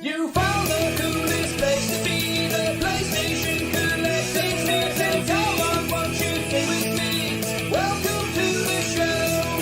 You found the coolest place to be, the PlayStation collecting citizen. Come on, won't you stay with me? Welcome to the show.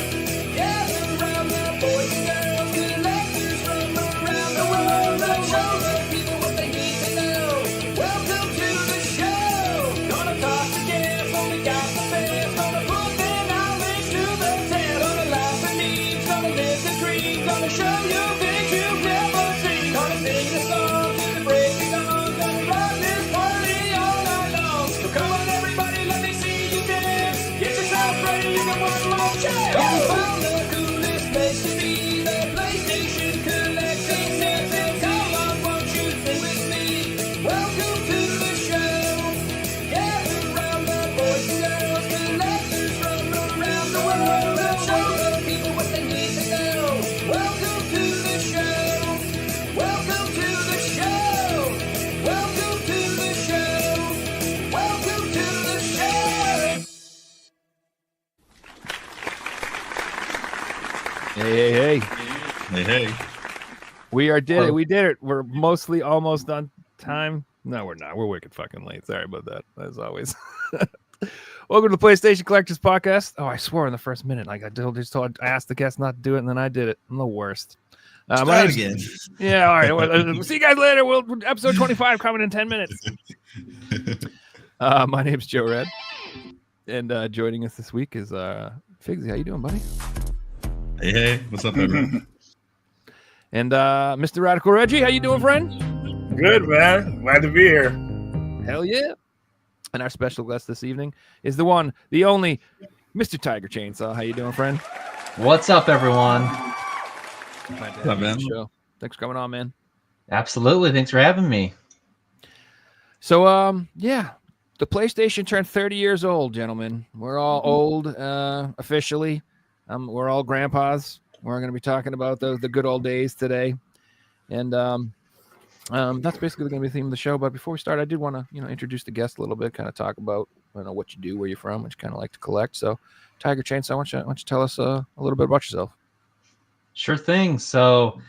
Gather around the boys and girls, collectors from around the world. Let's show the people what they need to know. Welcome to the show. Gonna talk to guests, only got the best. Gonna put their knowledge to the test. Gonna laugh and eat, gonna live the dream. Gonna show you things you've never seen. Gonna sing the song to the break of dawn. Gonna rock this party all night long. So come on everybody, let me see you dance. Get yourself ready, you got one more chance. You found the coolest place to be, the PlayStation collecting citizen. Come on, won't you stay with me? Welcome to the show. Gather around the boys and girls, collectors from around the world. Let's show the people what they need to know. Welcome to the show. Welcome to the show. Welcome to the show. Welcome to the show. Hey. Hey. We did it. We did it. We're mostly almost on time. No, we're not. We're wicked fucking late. Sorry about that, as always. Welcome to the PlayStation Collectors Podcast. Oh, I swore in the first minute. Like I asked the guest not to do it, and then I did it. I'm the worst. Try it again. Yeah, all right. We'll see you guys later. Episode 25 coming in 10 minutes. My name's Joe Red, and joining us this week is Figsy. How you doing, buddy? Hey. What's up, everyone? And Mr. Radical Reggie, how you doing, friend? Good, man. Glad to be here. Hell yeah. And our special guest this evening is the one, the only, Mr. Tiger Chainsaw. How you doing, friend? What's up, everyone? Glad to What's have up, you on man? the show. Thanks for coming on, man. Absolutely. Thanks for having me. So, yeah, the PlayStation turned 30 years old, gentlemen. We're all old, officially. We're all grandpas. We're going to be talking about the good old days today. And that's basically going to be the theme of the show. But before we start, I did want to, introduce the guest a little bit, kind of talk about, what you do, where you're from, what you kind of like to collect. So, Tiger Chainsaw, why don't you tell us a little bit about yourself? Sure thing. So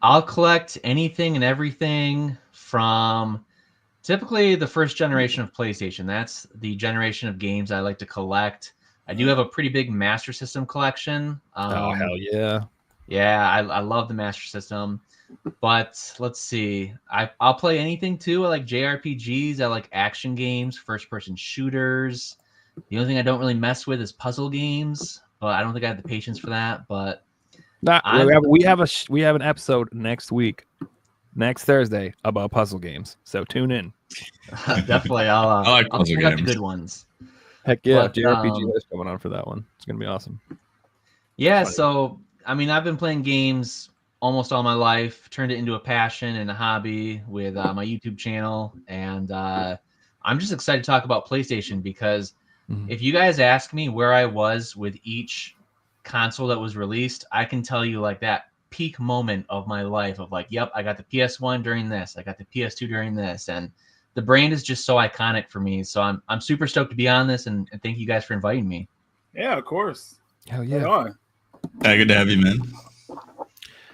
I'll collect anything and everything from typically the first generation of PlayStation. That's the generation of games I like to collect. I do have a pretty big Master System collection. Oh, hell yeah. Yeah, I love the Master System. But let's see. I'll play anything too. I like JRPGs. I like action games, first-person shooters. The only thing I don't really mess with is puzzle games, but I don't think I have the patience for that. But We have an episode next Thursday about puzzle games. So tune in. definitely, I like I'll puzzle check out the games. good ones. Heck yeah, But, JRPG is coming on for that one. It's gonna be awesome. Yeah, Funny. so I've been playing games almost all my life. Turned it into a passion and a hobby with my YouTube channel, and I'm just excited to talk about PlayStation because if you guys ask me where I was with each console that was released, I can tell you like that peak moment of my life of like, yep, I got the PS1 during this, I got the PS2 during this, and the brand is just so iconic for me. So I'm super stoked to be on this, and thank you guys for inviting me. Yeah, of course. Hell Right yeah. on. Good to have you, man.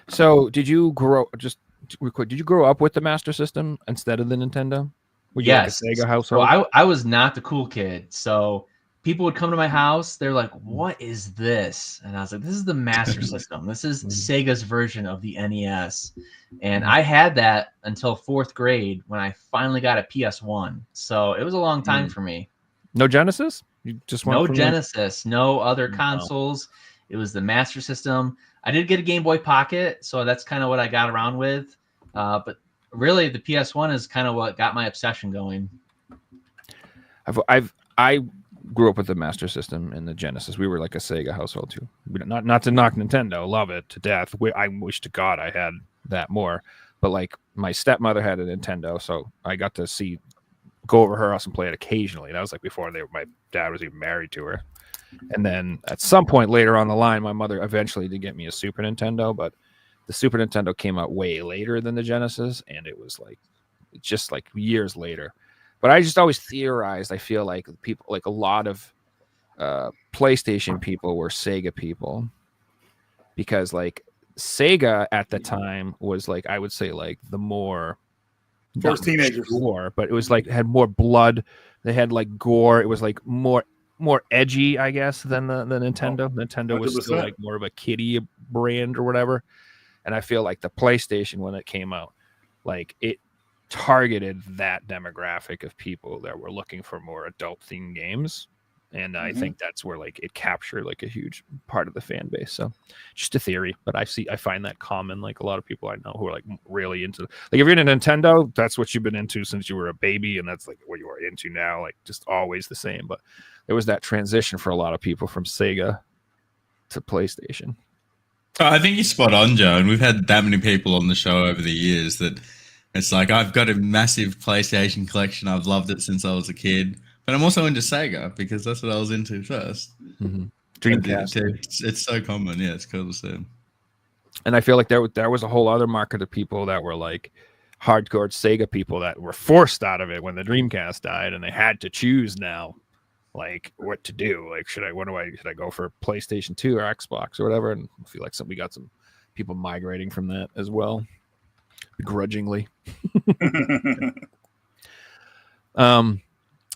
So did you grow up with the Master System instead of the Nintendo? Were you Yes. like a Sega So household? I was not the cool kid. So people would come to my house. They're like, what is this? And I was like, this is the Master System. This is Sega's version of the NES. And I had that until 4th grade when I finally got a PS1. So it was a long time for me. No Genesis? You just went No from Genesis, no other consoles. It was the Master System. I did get a Game Boy Pocket, so that's kind of what I got around with. But really, the PS1 is kind of what got my obsession going. I grew up with the Master System and the Genesis. We were like a Sega household too. Not to knock Nintendo, love it to death. I wish to God I had that more. But like my stepmother had a Nintendo, so I got to go over her house and play it occasionally. That was like before my dad was even married to her. And then at some point later on the line, my mother eventually did get me a Super Nintendo, but the Super Nintendo came out way later than the Genesis, and it was like just like years later. But I just always theorized, I feel like people, like a lot of PlayStation people were Sega people because like Sega at the time was like, I would say like the more First teenagers. gore, but it was like had more blood. They had like gore. It was like more edgy, I guess, than the Nintendo. Nintendo was still 100%. like more of a kiddie brand or whatever. And I feel like the PlayStation, when it came out, like it targeted that demographic of people that were looking for more adult themed games. And I think that's where like it captured like a huge part of the fan base. So just a theory, but I find that common. Like a lot of people I know who are like really into, like if you're into Nintendo, that's what you've been into since you were a baby. And that's like what you are into now, like just always the same. But there was that transition for a lot of people from Sega to PlayStation. I think you're spot on, Joe. And we've had that many people on the show over the years that it's like, I've got a massive PlayStation collection. I've loved it since I was a kid. But I'm also into Sega because that's what I was into first. Dreamcast. It's so common. Yeah, it's cool to see. And I feel like there was a whole other market of people that were like hardcore Sega people that were forced out of it when the Dreamcast died, and they had to choose now, like what to do. Like, should I go for PlayStation 2 or Xbox or whatever? And I feel like we got some people migrating from that as well, begrudgingly.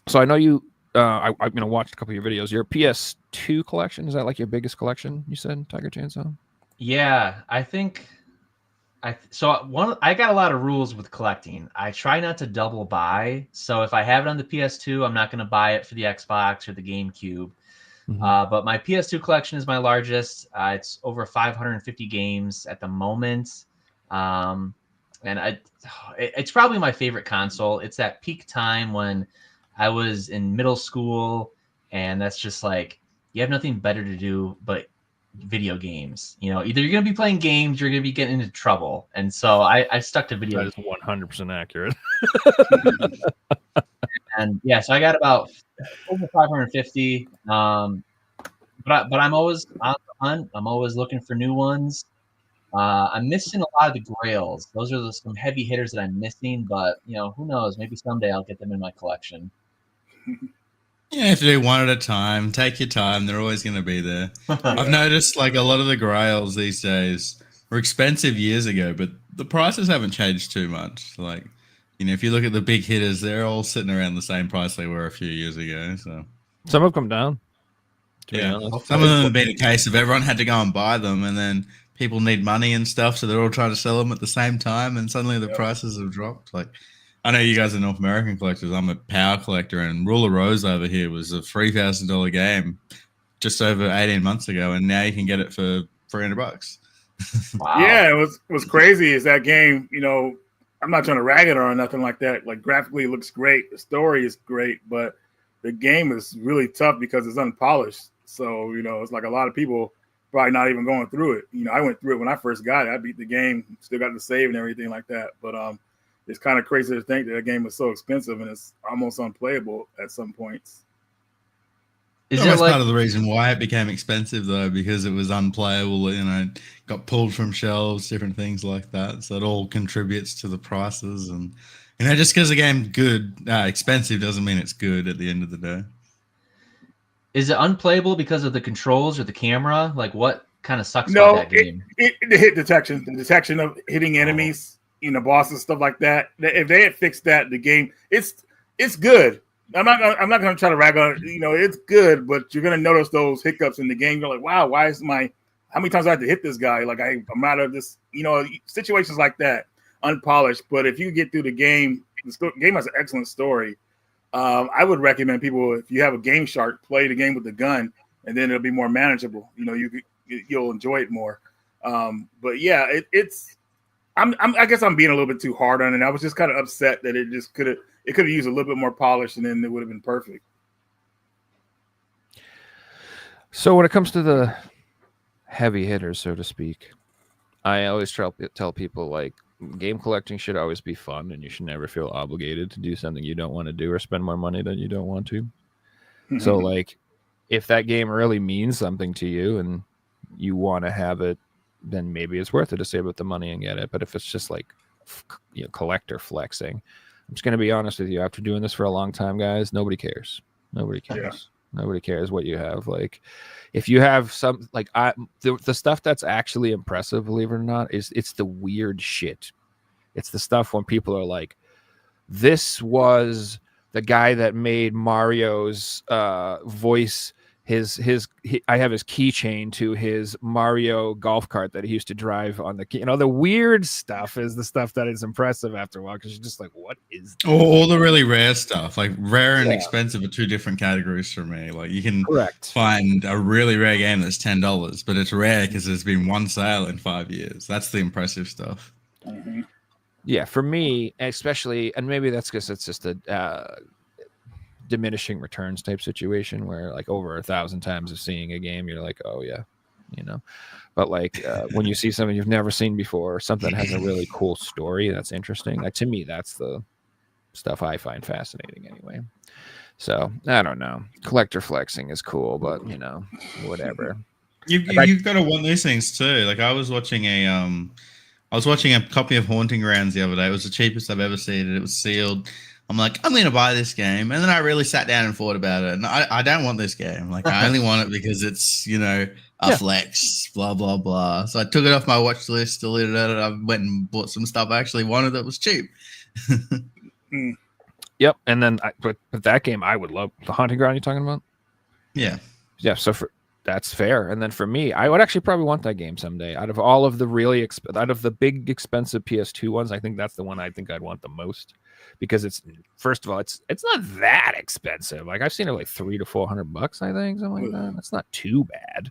So I know you. I watched a couple of your videos. Your PS2 collection, is that like your biggest collection? You said, Tiger Chainsaw. Yeah, I think. I got a lot of rules with collecting. I try not to double buy. So if I have it on the PS2, I'm not going to buy it for the Xbox or the GameCube. But my PS2 collection is my largest. It's over 550 games at the moment. And it's probably my favorite console. It's that peak time when I was in middle school, and that's just like, you have nothing better to do but video games. You know, either you're going to be playing games, you're going to be getting into trouble. And so I stuck to video. That is 100% accurate. And yeah, so I got about over 550. But I'm always on the hunt. I'm always looking for new ones. I'm missing a lot of the grails. Those are some heavy hitters that I'm missing, but who knows? Maybe someday I'll get them in my collection. Yeah, if you do one at a time, take your time. They're always going to be there. I've noticed like a lot of the grails these days were expensive years ago, but the prices haven't changed too much. Like, if you look at the big hitters, they're all sitting around the same price they were a few years ago. So some have come down. Yeah, some of them have been a case of everyone had to go and buy them, and then people need money and stuff, so they're all trying to sell them at the same time, and suddenly the prices have dropped. Like, I know you guys are North American collectors. I'm a power collector, and Ruler Rose over here was a $3,000 game just over 18 months ago, and now you can get it for $300. Wow. Yeah, what's crazy is that game, I'm not trying to rag it or nothing like that. Like, graphically it looks great. The story is great, but the game is really tough because it's unpolished. So, it's like a lot of people probably not even going through it. I went through it when I first got it. I beat the game, still got the save and everything like that. But it's kind of crazy to think that game was so expensive and it's almost unplayable at some points. That's part of the reason why it became expensive, though, because it was unplayable. Got pulled from shelves, different things like that. So it all contributes to the prices. And just because the game's expensive doesn't mean it's good at the end of the day. Is it unplayable because of the controls or the camera? Like, what kind of sucks about that game? The hit detection, the detection of hitting enemies, bosses, stuff like that. If they had fixed that, the game, it's good. I'm not going to try to rag on it. It's good, but you're going to notice those hiccups in the game. You're like, wow, how many times I have to hit this guy? Like, I'm out of this, situations like that, unpolished. But if you get through the game has an excellent story. I would recommend people, if you have a Game Shark, play the game with the gun, and then it'll be more manageable. You'll enjoy it more. But yeah, I guess I'm being a little bit too hard on it. I was just kind of upset that it could have used a little bit more polish, and then it would have been perfect. So when it comes to the heavy hitters, so to speak, I always tell people, like, game collecting should always be fun, and you should never feel obligated to do something you don't want to do or spend more money than you don't want to. So, like, if that game really means something to you and you want to have it, then maybe it's worth it to save up the money and get it. But if it's just like collector flexing, I'm just going to be honest with you. After doing this for a long time, guys, nobody cares. Nobody cares. Nobody cares what you have. Like, if you have some, like, the stuff that's actually impressive, believe it or not, it's the weird shit. It's the stuff when people are like, this was the guy that made Mario's voice. I have his keychain to his Mario golf cart that he used to drive on the key. The weird stuff is the stuff that is impressive after a while, because you're just like, what is that? All the really rare stuff, like rare and expensive are two different categories for me. Like, you can find a really rare game that's $10, but it's rare because there's been one sale in 5 years. That's the impressive stuff. Mm-hmm. Yeah, for me, especially, and maybe that's because it's just a diminishing returns type situation where, like, over 1,000 times of seeing a game, you're like, oh yeah, but like when you see something you've never seen before, or something that has a really cool story that's interesting, like, to me, that's the stuff I find fascinating anyway. So I don't know, collector flexing is cool, but whatever. You've got to want these things too. Like, I was watching a copy of Haunting Grounds the other day. It was the cheapest I've ever seen it. It was sealed. I'm like, I'm going to buy this game. And then I really sat down and thought about it. And I don't want this game. Like, I only want it because it's, a flex, blah, blah, blah. So I took it off my watch list, deleted it. I went and bought some stuff I actually wanted that was cheap. Yep. And then, but that game I would love. The Haunting Ground you're talking about? Yeah. Yeah. So that's fair. And then for me, I would actually probably want that game someday. Out of all of the out of the big expensive PS2 ones, I think that's the one I think I'd want the most, because it's, first of all, it's not that expensive. Like, I've seen it like $300 to $400, I think, something like that. That's not too bad.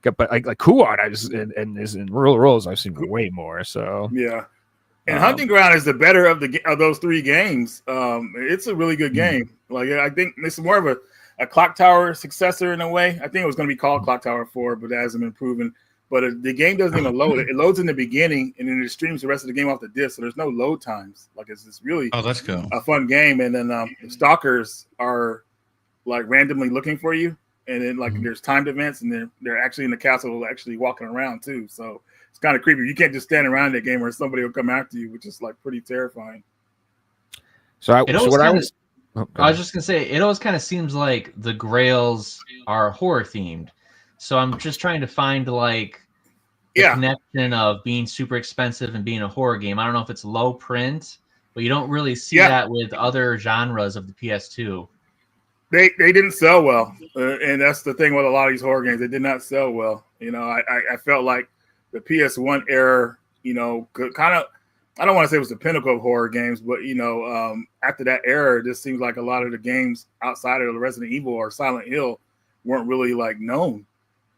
But like Kuon, and is in Rural Rolls, I've seen way more. So yeah. And Hunting Ground is the better of those three games. It's a really good game. Like, I think it's more of a Clock Tower successor in a way. I think it was going to be called Clock Tower 4, but that hasn't been proven. But the game doesn't even load. It loads in the beginning, and then it streams the rest of the game off the disc. So there's no load times. Like, it's really that's cool. A fun game. And then the stalkers are like randomly looking for you, and then like there's timed events, and they're actually in the castle, actually walking around too. So it's kind of creepy. You can't just stand around that game, or somebody will come after you, which is like pretty terrifying. I was just gonna say, it always kind of seems like the Grails are horror themed, so I'm just trying to find like the connection of being super expensive and being a horror game. I don't know if it's low print, but you don't really see that with other genres of the PS2. They didn't sell well, and that's the thing with a lot of these horror games. They did not sell well. I felt like the PS1 era, kind of. I don't want to say it was the pinnacle of horror games, but after that era, it just seems like a lot of the games outside of the Resident Evil or Silent Hill weren't really like known,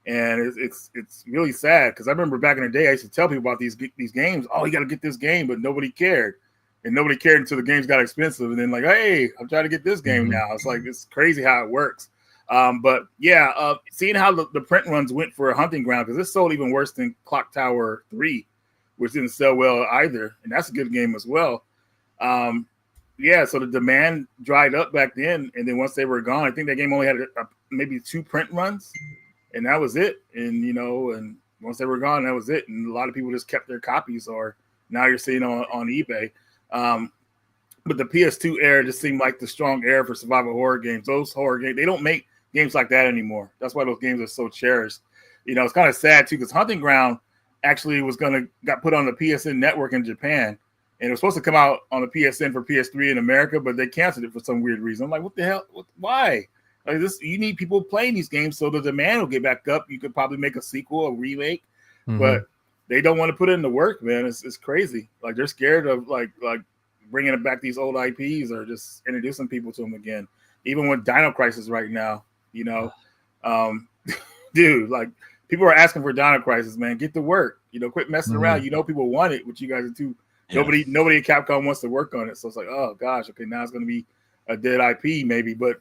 and it's really sad, because I remember back in the day I used to tell people about these games. Oh, you got to get this game, but nobody cared, and nobody cared until the games got expensive, and then like, hey, I'm trying to get this game now. It's like, it's crazy how it works. But yeah, seeing how the print runs went for Hunting Ground, because it sold even worse than Clock Tower 3. Which didn't sell well either, and that's a good game as well. So the demand dried up back then, and then once they were gone, I think that game only had maybe 2 print runs, and that was it. And and once they were gone, that was it. And a lot of people just kept their copies, or now you're seeing on eBay. But the PS2 era just seemed like the strong era for survival horror games. Those horror games, they don't make games like that anymore. That's why those games are so cherished. It's kind of sad too, because Hunting Ground actually got put on the PSN network in Japan, and it was supposed to come out on the PSN for PS3 in America, but they canceled it for some weird reason. I'm like, what the hell? Why? Like, this, you need people playing these games so the demand will get back up. You could probably make a sequel, a remake, but they don't want to put in the work, man. It's crazy. Like, they're scared of like bringing it back, these old IPs, or just introducing people to them again. Even with Dino Crisis right now, dude, like, people are asking for Dino Crisis, man. Get to work. Quit messing around. People want it, which you guys are too. Yeah. Nobody at Capcom wants to work on it. So it's like, oh gosh, okay, now it's going to be a dead IP maybe. But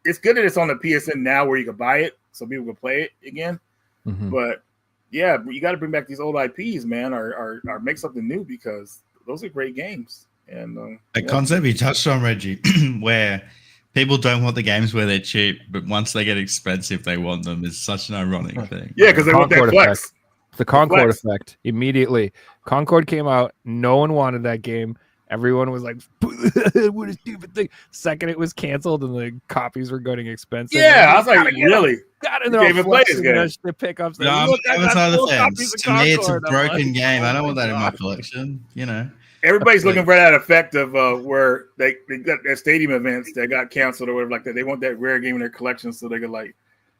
it's good that it's on the PSN now, where you can buy it so people can play it again. But yeah, you got to bring back these old IPs, man, or make something new, because those are great games. And a concept you touched on, Reggie, where people don't want the games where they're cheap, but once they get expensive, they want them, is such an ironic thing. Yeah, because they want that flex. The Concord effect. Immediately, Concord came out. No one wanted that game. Everyone was like, "What a stupid thing!" Second, it was canceled and the copies were getting expensive. Yeah, I was like, really? God, You and they're can't all even play this flexing game. their pickups. No, Like, I'm look, I on the got side of the 4 copies fence. of To me, it's a Concord. I'm broken like, game. oh I don't my want that in my God. collection. You know. Everybody's Like- looking for that effect of where they got their stadium events that got canceled or whatever like that. They want that rare game in their collection so they could like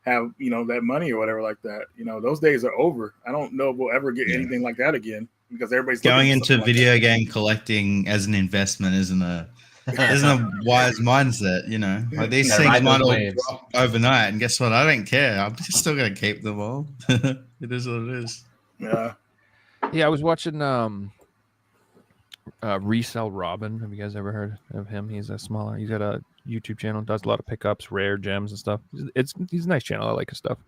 have that money or whatever like that. Those days are over. I don't know if we'll ever get Yeah. anything like that again because everybody's Going looking for into something like video that. game collecting as an investment isn't a wise mindset. Like these Gotta things ride might those all waves. drop overnight, and guess what? I don't care. I'm just still gonna keep them all. It is what it is. Yeah. Yeah, I was watching Resell Robin. Have you guys ever heard of him? He's got a YouTube channel, does a lot of pickups, rare gems and stuff. He's a nice channel. I like his stuff.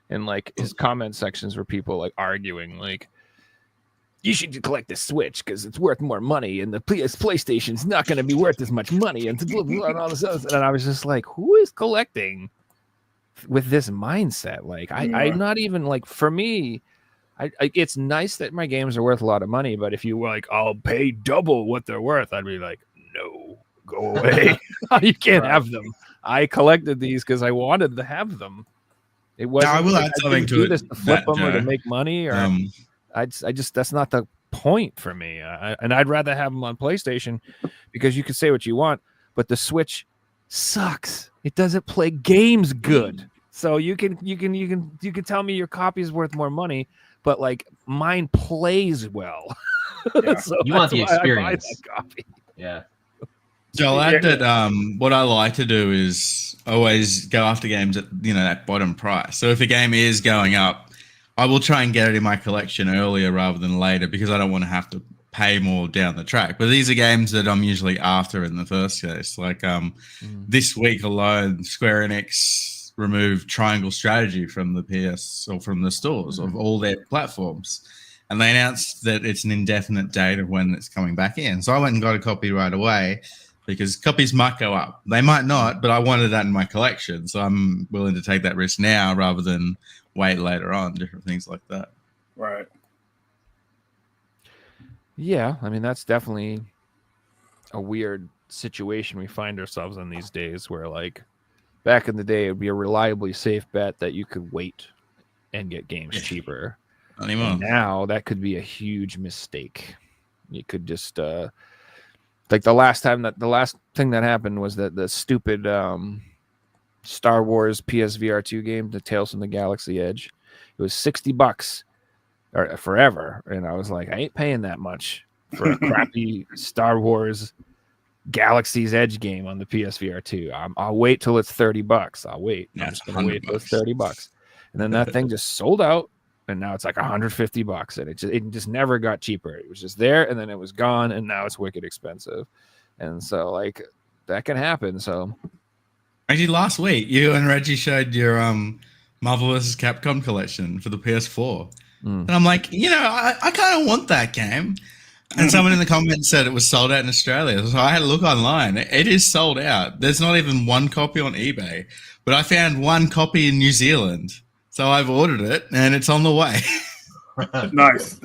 And like his comment sections were people like arguing like, you should collect the Switch because it's worth more money, and the PlayStation's not going to be worth as much money, and all this other. And I was just like, who is collecting with this mindset? Like, I'm not even like, for me, it's nice that my games are worth a lot of money, but if you were like, I'll pay double what they're worth, I'd be like, no, go away. You can't have them. I collected these because I wanted to have them. It wasn't. I will like add I something didn't to do it, this to flip that, them or to Joe. make money, or I just that's not the point for me. And I'd rather have them on PlayStation because you can say what you want, but the Switch sucks. It doesn't play games good. So you can tell me your copy is worth more money, but like mine plays well. Yeah. So You want that's the why I buy experience. that copy. Yeah. So I'll add that what I like to do is always go after games at that bottom price. So if a game is going up, I will try and get it in my collection earlier rather than later because I don't want to have to pay more down the track. But these are games that I'm usually after in the first case. Like this week alone, Square Enix removed Triangle Strategy from the PS or from the stores of all their platforms. And they announced that it's an indefinite date of when it's coming back in. So I went and got a copy right away because copies might go up. They might not, but I wanted that in my collection. So I'm willing to take that risk now rather than wait later on, different things like that. Right. Yeah, I mean, that's definitely a weird situation we find ourselves in these days where, like, back in the day, it would be a reliably safe bet that you could wait and get games cheaper. Not anymore. And now that could be a huge mistake. You could just, like the last thing that happened was that the stupid Star Wars PSVR 2 game, the Tales from the Galaxy Edge. It was $60 or forever, and I was like, I ain't paying that much for a crappy Star Wars Galaxy's Edge game on the PSVR 2. I'll wait till it's $30. I'll wait. Yeah, I'm just gonna wait till it's $100. $30, and then that thing just sold out, and now it's like $150, and it just never got cheaper. It was just there, and then it was gone, and now it's wicked expensive, and so like that can happen. So actually, last week you and Reggie showed your Marvel vs. Capcom collection for the PS4. And I'm like, I kind of want that game. And someone in the comments said it was sold out in Australia. So I had a look online. It is sold out. There's not even one copy on eBay. But I found one copy in New Zealand. So I've ordered it, and it's on the way. Nice.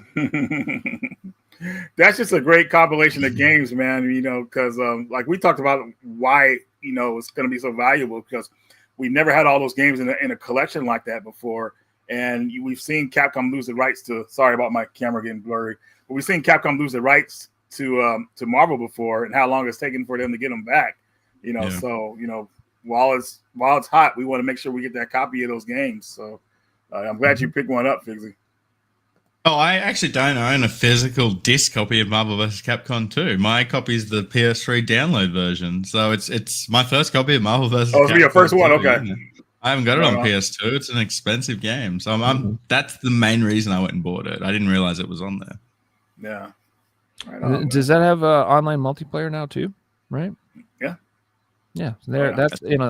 That's just a great compilation of games, man. Because like we talked about why it's going to be so valuable because we never had all those games in a collection like that before. And we've seen Capcom lose the rights to. Sorry about my camera getting blurry. But we've seen Capcom lose the rights to Marvel before, and how long it's taken for them to get them back. So while it's hot, we want to make sure we get that copy of those games. So I'm glad you picked one up, Figsy. Oh, I actually don't own a physical disc copy of Marvel vs. Capcom 2. My copy is the PS3 download version. So it's my first copy of Marvel vs. Oh, it's your first one, 2, okay. I haven't got it on PS2. It's an expensive game. So that's the main reason I went and bought it. I didn't realize it was on there. Yeah. Right on, does that have online multiplayer now too? Right? Yeah. Yeah. That's in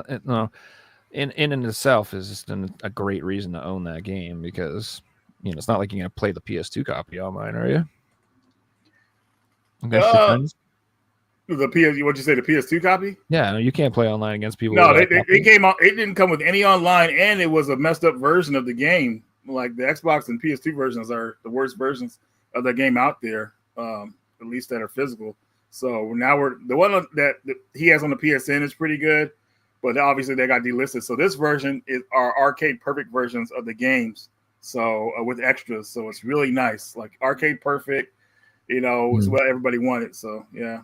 itself is just a great reason to own that game because it's not like you're gonna play the PS2 copy online, are you? Okay. The PS, what'd you say? The PS2 copy? Yeah, no, you can't play online against people. No, they came out. It didn't come with any online, and it was a messed up version of the game. Like the Xbox and PS2 versions are the worst versions of the game out there, at least that are physical. So now the one that he has on the PSN is pretty good, but obviously they got delisted. So this version is our arcade perfect versions of the games. So with extras, so it's really nice, like arcade perfect. It's what everybody wanted. So yeah.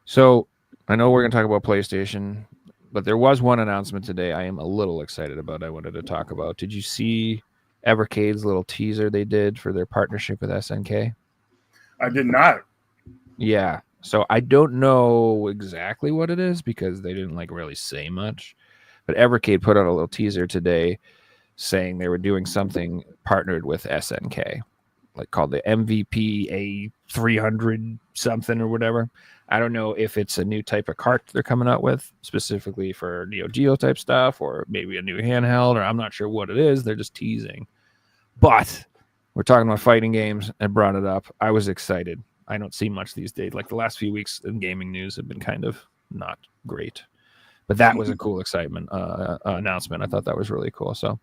So I know we're going to talk about PlayStation, but there was one announcement today I am a little excited about. I wanted to talk about. Did you see Evercade's little teaser they did for their partnership with SNK? I did not. Yeah. So I don't know exactly what it is because they didn't really say much. But Evercade put out a little teaser today saying they were doing something partnered with SNK, called the MVP A300 something or whatever. I don't know if it's a new type of cart they're coming out with specifically for Neo Geo type stuff, or maybe a new handheld, or I'm not sure what it is. They're just teasing. But we're talking about fighting games and brought it up. I was excited. I don't see much these days. The last few weeks in gaming news have been kind of not great. But that was a cool excitement announcement. I thought that was really cool. So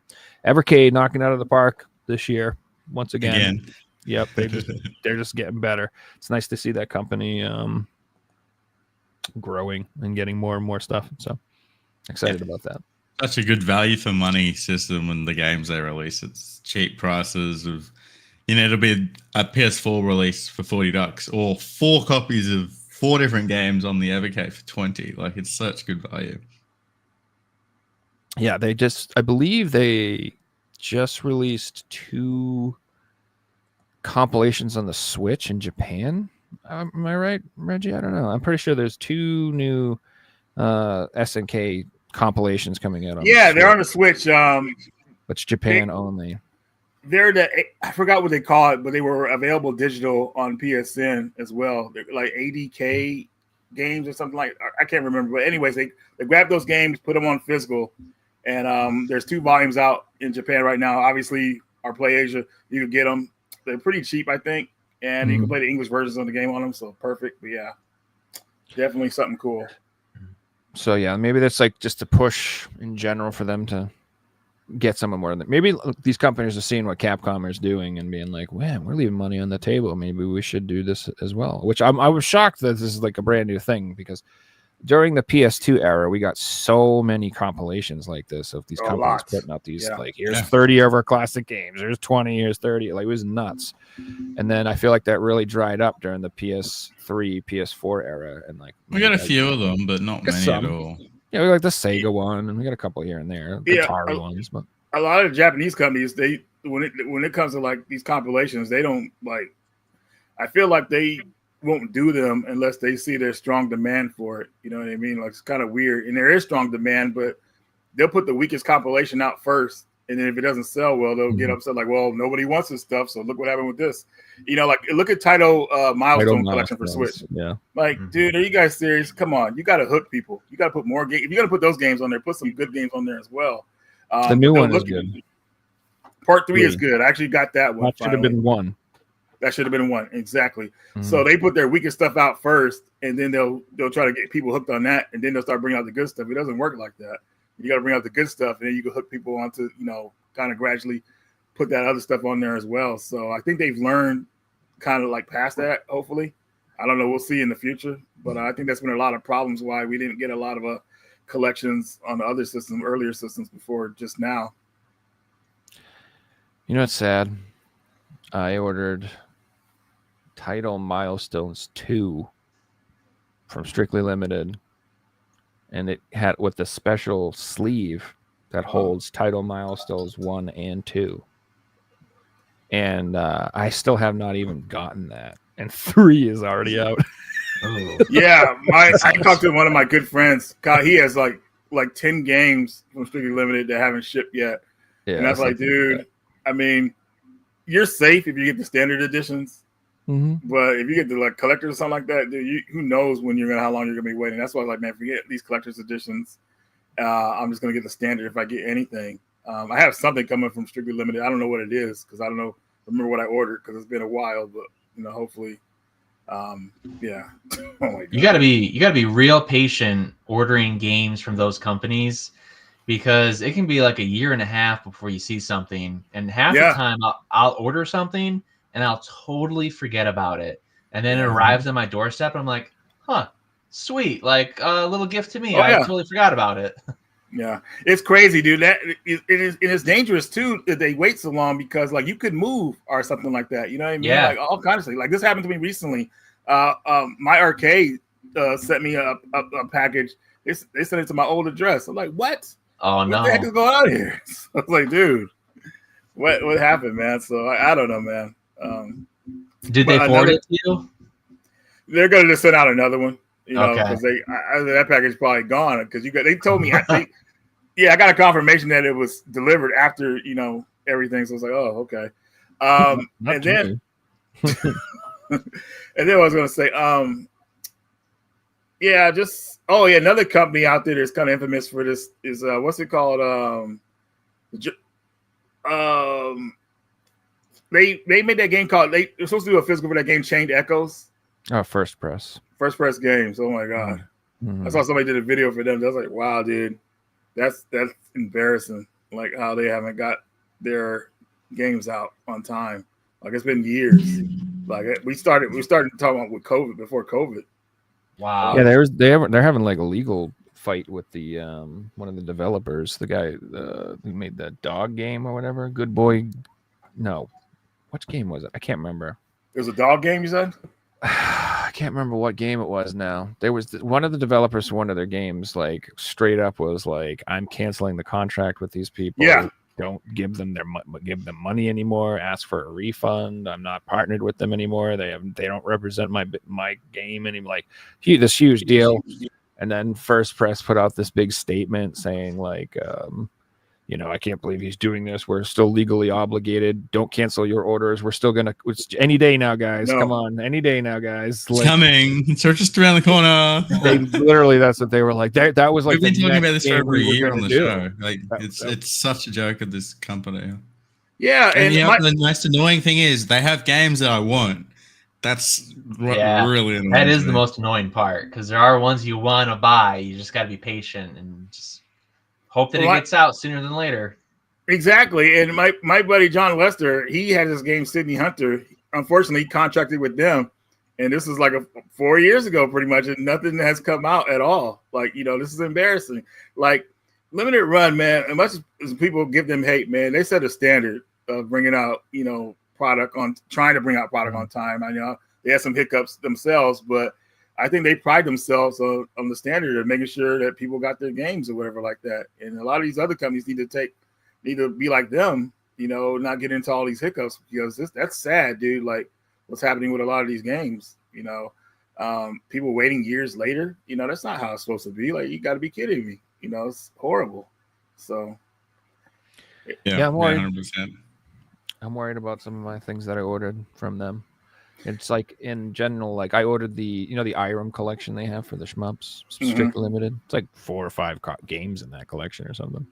Evercade knocking out of the park this year once again. Yep, they're just getting better. It's nice to see that company growing and getting more and more stuff. So excited about that. Such a good value for money system in the games they release. It's cheap prices of, it'll be a PS4 release for $40 or 4 copies of 4 different games on the Evercade for $20. It's such good value. Yeah, I believe they just released 2 compilations on the Switch in Japan. Am I right, Reggie? I don't know. I'm pretty sure there's 2 new SNK compilations coming out. They're on the Switch. But it's Japan only. I forgot what they call it, but they were available digital on PSN as well. They're like ADK games or something I can't remember. But anyways, they grabbed those games, put them on physical, and there's 2 volumes out in Japan right now. Obviously, our Play Asia, you can get them. They're pretty cheap, I think, and you can play the English versions of the game on them, so perfect. But yeah, definitely something cool. So yeah, maybe that's just a push in general for them to get someone more. Maybe these companies are seeing what Capcom is doing and being like, "Man, we're leaving money on the table. Maybe we should do this as well." Which I was shocked that this is a brand new thing, because during the PS2 era, we got so many compilations like this of these companies putting out these here's 30 of our classic games, here's 20, here's 30. It was nuts. And then I feel like that really dried up during the PS3, PS4 era, and we got a few of them, but not many at all. Yeah, we got the Sega one, and we got a couple here and there, Atari ones. But a lot of Japanese companies, when it comes to these compilations, they don't I feel like they won't do them unless they see there's strong demand for it. You know what I mean? It's kind of weird, and there is strong demand, but they'll put the weakest compilation out first, and then if it doesn't sell well, they'll get upset. Well, nobody wants this stuff, so look what happened with this. Look at Taito Milestone Collection for Switch. Yeah, dude, are you guys serious? Come on, you got to hook people. You got to put more games. If you're gonna put those games on there, put some good games on there as well. The new one is good. Part 3 is good. I actually got that one. That should have been 1. That should have been 1, exactly. So they put their weakest stuff out first, and then they'll try to get people hooked on that, and then they'll start bringing out the good stuff. It doesn't work like that. You got to bring out the good stuff, and then you can hook people onto, kind of gradually put that other stuff on there as well. So I think they've learned kind of past that, hopefully. I don't know. We'll see in the future, but I think that's been a lot of problems why we didn't get a lot of collections on the other systems, earlier systems before just now. It's sad. I ordered Title Milestones 2 from Strictly Limited, and it had with the special sleeve that holds Title Milestones 1 and 2, and I still have not even gotten that, and 3 is already out. Yeah, I talked to one of my good friends. God, he has like 10 games from Strictly Limited that haven't shipped yet, and that's dude, I mean, you're safe if you get the standard editions. But if you get the collectors or something like that, dude, who knows how long you're gonna be waiting. That's why I was man, forget these collector's editions. I'm just gonna get the standard if I get anything. I have something coming from Strictly Limited. I don't know what it is because I don't remember what I ordered because it's been a while. But hopefully, yeah. Oh my God. You gotta be real patient ordering games from those companies, because it can be a year and a half before you see something, and half the time I'll order something and I'll totally forget about it. and then it arrives on my doorstep, and I'm like, huh, sweet, like a little gift to me. Oh, I yeah. totally forgot about it. Yeah, it's crazy, dude. That it's dangerous too that they wait so long because like you could move or something like that. You know what I mean? Yeah. Like all kinds of things. Like this happened to me recently. My arcade sent me a package. They sent it to my old address. I'm like, what? Oh What the heck is no. going on here? So I was like, dude, what happened, man? So I don't know, man. Did they forward it to you? They're gonna just send out another one, you know, Okay. because that package is probably gone because they told me I got a confirmation that it was delivered after everything. So I was like, oh, okay. Not And to then me. and then I was gonna say, another company out there that's kind of infamous for this is what's it called? They made that game called they're supposed to do a physical for that game, Chained Echoes. Oh, First Press. First Press Games. Oh my god. Mhm. I saw somebody did a video for them. I was like, wow, dude, that's embarrassing. Like how they haven't got their games out on time. Like it's been years. Like we started talking about with COVID before COVID. Wow. Yeah, they're having like a legal fight with the one of the developers, the guy who made the dog game or whatever. Good Boy. No, what game was it? I can't remember. It was a dog game, you said? I can't remember what game it was now. There was one of the developers for one of their games, like straight up was like, I'm canceling the contract with these people. Yeah. Don't give them give them money anymore. Ask for a refund. I'm not partnered with them anymore. They don't represent my game anymore. Like this huge deal. And then First Press put out this big statement saying like, I can't believe he's doing this. We're still legally obligated. Don't cancel your orders. We're still gonna any day now, guys. No. Come on, any day now, guys. It's coming. It's just around the corner. They literally, that's what they were like. That was like We've been the talking about next this for game over we a were year gonna on the do. show. Like That- it's such a joke of this company. Yeah, And and the most annoying thing is they have games that I want. That's Yeah, really annoying. that is to the me. most annoying part because there are ones you want to buy. You just got to be patient and just hope that it gets out sooner than later. exactly. And my buddy John Lester, he had his game Sydney Hunter. Unfortunately, he contracted with them, and this was like 4 years ago, pretty much, and nothing has come out at all. Like this is embarrassing. Like limited run, man. As much as people give them hate, man, they set a standard of bringing out trying to bring out product on time. I know they had some hiccups themselves, but I think they pride themselves on the standard of making sure that people got their games or whatever like that. And a lot of these other companies need to be like them, not get into all these hiccups because that's sad, dude. Like what's happening with a lot of these games, people waiting years later, that's not how it's supposed to be. Like you got to be kidding me, it's horrible. So Yeah, I'm worried. 100%. I'm worried about some of my things that I ordered from them. It's like in general, like I ordered the IRAM collection they have for the shmups, strictly limited. It's like 4 or 5 games in that collection or something.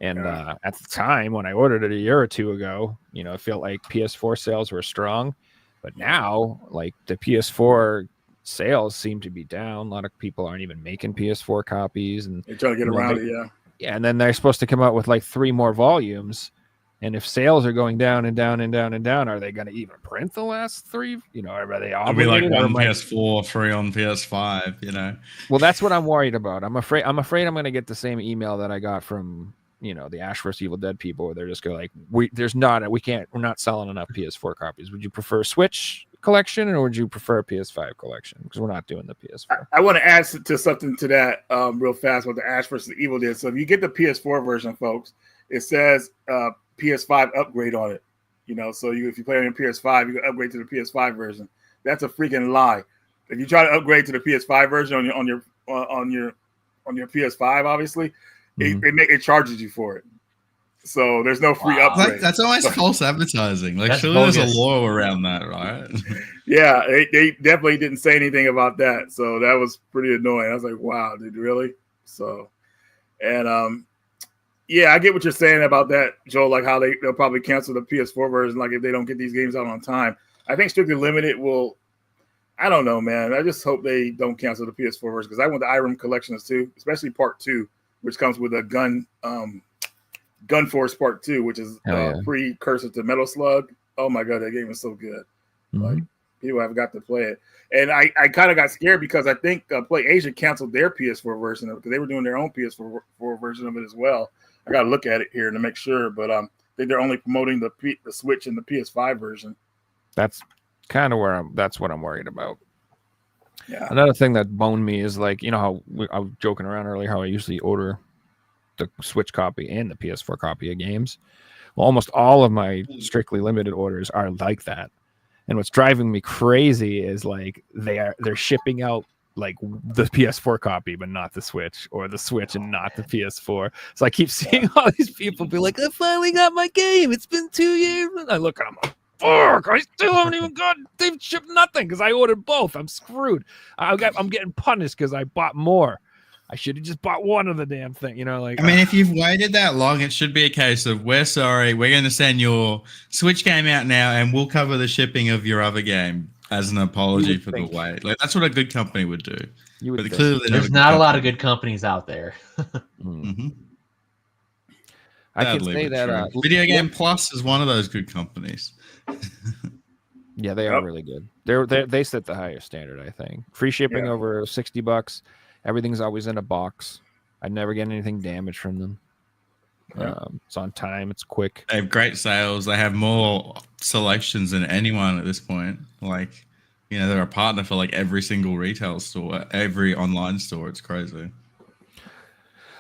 And at the time when I ordered it a year or two ago, it felt like PS4 sales were strong, but now like the PS4 sales seem to be down. A lot of people aren't even making PS4 copies, and they're trying to get around it. Yeah, and then they're supposed to come out with like 3 more volumes. And if sales are going down and down and down and down, are they going to even print the last 3? Are they It'll be like obligated? one PS4, 3 on PS5. Well, that's what I'm worried about. I'm afraid I'm going to get the same email that I got from the Ash vs Evil Dead people, where they're just going like, we're not selling enough PS4 copies. Would you prefer Switch collection or would you prefer a PS5 collection? Because we're not doing the PS4. I want to add to something to that real fast what the Ash vs Evil Dead. So if you get the PS4 version, folks, it says PS5 upgrade on it. So if you play on your PS5, you can upgrade to the PS5 version. That's a freaking lie. If you try to upgrade to the PS5 version on your PS5, obviously, it charges you for it. So there's no free upgrade. That's almost false advertising. Like surely there's a law around that, right? Yeah, they definitely didn't say anything about that. So that was pretty annoying. I was like, wow, dude, really? So, and yeah, I get what you're saying about that, Joel, like how they'll probably cancel the PS4 version, like if they don't get these games out on time. I think Strictly Limited will, I don't know, man. I just hope they don't cancel the PS4 version because I want the IRAM collections too, especially Part 2, which comes with a Gun Force Part 2, which is precursor to Metal Slug. Oh my God, that game is so good. Like people have got to play it. And I kind of got scared because I think PlayAsia canceled their PS4 version of it because they were doing their own PS4 version of it as well. I got to look at it here to make sure, but I think they're only promoting the Switch and the PS5 version. That's kind of that's what I'm worried about. Yeah. Another thing that boned me is like, you know how I was joking around earlier how I usually order the Switch copy and the PS4 copy of games. Well, almost all of my strictly limited orders are like that. And what's driving me crazy is like they're shipping out like the PS4 copy, but not the Switch, or the Switch and not the PS4. So I keep seeing all these people be like, I finally got my game. It's been 2 years. And I look at them like, fuck, I still haven't even they've shipped nothing because I ordered both. I'm screwed. I'm getting punished because I bought more. I should have just bought one of the damn thing, you know. Like, I mean, if you've waited that long, it should be a case of we're sorry, we're going to send your Switch game out now, and we'll cover the shipping of your other game as an apology for the wait. Like that's what a good company would do. You would There's not a lot of good companies out there. Mm-hmm. I can say that Video Game Plus is one of those good companies. Yeah, they are really good. They set the highest standard, I think. Free shipping over $60. Everything's always in a box. I never get anything damaged from them. It's on time. It's quick. They have great sales. They have more selections than anyone at this point. Like, you know, they're a partner for like every single retail store, every online store. It's crazy.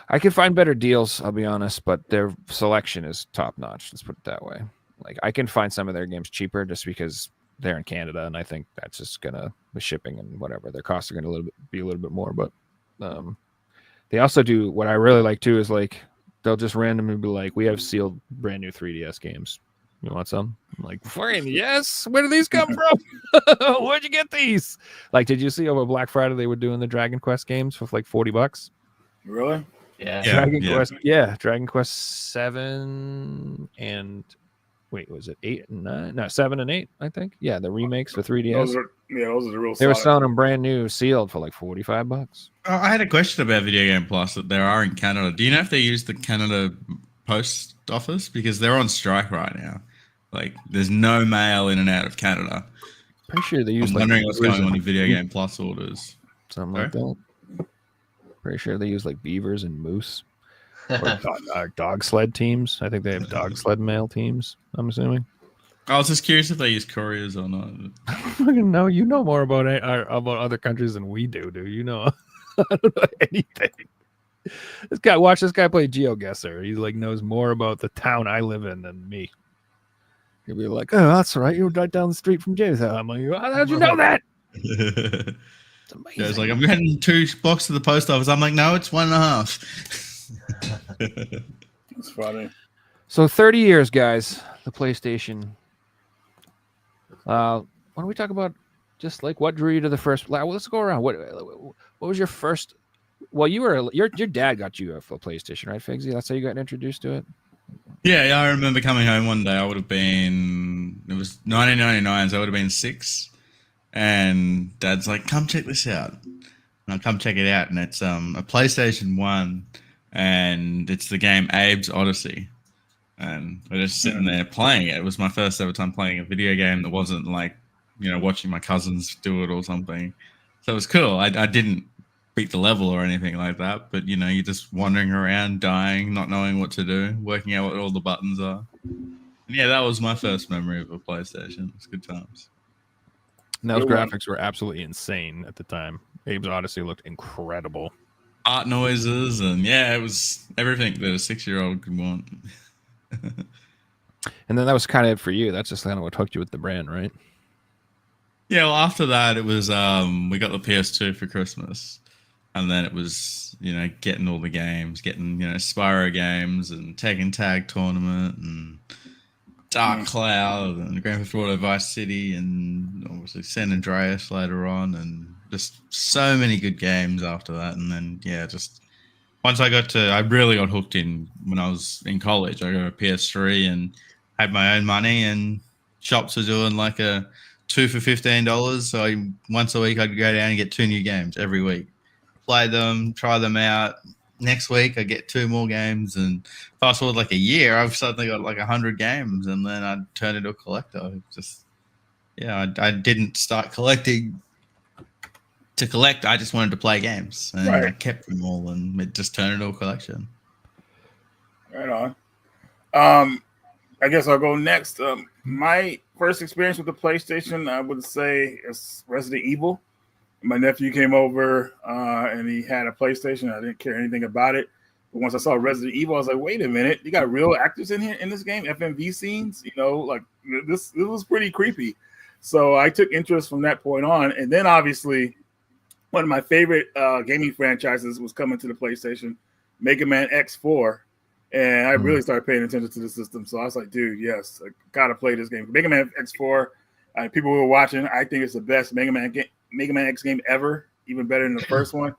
I can find better deals, I'll be honest, but their selection is top notch. Let's put it that way. Like, I can find some of their games cheaper just because they're in Canada, and I think that's just gonna, with shipping and whatever, their costs are gonna be a little bit more. But they also do what I really like too is like they'll just randomly be like, we have sealed brand new 3DS games. You want some? I'm like, fine, yes. Where do these come from? Where'd you get these? Like, did you see over Black Friday they were doing the Dragon Quest games for like $40? Really? Yeah. Dragon Quest 7 and wait, was it 8 and 9? No, 7 and 8, I think. Yeah, the remakes for 3DS. Those are the real. They were selling them brand new, sealed for like $45. I had a question about Video Game Plus that there are in Canada. Do you know if they use the Canada Post Office? Because they're on strike right now. Like, there's no mail in and out of Canada. Pretty sure they use. I'm wondering what's going on in Video Game Plus orders. Something like that. Pretty sure they use like beavers and moose. Or dog sled teams. I think they have dog sled mail teams, I'm assuming. I was just curious if they use couriers or not. No, you know more about other countries than we do. You know, I don't know anything. Watch this guy play GeoGuessr. He like knows more about the town I live in than me. He'll be like, "Oh, that's right. You're right down the street from James." I'm like, "How'd you know that?" It's amazing. Yeah, it's like, I'm getting 2 blocks to the post office. I'm like, no, it's 1.5. That's funny. So 30 years, guys. The PlayStation. Why don't we talk about just like what drew you to the first? Let's go around. What was your first? Well, your dad got you a PlayStation, right, Figsy? That's how you got introduced to it. Yeah, I remember coming home one day. It was 1999, so I would have been 6. And Dad's like, come check this out. And I come check it out, and it's a PlayStation 1, and it's the game Abe's Odyssey. And we're just sitting there playing it. It was my first ever time playing a video game that wasn't like, you know, watching my cousins do it or something. So it was cool. I didn't beat the level or anything like that, but, you know, you're just wandering around, dying, not knowing what to do, working out what all the buttons are. And yeah, that was my first memory of a PlayStation. It was good times. And those graphics were absolutely insane at the time. Abe's Odyssey looked incredible. Art noises, and yeah, it was everything that a 6-year-old could want. And then that was kind of it for you. That's just kind of what hooked you with the brand, right? Yeah, well, after that, it was we got the PS2 for Christmas, and then it was, you know, getting all the games, getting, you know, Spyro games and Tekken Tag Tournament and Dark Cloud and Grand Theft Auto Vice City and obviously San Andreas later on, and just so many good games after that. And then, yeah, just once I really got hooked in when I was in college. I got a PS3 and had my own money, and shops were doing like a 2 for $15. So once a week I'd go down and get 2 new games every week, play them, try them out. Next week I get 2 more games, and fast forward like a year, I've suddenly got like 100 games, and then I turned into a collector. yeah, I didn't start collecting to collect. I just wanted to play games, and I Right. kept them all, and it just turned into a collection. Right on. I guess I'll go next. My first experience with the PlayStation, I would say, is Resident Evil. My nephew came over and he had a PlayStation. I didn't care anything about it. But once I saw Resident Evil, I was like, wait a minute, you got real actors in here in this game, FMV scenes, like this was pretty creepy. So I took interest from that point on. And then obviously one of my favorite gaming franchises was coming to the PlayStation, Mega Man X4. And I really started paying attention to the system. So I was like, dude, yes, I gotta play this game. Mega Man X4. People who were watching, I think it's the best Mega Man X game ever, even better than the first one.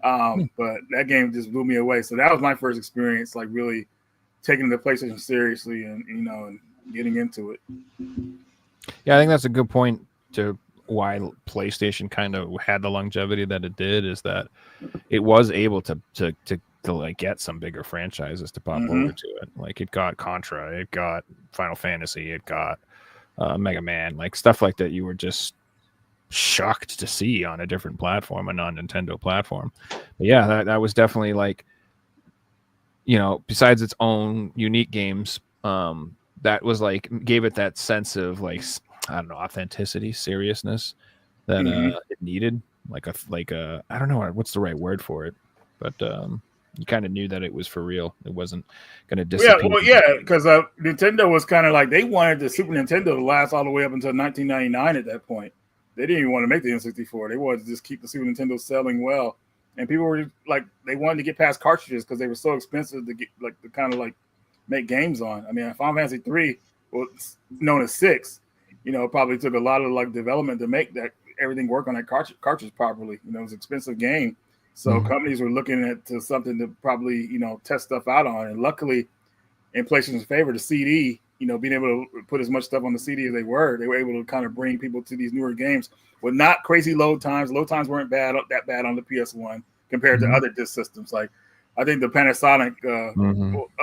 But that game just blew me away. So that was my first experience, like really taking the PlayStation seriously and and getting into it. Yeah, I think that's a good point to why PlayStation kind of had the longevity that it did, is that it was able to like get some bigger franchises to pop over to it. Like it got Contra, it got Final Fantasy, it got Mega Man, like stuff like that. You were just shocked to see on a different platform, a non-Nintendo platform. But yeah, that was definitely like, besides its own unique games, that was like gave it that sense of like, I don't know, authenticity, seriousness that it needed. Like a I don't know what's the right word for it, but you kind of knew that it was for real. It wasn't going to disappear. Because Nintendo was kind of like, they wanted the Super Nintendo to last all the way up until 1999 at that point. They didn't even want to make the N64. They wanted to just keep the Super Nintendo selling well. And people were like, they wanted to get past cartridges because they were so expensive to get to kind of like make games on. I mean, Final Fantasy 3 was known as 6. It probably took a lot of like development to make that everything work on that cartridge properly. It was an expensive game. So companies were looking at something to probably, test stuff out on. And luckily, in PlayStation's favor, the CD, being able to put as much stuff on the CD as they were able to kind of bring people to these newer games with not crazy load times. Load times weren't that bad on the PS1 compared to other disc systems. Like, I think the Panasonic,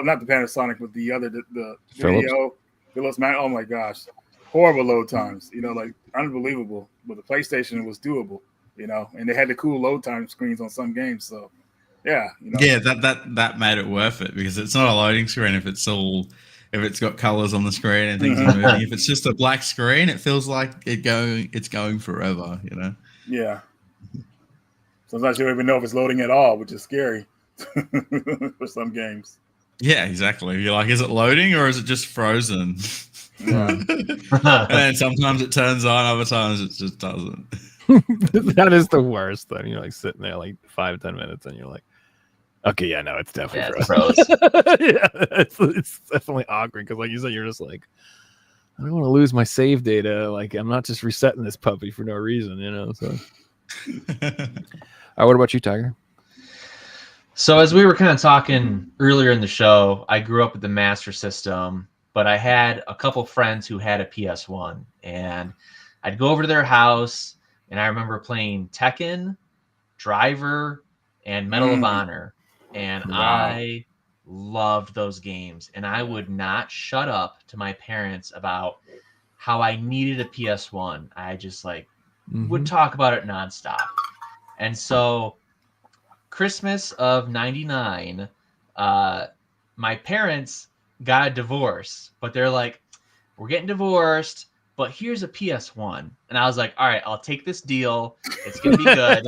not the Panasonic, but the other, the video, Philips, man, oh my gosh, horrible load times, like unbelievable. But the PlayStation was doable. And they had the cool load time screens on some games. So, yeah. Yeah, that made it worth it, because it's not a loading screen if it's got colors on the screen and things are moving. If it's just a black screen, it feels like it's going forever, Yeah. Sometimes you don't even know if it's loading at all, which is scary for some games. Yeah, exactly. You're like, is it loading or is it just frozen? Yeah. And then sometimes it turns on, other times it just doesn't. That is the worst. Then you're like sitting there like 5-10 minutes and you're like, okay, yeah, no, it's definitely froze. Yeah, it's definitely awkward because, like you said, you're just like, I don't want to lose my save data. Like, I'm not just resetting this puppy for no reason, So, what about you, Tiger? So, as we were kind of talking earlier in the show, I grew up with the Master System, but I had a couple friends who had a PS1, and I'd go over to their house, and I remember playing Tekken, Driver, and Medal of Honor. And I loved those games. And I would not shut up to my parents about how I needed a PS1. I just would talk about it nonstop. And so Christmas of 99, my parents got a divorce, but they're like, we're getting divorced, but here's a PS1. And I was like, all right, I'll take this deal. It's going to be good.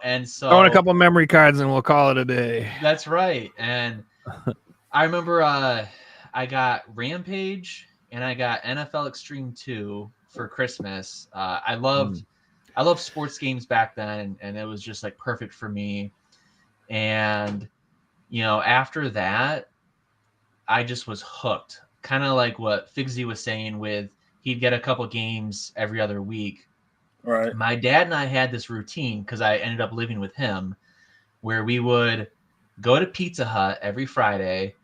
And so I want a couple memory cards and we'll call it a day. That's right. And I remember I got Rampage and I got NFL Extreme 2 for Christmas. I loved sports games back then, and it was just like perfect for me. And, after that, I just was hooked. Kind of like what Figsy was saying with he'd get a couple games every other week. Right. My dad and I had this routine because I ended up living with him where we would go to Pizza Hut every Friday,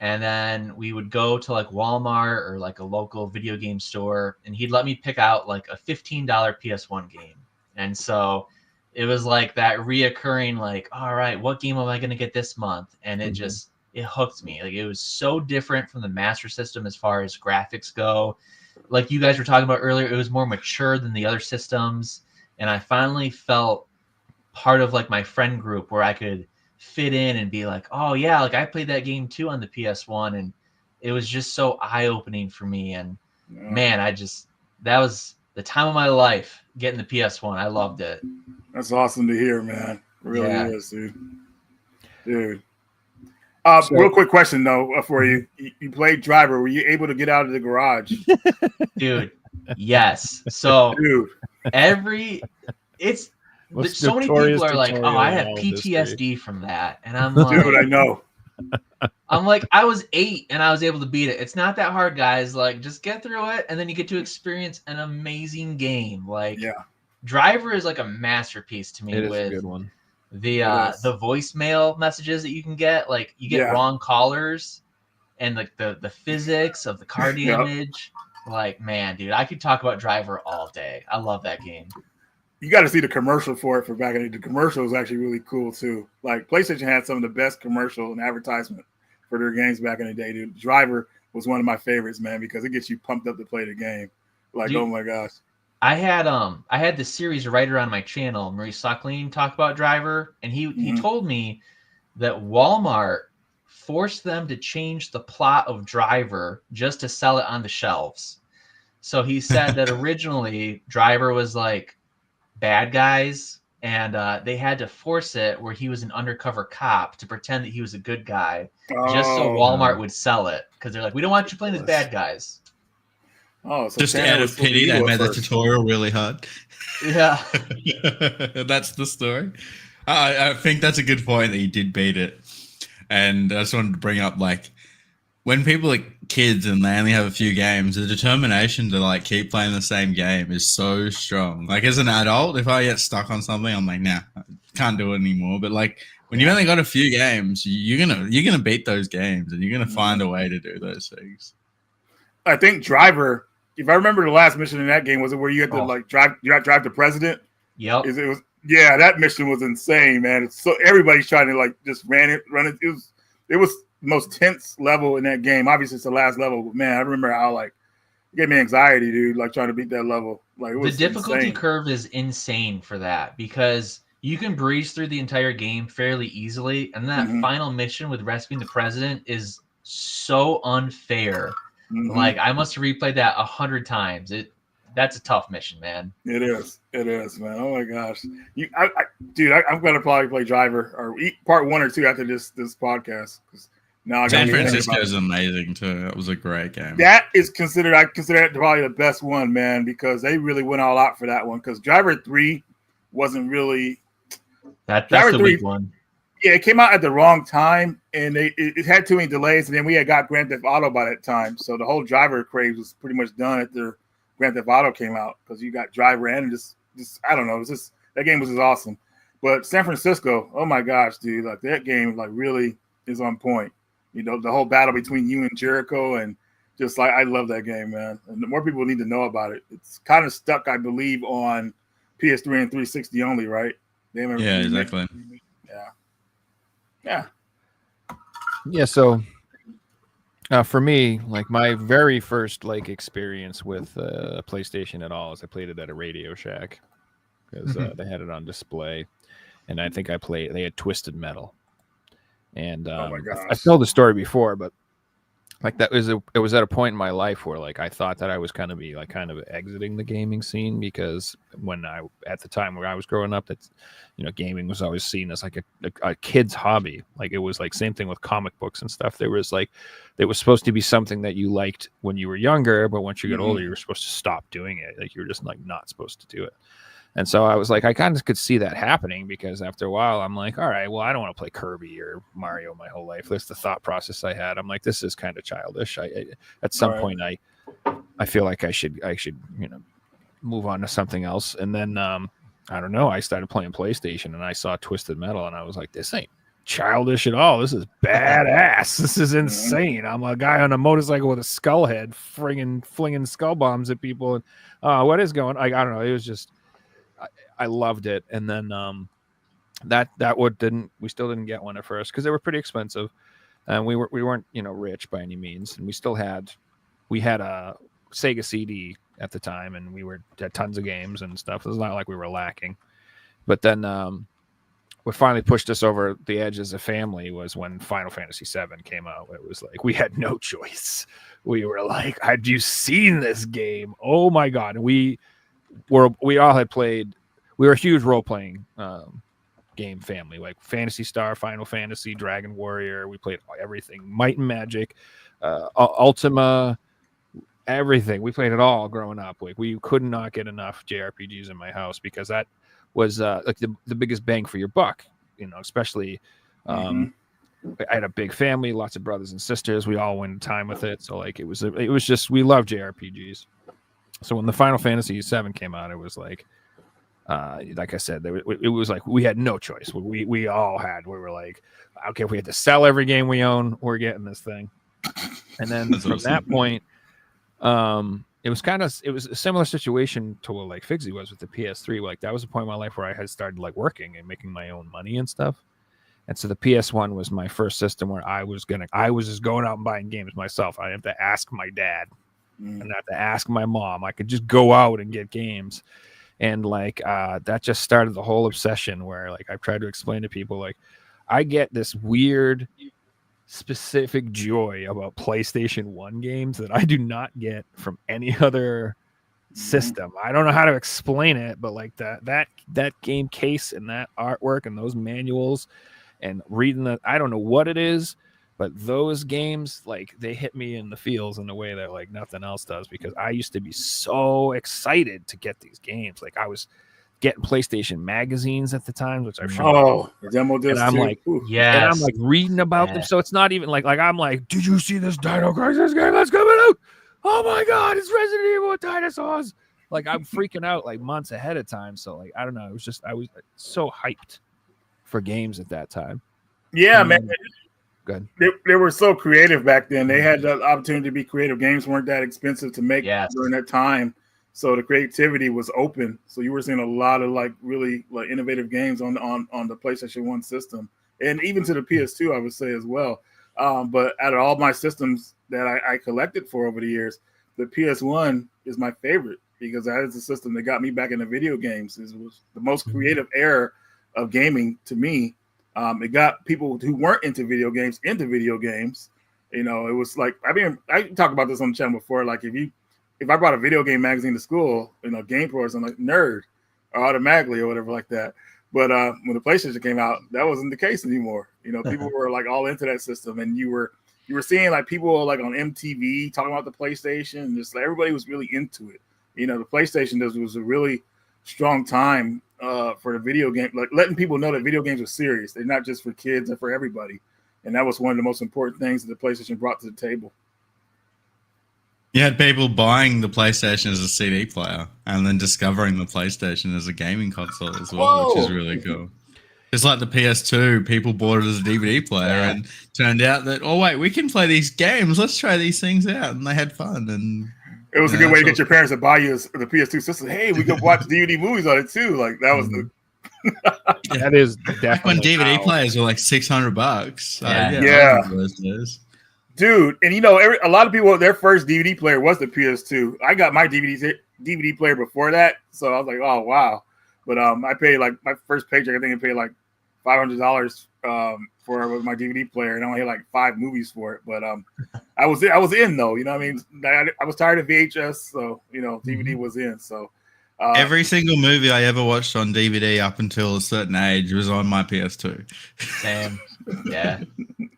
and then we would go to like Walmart or like a local video game store, and he'd let me pick out like a $15 PS1 game. And so it was like that reoccurring, like, all right, what game am I going to get this month? And it just, it hooked me. Like, it was so different from the Master System as far as graphics go. like you guys were talking about earlier, it was more mature than the other systems, and I finally felt part of like my friend group where I could fit in and be like, oh yeah, like I played that game too on the PS1, and it was just so eye-opening for me. And man, that was the time of my life getting the PS1. I loved it. That's awesome to hear, man. It really Yeah. is, dude. So- Real quick question though for you. You played Driver. Were you able to get out of the garage? Dude, yes. So Dude, Most so many notorious people are like, oh, I have tutorial in all of PTSD from that. And I'm like, dude, I know. I was 8 and I was able to beat it. It's not that hard, guys. Like, just get through it, and then you get to experience an amazing game. Like, Yeah. Driver is like a masterpiece to me. It is With a good one. the It is. the voicemail messages that you can get. Like, you get Yeah. wrong callers, and like the physics of the car Yep. damage. Like, man, dude, I could talk about Driver all day. I love that game. You got to see the commercial for it for back in the day. The commercial was actually really cool too. Like PlayStation had some of the best commercial and advertisement for their games back in the day, dude. Driver was one of my favorites, man, because it gets you pumped up to play the game. Like, Dude, oh my gosh. I had the series writer on my channel, Maurice Suckling, talk about Driver, and he told me that Walmart forced them to change the plot of Driver just to sell it on the shelves. So he said that originally Driver was like bad guys, and they had to force it where he was an undercover cop to pretend that he was a good guy, just so Walmart would sell it, because they're like, we don't want you playing as bad guys. Oh, so Just Tanner out was of supposed to pity, be they evil made the first. tutorial really hard. Yeah. That's the story. I think that's a good point that you did beat it. And I just wanted to bring up, like, when people are kids and they only have a few games, the determination to like keep playing the same game is so strong. Like, as an adult, if I get stuck on something, I'm like, nah, I can't do it anymore. But like, when you've only got a few games, you're gonna beat those games, and you're gonna find a way to do those things. I think Driver, if I remember the last mission in that game, was it where you had to like drive the president? Yep. It was, yeah, that mission was insane, man. It's so everybody's trying to like just run it. It was the most tense level in that game. Obviously, it's the last level, but man, I remember how like it gave me anxiety, dude. Like trying to beat that level. Like it was the difficulty insane. curve is insane for that, because you can breeze through the entire game fairly easily, and that final mission with rescuing the president is so unfair. Like, I must have replayed that 100 times. That's a tough mission, man. It is, man. Oh my gosh, I'm gonna probably play Driver or part 1 or 2 after this podcast. Now San Francisco is amazing too. That was a great game. That is considered. I consider it probably the best one, man, because they really went all out for that one. Because Driver 3 wasn't really. That's Driver the 3, big one. Yeah, it came out at the wrong time, and it had too many delays, and then we had got Grand Theft Auto by that time, so the whole Driver craze was pretty much done after Grand Theft Auto came out, because you got Driver and just I don't know, it was just that game was just awesome. But San Francisco, oh my gosh, dude, like that game like really is on point. You know, the whole battle between you and Jericho, and just like I love that game, man. And the more people need to know about it. It's kind of stuck, I believe, on PS3 and 360 only, right? Yeah, exactly. Yeah. So for me, like my very first like experience with PlayStation at all is I played it at a Radio Shack, because they had it on display, and I think they had Twisted Metal, and oh my gosh. I've told the story before, but like it was at a point in my life where like I thought that I was kind of exiting the gaming scene, because at the time where I was growing up, that's, you know, gaming was always seen as like a kid's hobby. Like it was like same thing with comic books and stuff. There was like, it was supposed to be something that you liked when you were younger, but once you get older, you were supposed to stop doing it. Like you were just like not supposed to do it. And so I was like, I kind of could see that happening, because after a while, I'm like, all right, well, I don't want to play Kirby or Mario my whole life. That's the thought process I had. I'm like, this is kind of childish. At some point, I feel like I should, you know, move on to something else. And then I don't know. I started playing PlayStation, and I saw Twisted Metal, and I was like, this ain't childish at all. This is badass. This is insane. I'm a guy on a motorcycle with a skull head, flinging skull bombs at people. And what is going? I don't know. It was just. I loved it, and then we still didn't get one at first because they were pretty expensive, and we weren't, you know, rich by any means, and we had a Sega CD at the time, and we had tons of games and stuff. It was not like we were lacking. But then what finally pushed us over the edge as a family was when Final Fantasy VII came out. It was like we had no choice. We were like, "Had you seen this game? Oh my god!" And we all had played. We were a huge role playing game family, like Phantasy Star, Final Fantasy, Dragon Warrior. We played everything, Might and Magic, Ultima, everything. We played it all growing up. Like we could not get enough JRPGs in my house because that was like the biggest bang for your buck. Especially. I had a big family, lots of brothers and sisters. We all went time with it, so like it was just we love JRPGs. So when the Final Fantasy VII came out, it was like I said, it was like we had no choice. We all had. We were like, okay, if we had to sell every game we own, we're getting this thing. And then from that point, it was a similar situation to what like Figsy was with the PS3. Like that was a point in my life where I had started like working and making my own money and stuff. And so the PS1 was my first system where I was just going out and buying games myself. I didn't have to ask my dad and I have to ask my mom. I could just go out and get games. And like that just started the whole obsession where like I've tried to explain to people like I get this weird specific joy about PlayStation 1 games that I do not get from any other system. I don't know how to explain it, but like that game case and that artwork and those manuals and reading I don't know what it is, but those games, like they hit me in the feels in a way that like nothing else does, because I used to be so excited to get these games. Like I was getting PlayStation magazines at the time, which I've shown. The demo disc. And I'm like, yes. And I'm like reading about them. So it's not even like I'm like, did you see this Dino Crisis game that's coming out? Oh my god, it's Resident Evil with dinosaurs. Like I'm freaking out like months ahead of time. So like I don't know. It was just I was so hyped for games at that time. Yeah, man. Good. They were so creative back then. They had the opportunity to be creative. Games weren't that expensive to make during that time, so the creativity was open. So you were seeing a lot of like really like innovative games on the PlayStation 1 system, and even to the PS2, I would say as well. But out of all my systems that I collected for over the years, the PS1 is my favorite because that is the system that got me back into video games. It was the most creative era of gaming to me. It got people who weren't into video games. It was like I talked about this on the channel before. Like if I brought a video game magazine to school, Game Pro or something, like nerd or automatically or whatever like that. But when the PlayStation came out, that wasn't the case anymore. People were like all into that system, and you were seeing like people like on MTV talking about the PlayStation, and just like everybody was really into it. The PlayStation was a really strong time for the video game, like letting people know that video games are serious. They're not just for kids, they're for everybody. And that was one of the most important things that the PlayStation brought to the table. You had people buying the PlayStation as a CD player and then discovering the PlayStation as a gaming console as well, which is really cool. Just like the PS2, people bought it as a DVD player and turned out that, oh wait, we can play these games. Let's try these things out. And they had fun. And it was a good way to get your parents to buy you the PS2 system. Hey, we could watch DVD movies on it too. Like that was the. That is definitely when DVD players were like $600. Those days. Dude, and a lot of people, their first DVD player was the PS2. I got my DVD player before that, so I was like, oh wow. But I paid like my first paycheck. I think I paid like $500 for my DVD player, and I only had like 5 movies for it. But I was in though. You know what I mean? I was tired of VHS, so DVD was in. So every single movie I ever watched on DVD up until a certain age was on my PS2. Same. Yeah.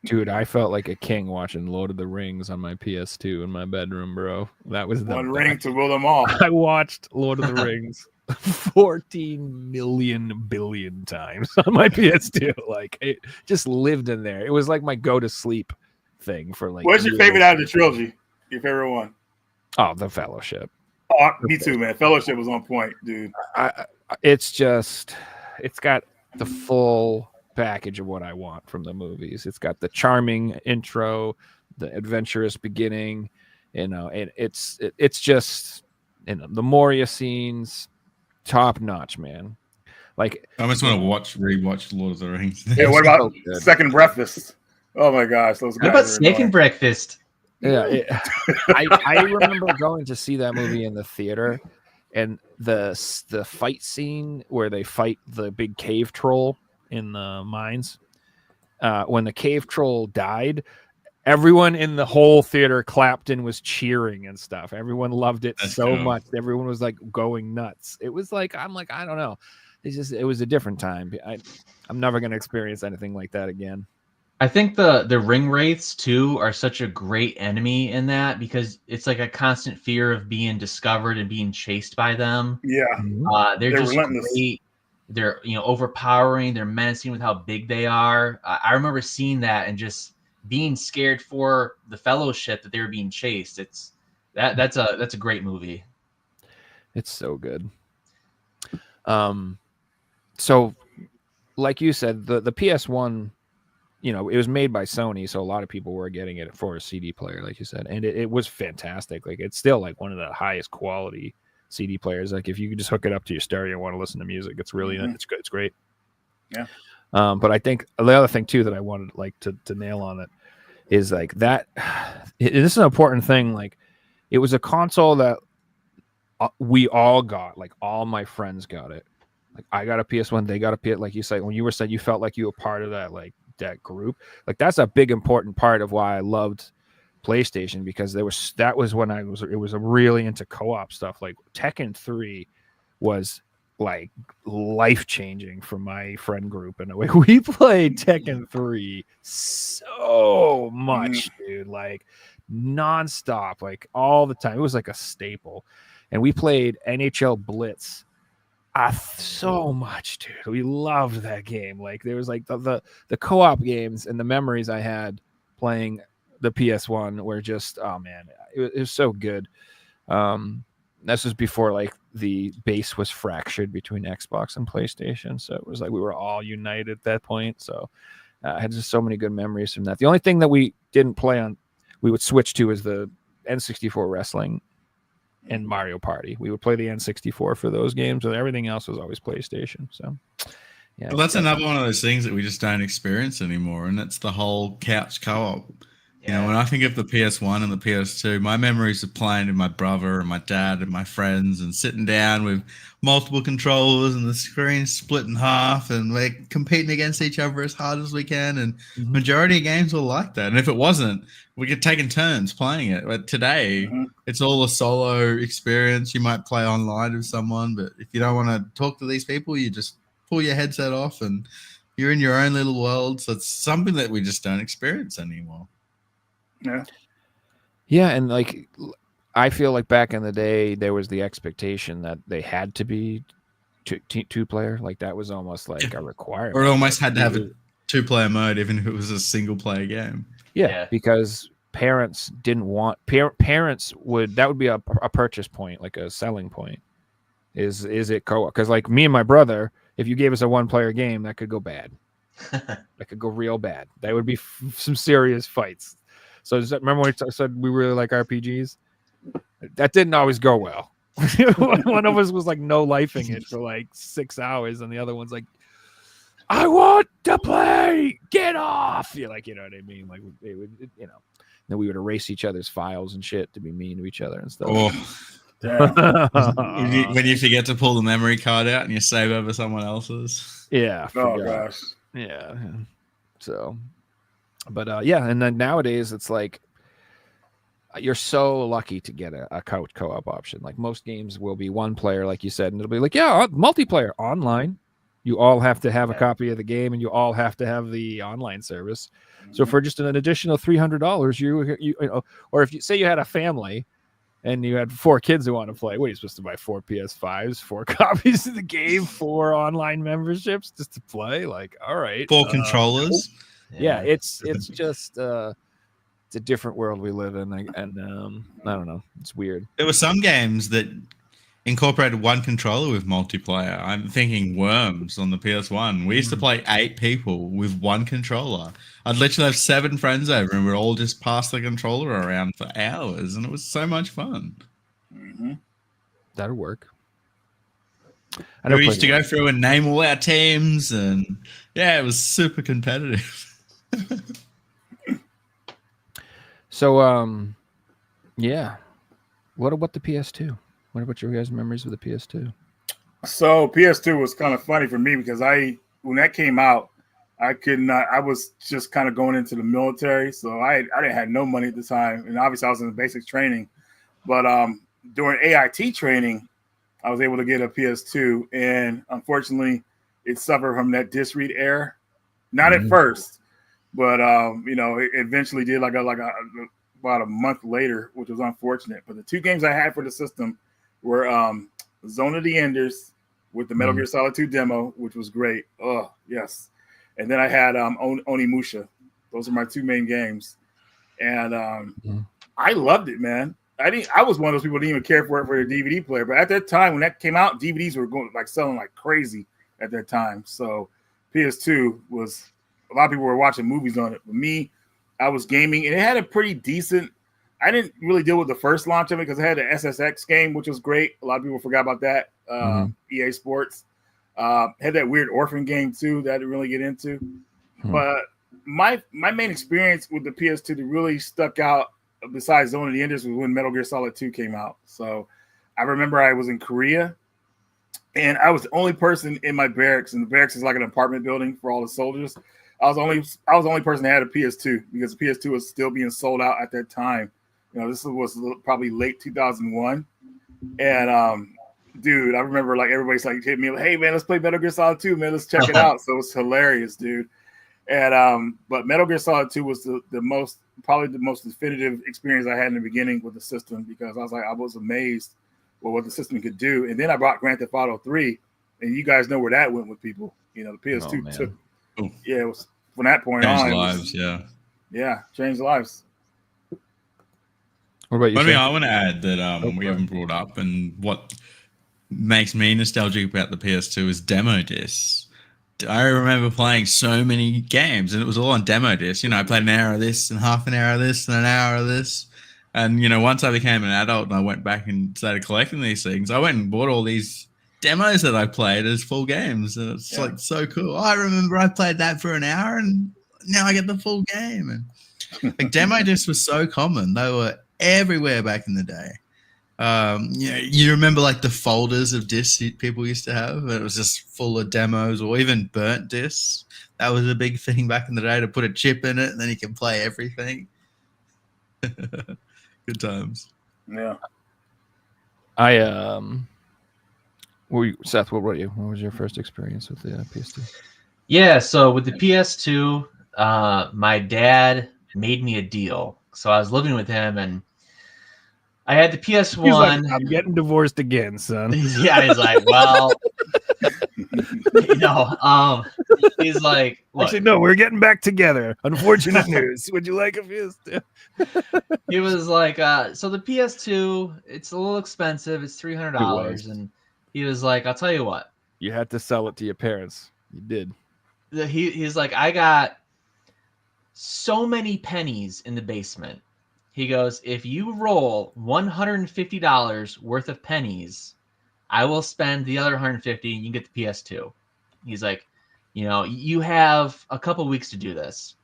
Dude, I felt like a king watching Lord of the Rings on my PS2 in my bedroom, bro. That was one ring to rule them all. I watched Lord of the Rings 14 million billion times on my PS2. Like it just lived in there. It was like my go to sleep thing for like. What's your favorite out of the trilogy? Your favorite one? Oh, The Fellowship. Oh, me too, man. Fellowship was on point, dude. It's got the full package of what I want from the movies. It's got the charming intro, the adventurous beginning, and it's just the Moria scenes, top notch, man. Like I just want to rewatch Lord of the Rings. Yeah, what about Second Breakfast? Oh my gosh, those guys. What about Steak and Breakfast? Yeah, I remember going to see that movie in the theater, and the fight scene where they fight the big cave troll in the mines. When the cave troll died, everyone in the whole theater clapped and was cheering and stuff. Everyone loved it so much. Everyone was like going nuts. It was like, I'm like, I don't know. It was a different time. I'm never going to experience anything like that again. I think the ring wraiths too are such a great enemy in that, because it's like a constant fear of being discovered and being chased by them. Yeah, they're just relentless. great. They're overpowering. They're menacing with how big they are. I remember seeing that and just being scared for the fellowship that they were being chased. That's a great movie. It's so good. So like you said, the PS1, it was made by Sony, so a lot of people were getting it for a CD player, like you said, and it was fantastic. Like, it's still like one of the highest quality CD players. Like, if you could just hook it up to your stereo and want to listen to music, it's really it's good. It's great. Yeah. But I think the other thing too that I wanted to nail on it is like that. This is an important thing. Like, it was a console that we all got. Like, all my friends got it. Like, I got a PS1, they got a PS. Like you said, when you were saying you felt like you were part of that, like that group. Like, that's a big important part of why I loved PlayStation, because that was when it was really into co-op stuff. Like, Tekken 3 was like life-changing for my friend group in a way. We played Tekken 3 so much, dude, like nonstop, like all the time. It was like a staple. And we played NHL Blitz so much, dude. We loved that game. Like, there was like the co-op games, and the memories I had playing the PS1 were just, oh man, it was so good. This was before like the base was fractured between Xbox and PlayStation, so it was like we were all united at that point. So I had just so many good memories from that. The only thing that we didn't play on, we would switch to, is the N64 wrestling and Mario Party. We would play the N64 for those games, and everything else was always PlayStation. So yeah. Well, that's another one of those things that we just don't experience anymore, and that's the whole couch co-op. Yeah. When I think of the PS1 and the PS2, my memories of playing with my brother and my dad and my friends and sitting down with multiple controllers and the screen split in half, and we're competing against each other as hard as we can. And majority of games were like that. And if it wasn't, we could take in turns playing it. But today, it's all a solo experience. You might play online with someone, but if you don't want to talk to these people, you just pull your headset off and you're in your own little world. So it's something that we just don't experience anymore. Yeah, and like, I feel like back in the day, there was the expectation that they had to be two-player. Like, that was almost like a requirement. Or it almost had to have a two-player mode, even if it was a single-player game. Yeah, because parents didn't want parents would be a purchase point, like a selling point. Is it co-op? Because like me and my brother, if you gave us a one-player game, that could go bad. That could go real bad. That would be some serious fights. So remember when I said we really like RPGs? That didn't always go well. One of us was like no lifing it for like 6 hours, and the other one's like, I want to play. Get off. You're like, you know what I mean? Like, it would, then we would erase each other's files and shit to be mean to each other and stuff. When you forget to pull the memory card out and you save over someone else's. Yeah. Oh gosh. Yeah. So, but yeah, and then nowadays it's like you're so lucky to get a couch co-op option. Like, most games will be one player, like you said, and it'll be like, yeah, multiplayer online. You all have to have a copy of the game, and you all have to have the online service. So for just an additional $300, you know, or if you say you had a family and you had 4 kids who want to play, what are you supposed to buy? 4 PS5s, 4 copies of the game, 4 online memberships just to play? Like, all right, 4 controllers. Yeah, it's just it's a different world we live in, and I don't know, it's weird. There were some games that incorporated one controller with multiplayer. I'm thinking Worms on the PS1. We used to play 8 people with one controller. I'd literally have 7 friends over, and we'd all just pass the controller around for hours, and it was so much fun. That'll work. We used to go through and name all our teams, and yeah, it was super competitive. So Yeah. What about the PS2? What about your guys' memories with the PS2? So PS2 was kind of funny for me because when that came out, I could not. I was just kind of going into the military, so I didn't have no money at the time, and obviously I was in the basics training. But during AIT training, I was able to get a PS2, and unfortunately, it suffered from that disc read error. Not at first, but it eventually did about a month later, which was unfortunate. But the two games I had for the system were Zone of the Enders with the Metal Gear Solid 2 demo, which was great. Oh, yes. And then I had Onimusha. Those are my two main games. And I loved it, man. I was one of those people who didn't even care for it for the DVD player. But at that time, when that came out, DVDs were selling like crazy at that time. So PS2 was a lot of people were watching movies on it. But me, I was gaming, and it had a pretty decent. I didn't really deal with the first launch of it because it had the SSX game, which was great. A lot of people forgot about that. EA Sports had that weird orphan game too that I didn't really get into. But my main experience with the PS2 that really stuck out, besides Zone of the Enders, was when Metal Gear Solid 2 came out. So I remember I was in Korea, and I was the only person in my barracks, and the barracks is like an apartment building for all the soldiers. I was the only person that had a PS2 because the PS2 was still being sold out at that time. This was probably late 2001, and dude, I remember like everybody's like hit me, like, "Hey man, let's play Metal Gear Solid 2, man, let's check it out." So it was hilarious, dude. And but Metal Gear Solid 2 was probably the most definitive experience I had in the beginning with the system, because I was amazed with what the system could do. And then I bought Grand Theft Auto 3, and you guys know where that went with people. The PS2 took, it was from that point on. Lives, changed lives. What about you? One thing I want to add that we haven't brought up, and what makes me nostalgic about the PS2 is demo discs. I remember playing so many games, and it was all on demo discs. I played an hour of this, and half an hour of this, and an hour of this. And once I became an adult and I went back and started collecting these things, I went and bought all these demos that I played as full games, and it's like so cool. I remember I played that for an hour, and now I get the full game. And like demo discs were so common; they were everywhere back in the day. You remember like the folders of discs people used to have? It was just full of demos, or even burnt discs. That was a big thing back in the day, to put a chip in it, and then you can play everything. Good times. Yeah. Seth, what about you? What was your first experience with the PS2? Yeah, so with the PS2, my dad made me a deal. So I was living with him, and I had the PS1. He's like, I'm getting divorced again, son. Yeah, he's like, well, he's like, look. Actually, no, we're getting back together. Unfortunate news. Would you like a PS2? He was like, so the PS2, it's a little expensive. It's $300. And he was like, I'll tell you what. You had to sell it to your parents. You did. He's like, I got so many pennies in the basement. He goes, if you roll $150 worth of pennies, I will spend the other 150 and you get the PS2. He's like, you have a couple weeks to do this.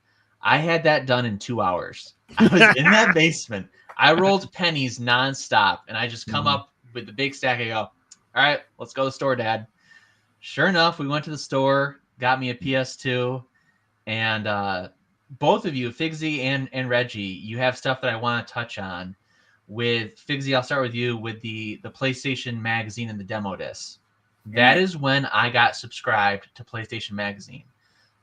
I had that done in 2 hours. I was in that basement. I rolled pennies nonstop, and I just come up with the big stack. I go, all right, let's go to the store, Dad. Sure enough, we went to the store, got me a PS2, and both of you, Figsy and Reggie, you have stuff that I want to touch on. With Figsy, I'll start with you with the PlayStation Magazine and the demo disc. That is when I got subscribed to PlayStation Magazine.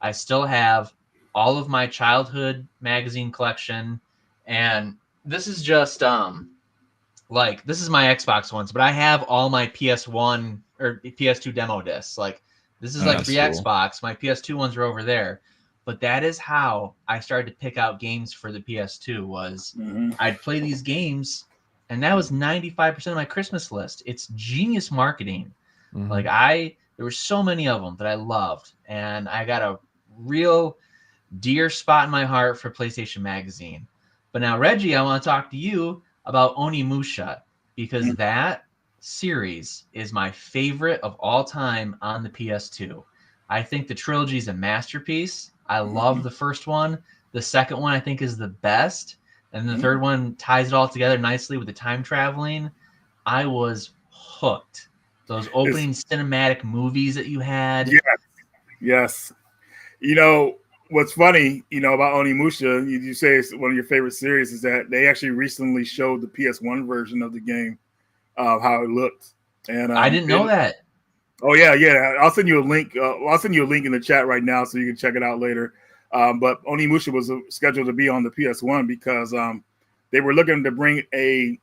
I still have all of my childhood magazine collection, and this is just this is my Xbox ones, but I have all my PS1 or PS2 demo discs. Like, this is like the Xbox. My PS2 ones are over there. But that is how I started to pick out games for the PS2. Was I'd play these games, and that was 95% of my Christmas list. It's genius marketing. Like, there were so many of them that I loved, and I got a real dear spot in my heart for PlayStation Magazine. But now, Reggie, I want to talk to you about Onimusha, because that series is my favorite of all time on the PS2. I think the trilogy is a masterpiece. I love the first one. The second one I think is the best. and the third one ties it all together nicely with the time traveling. I was hooked. Those opening cinematic movies that you had. Yes. You know, what's funny, about Onimusha, you say it's one of your favorite series, is that they actually recently showed the PS1 version of the game, how it looked. And I didn't know that. Oh yeah. I'll send you a link. I'll send you a link in the chat right now so you can check it out later. But Onimusha was scheduled to be on the PS1 because they were looking to bring it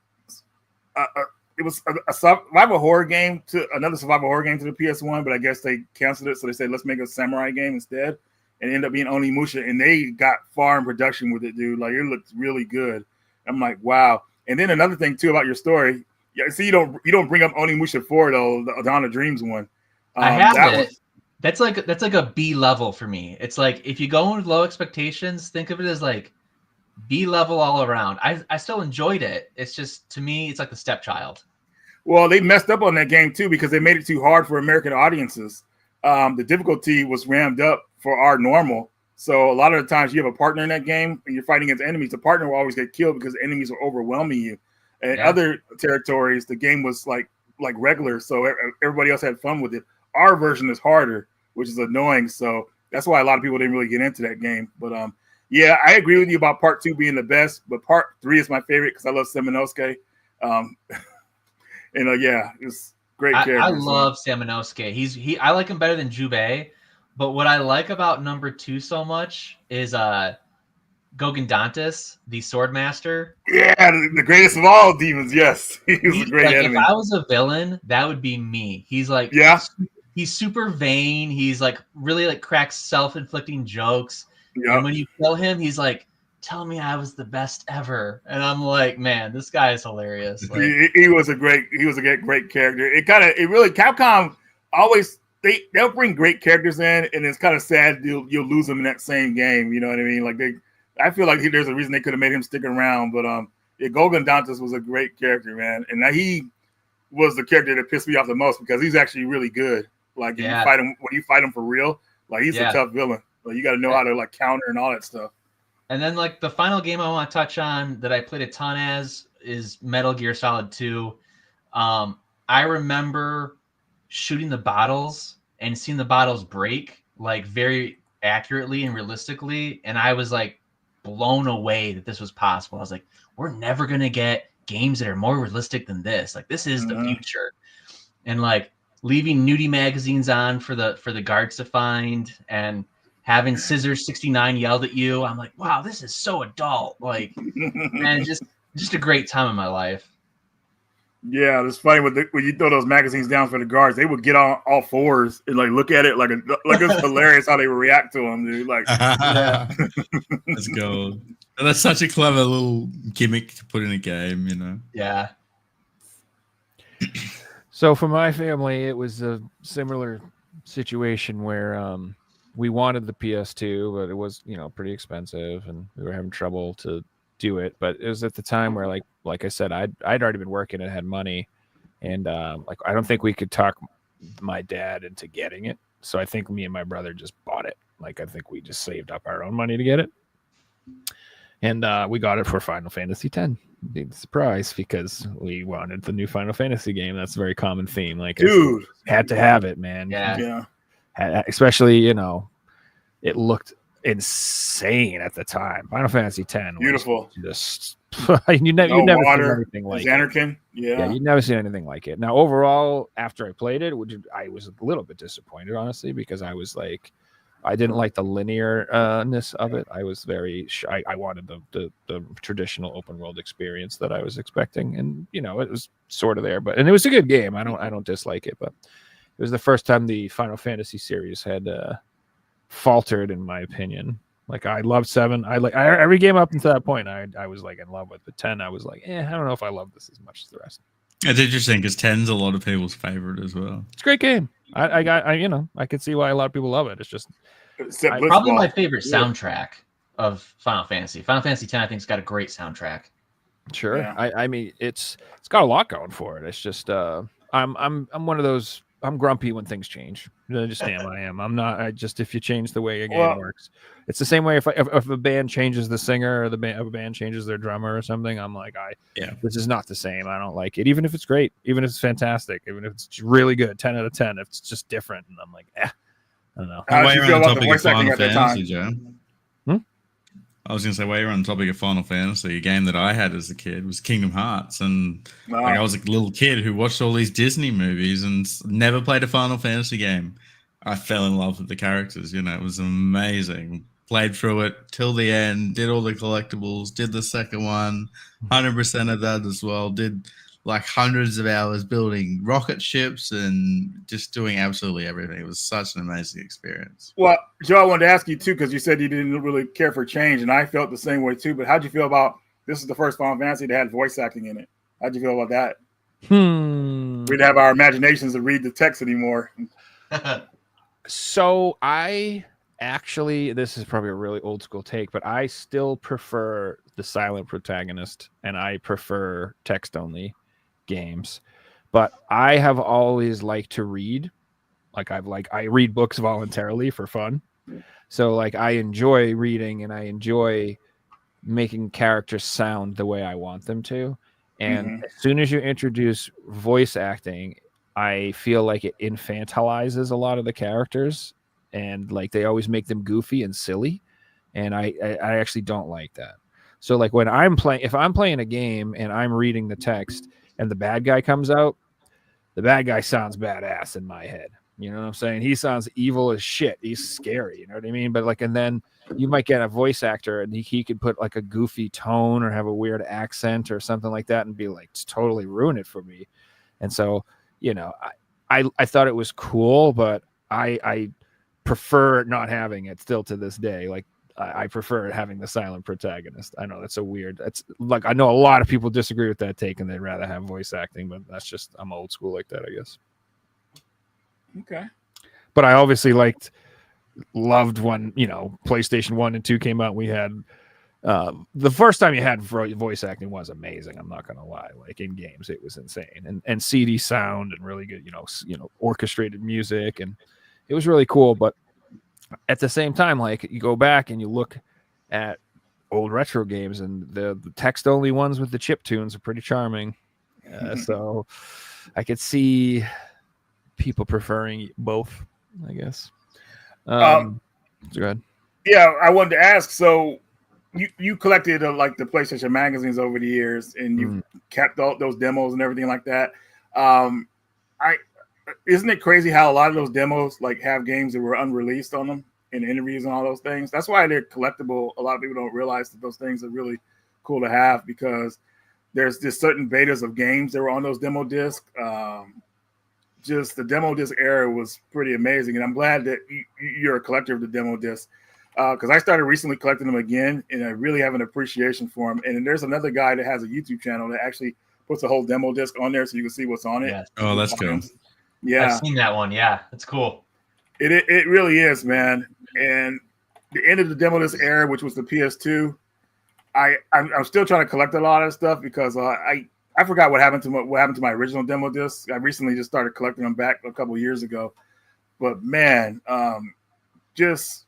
was a survival horror game to another survival horror game to the PS1, but I guess they canceled it. So they said, let's make a samurai game instead, and it ended up being Onimusha. And they got far in production with it, dude. Like, it looked really good. I'm like, wow. And then another thing too about your story. Yeah, see, you don't bring up Onimusha 4 though, the Dawn of Dreams one. I have it. That's like a B level for me. It's like, if you go in with low expectations, think of it as like B level all around. I still enjoyed it. It's just, to me, it's like the stepchild. Well, they messed up on that game too because they made it too hard for American audiences. The difficulty was rammed up for our normal. So a lot of the times you have a partner in that game and you're fighting against enemies, the partner will always get killed because the enemies are overwhelming you. And other territories, the game was like regular, so everybody else had fun with it. Our version is harder, which is annoying. So that's why a lot of people didn't really get into that game. But yeah, I agree with you about part 2 being the best, but part 3 is my favorite because I love Semenosuke. Yeah, it's great character. I love Samanosuke. I like him better than Jubei, but what I like about number 2 so much is Gogen Dantis, the sword master. Yeah, the greatest of all demons. Yes, he was a great enemy. If I was a villain, that would be me. He's like, he's super vain. He's like really like cracks self-inflicting jokes. Yep. And when you kill him, he's like, tell me I was the best ever. And I'm like, man, this guy is hilarious. Like, he was a great character. Capcom always, they'll bring great characters in, and it's kind of sad you'll lose them in that same game. You know what I mean? Like, I feel like there's a reason they could have made him stick around. But Gogen Dantis was a great character, man. And he was the character that pissed me off the most because he's actually really good. Like, when you fight him for real, like, he's a tough villain. Like, you got to know how to like counter and all that stuff. And then, like, the final game I want to touch on that I played a ton as is Metal Gear Solid 2. I remember shooting the bottles and seeing the bottles break, like, very accurately and realistically. And I was, like, blown away that this was possible. I was like, we're never going to get games that are more realistic than this. Like, this is the future. And, like, leaving nudie magazines on for the guards to find and having Scissors 69 yelled at you. I'm like, wow, this is so adult. Like, man, just a great time in my life. Yeah, it's funny when you throw those magazines down for the guards, they would get on all fours and like look at it like it's hilarious how they would react to them, dude. Like, let's go. That's such a clever little gimmick to put in a game, you know. Yeah. So for my family, it was a similar situation where we wanted the PS2, but it was, pretty expensive, and we were having trouble to do it. But it was at the time where, like I said, I'd already been working and had money, and I don't think we could talk my dad into getting it. So I think me and my brother just bought it. Like, I think we just saved up our own money to get it, and we got it for Final Fantasy X. Big surprise, because we wanted the new Final Fantasy game. That's a very common theme. Like, dude, had to have it, man. Yeah. Especially, it looked insane at the time. Final Fantasy X, beautiful. Just you never seen anything like Xanarkin. it. Yeah, you'd never seen anything like it. Now, overall, after I played it, I was a little bit disappointed, honestly, because I was like, I didn't like the linearness of it. I was very I wanted the traditional open world experience that I was expecting, and it was sort of there, and it was a good game. I don't dislike it, but it was the first time the Final Fantasy series had faltered, in my opinion. Like, I loved 7. Every game up until that point, I was like in love with. But 10, I was like, I don't know if I love this as much as the rest. It's interesting because 10's a lot of people's favorite as well. It's a great game. I could see why a lot of people love it. It's just probably my favorite soundtrack of Final Fantasy. Final Fantasy X, I think, has got a great soundtrack. Sure. Yeah. I mean, it's got a lot going for it. It's just I'm one of those I'm grumpy when things change. I understand what I am. I'm not. If you change the way a game Well- works, it's the same way. If a band changes the singer or a band changes their drummer or something, I'm like, this is not the same. I don't like it, even if it's great, even if it's fantastic, even if it's really good, 10 out of 10. If it's just different, and I'm like, I don't know. How While did you you're feel on the about the topic of voice acting Final at that Fantasy, time? Joe, I was going to say, while you're on the topic of Final Fantasy, a game that I had as a kid was Kingdom Hearts. And I was a little kid who watched all these Disney movies and never played a Final Fantasy game. I fell in love with the characters. It was amazing. Played through it till the end, did all the collectibles, did the second one, 100% of that as well. Did like hundreds of hours building rocket ships and just doing absolutely everything. It was such an amazing experience. Well, Joe, I wanted to ask you too, because you said you didn't really care for change, and I felt the same way too. But how'd you feel about this? Is the first Final Fantasy that had voice acting in it? How'd you feel about that? We didn't have our imaginations to read the text anymore. So I actually, this is probably a really old school take, but I still prefer the silent protagonist, and I prefer text only games. But I have always liked to read. I read books voluntarily for fun. So I enjoy reading, and I enjoy making characters sound the way I want them to. And as soon as you introduce voice acting, I feel like it infantilizes a lot of the characters, and they always make them goofy and silly. And I actually don't like that. So when if I'm playing a game and I'm reading the text and the bad guy comes out, the bad guy sounds badass in my head. You know what I'm saying? He sounds evil as shit. He's scary. You know what I mean? But and then you might get a voice actor and he could put a goofy tone or have a weird accent or something like that and be totally ruin it for me. And so, I thought it was cool, but I prefer not having it still to this day. I prefer having the silent protagonist. I know that's I know a lot of people disagree with that take and they'd rather have voice acting, but that's just, I'm old school like that, I guess. Okay. But I obviously loved when, PlayStation 1 and 2 came out. We had the first time you had voice acting was amazing. I'm not going to lie. In games, it was insane. And CD sound and really good, orchestrated music. And it was really cool. But at the same time, you go back and you look at old retro games, and the text only ones with the chip tunes are pretty charming. So I could see people preferring both, I guess. So go ahead. Yeah, I wanted to ask. So you collected the PlayStation magazines over the years, and you kept all those demos and everything like that. Isn't it crazy how a lot of those demos have games that were unreleased on them in interviews and all those things? That's why they're collectible. A lot of people don't realize that those things are really cool to have, because there's just certain betas of games that were on those demo discs. Just the demo disc era was pretty amazing, and I'm glad that you're a collector of the demo disc, because I started recently collecting them again, and I really have an appreciation for them. And there's another guy that has a YouTube channel that actually puts a whole demo disc on there so you can see what's on it. Yes. Oh, that's cool. Yeah, I've seen that one. Yeah, that's cool. It really is, man. And the end of the demo disc era, which was the PS2, I'm still trying to collect a lot of stuff because I forgot what happened to my original demo disc. I recently just started collecting them back a couple years ago. But man, just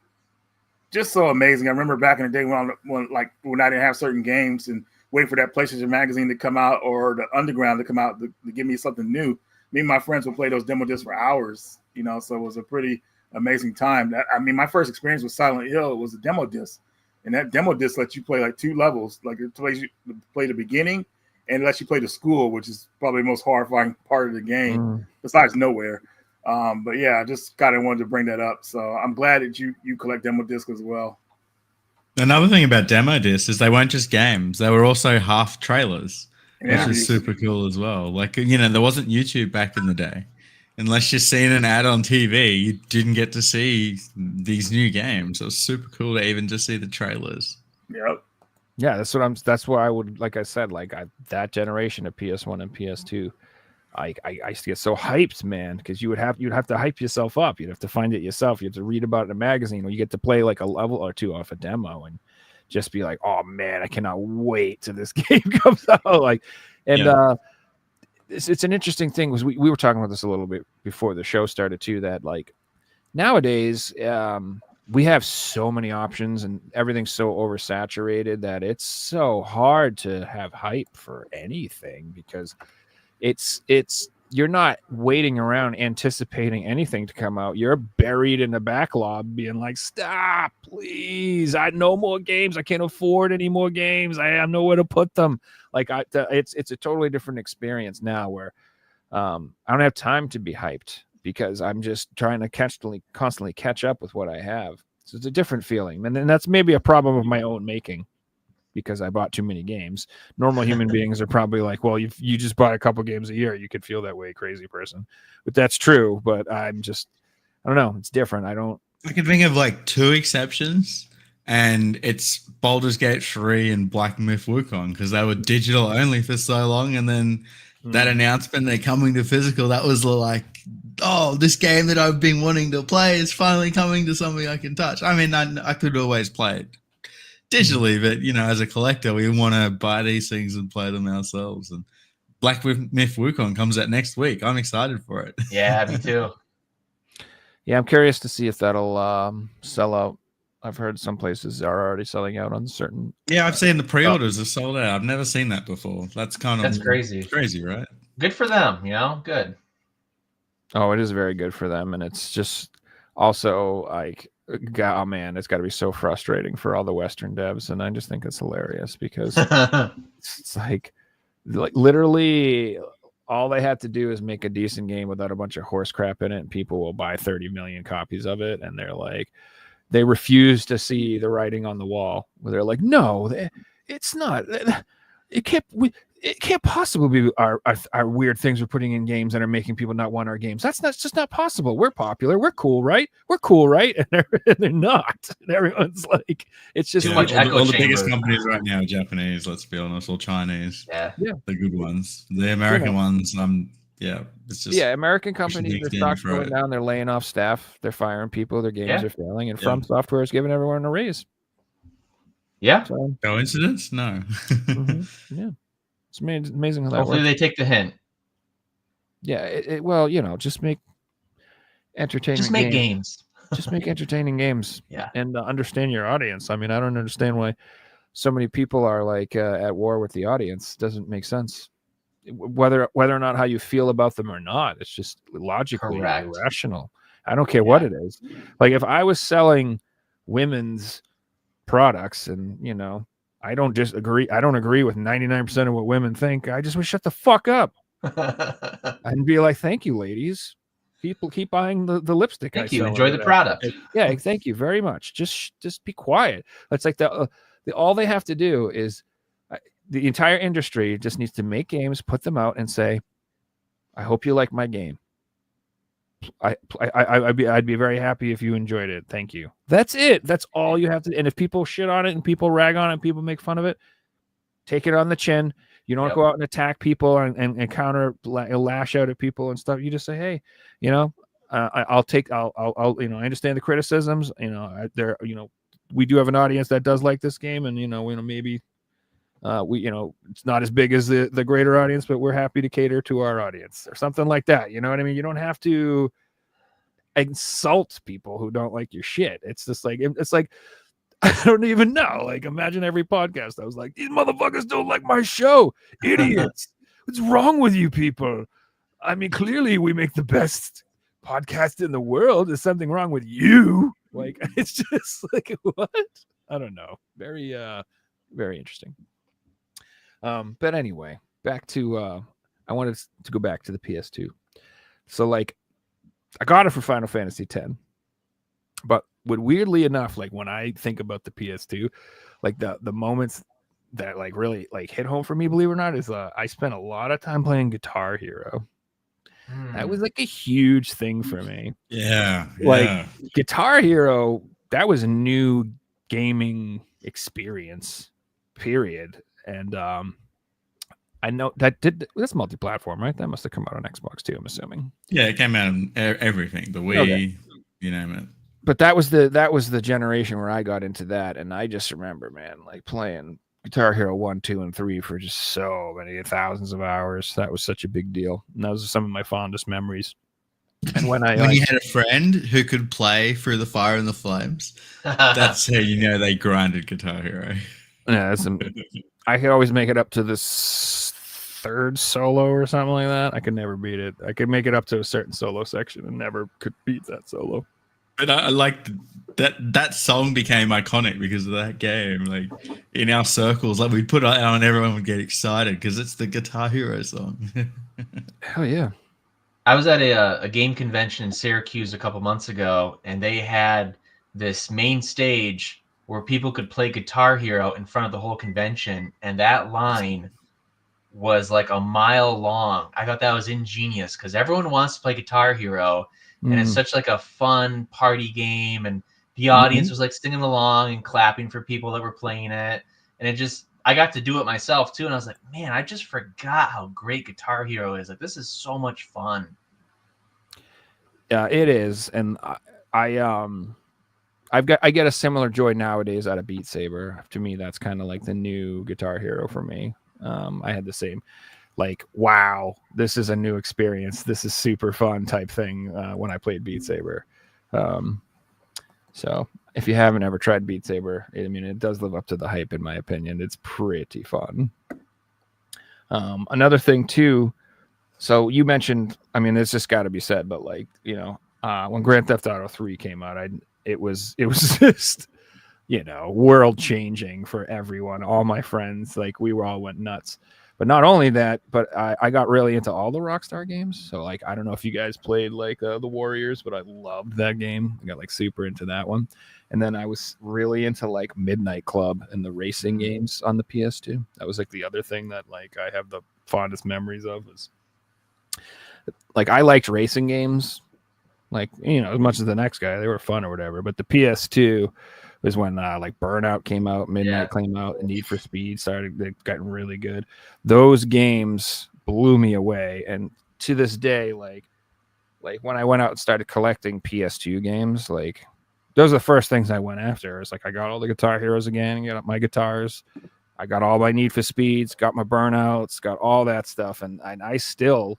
so amazing. I remember back in the day when I didn't have certain games and wait for that PlayStation magazine to come out or the Underground to come out to give me something new. Me and my friends would play those demo discs for hours, so it was a pretty amazing time. My first experience with Silent Hill was a demo disc, and that demo disc lets you play 2 levels. It plays you play the beginning, and it lets you play the school, which is probably the most horrifying part of the game, besides Nowhere. But yeah, I just kind of wanted to bring that up. So I'm glad that you collect demo discs as well. Another thing about demo discs is they weren't just games; they were also half trailers. Which is super cool as well. There wasn't YouTube back in the day. Unless you've seen an ad on TV, you didn't get to see these new games. It was super cool to even just see the trailers. Yep. Yeah, that's why I would, like I said, that generation of PS1 and PS2, I used to get so hyped, man, because you'd have to hype yourself up. You'd have to find it yourself. You have to read about it in a magazine, or you get to play a level or 2 off a demo and just be like, oh man, I cannot wait till this game comes out. it's an interesting thing. Was we were talking about this a little bit before the show started too. That like nowadays we have so many options and everything's so oversaturated that it's so hard to have hype for anything because it's you're not waiting around anticipating anything to come out. You're buried in the backlog being like, stop, please. No more games. I can't afford any more games. I have nowhere to put them. Like it's a totally different experience now where I don't have time to be hyped because I'm just trying to constantly catch up with what I have. So it's a different feeling. And then that's maybe a problem of my own making. Because I bought too many games. Normal human beings are probably like, well, you just bought a couple games a year. You could feel that way, crazy person. But that's true. But I don't know. It's different. I can think of like 2 exceptions, and it's Baldur's Gate 3 and Black Myth Wukong because they were digital only for so long. And then that announcement, they're coming to physical, that was like, oh, this game that I've been wanting to play is finally coming to something I can touch. I mean, I could always play it digitally, but as a collector, we want to buy these things and play them ourselves. And Black Myth Wukong comes out next week. I'm excited for it. Yeah, me too. Yeah, I'm curious to see if that'll sell out. I've heard some places are already selling out on certain. Yeah, I've seen the pre-orders are sold out. I've never seen that before. That's crazy. Crazy, right? Good for them, good. Oh, it is very good for them, and it's just also like, oh man, it's got to be so frustrating for all the Western devs, and I just think it's hilarious because it's like literally all they have to do is make a decent game without a bunch of horse crap in it, and people will buy 30 million copies of it, and they're like, they refuse to see the writing on the wall. Where they're like, no, it's not. It can't possibly be our weird things we're putting in games that are making people not want our games. That's just not possible. We're popular. We're cool, right? We're cool, right? And they're not. And everyone's like, it's just much all the biggest companies right now are Japanese, let's be honest, or Chinese. Yeah. The good ones. The American ones, it's just American companies, their stock's going down, they're laying off staff, they're firing people, their games are failing, and From Software is giving everyone a raise. Yeah. So, coincidence? No. Yeah. It's amazing how that Hopefully works. they take the hint. Yeah, well, just make entertaining Just make games. Just make entertaining games. Yeah. And understand your audience. I mean, I don't understand why so many people are like at war with the audience. Doesn't make sense. Whether or not how you feel about them or not, it's just logically irrational. I don't care what it is. Like if I was selling women's products and, I don't agree with 99% of what women think. I just would shut the fuck up and be like, thank you, ladies. People keep buying the lipstick. Thank you. Enjoy the product. Yeah. Thank you very much. Just be quiet. It's like all they have to do is the entire industry just needs to make games, put them out and say, I hope you like my game. I'd be very happy if you enjoyed it. Thank you. That's it. That's all you have to. And if people shit on it and people rag on it and people make fun of it, take it on the chin. You don't go out and attack people and counter lash out at people and stuff. You just say, hey, I'll I understand the criticisms. We do have an audience that does like this game, and maybe it's not as big as the greater audience, but we're happy to cater to our audience or something like that. You know what I mean? You don't have to insult people who don't like your shit. It's just like, I don't even know. Like, imagine every podcast I was like, these motherfuckers don't like my show. Idiots. What's wrong with you people? I mean, clearly we make the best podcast in the world. There's something wrong with you. Like, it's just like, what? I don't know. Very, very interesting. But anyway, back to I wanted to go back to the PS2. So like I got it for Final Fantasy X. But weirdly enough, like when I think about the PS2, like the moments that like really like hit home for me, believe it or not, is I spent a lot of time playing Guitar Hero. That was like a huge thing for me. Yeah. Like Guitar Hero, that was a new gaming experience, period. And I know that's multi-platform, right? That must have come out on Xbox too, I'm assuming. Yeah, it came out on everything. The Wii, you name it. But that was the generation where I got into that, and I just remember, man, like playing Guitar Hero 1, 2, and 3 for just so many thousands of hours. That was such a big deal. And those are some of my fondest memories. And when you had a friend who could play through the fire and the flames, that's how you know they grinded Guitar Hero. Yeah, I could always make it up to this third solo or something like that. I could never beat it. I could make it up to a certain solo section and never could beat that solo. But I like that song became iconic because of that game. Like in our circles, like we'd put it out and everyone would get excited because it's the Guitar Hero song. Hell yeah. I was at a game convention in Syracuse a couple months ago, and they had this main stage where people could play Guitar Hero in front of the whole convention, and that line was like a mile long. I thought that was ingenious because everyone wants to play Guitar Hero, and it's such like a fun party game, and the audience was like singing along and clapping for people that were playing it, and it just I got to do it myself too, and I was like, man, I just forgot how great Guitar Hero is. Like, this is so much fun. Yeah, it is, and I get a similar joy nowadays out of Beat Saber. To me, that's kind of like the new Guitar Hero for me. I had the same, like, wow, this is a new experience. This is super fun type thing when I played Beat Saber. So if you haven't ever tried Beat Saber, I mean, it does live up to the hype, in my opinion. It's pretty fun. Another thing too. So you mentioned, I mean, it's just got to be said, but like, you know, when Grand Theft Auto 3 came out, it was just, you know, world changing for everyone. All my friends, like we all went nuts. But not only that, but I got really into all the Rockstar games. So like, I don't know if you guys played like the Warriors, but I loved that game. I got like super into that one. And then I was really into like Midnight Club and the racing games on the PS2. That was like the other thing that like I have the fondest memories of is like I liked racing games, like, you know, as much as the next guy. They were fun or whatever. But the PS2 was when like Burnout came out, Midnight came out, and Need for Speed started getting really good. Those games blew me away, and to this day, like when I went out and started collecting PS2 games, like those are the first things I went after. It's like I got all the Guitar Heroes again, got my guitars, I got all my Need for Speeds, got my Burnouts, got all that stuff, and I still.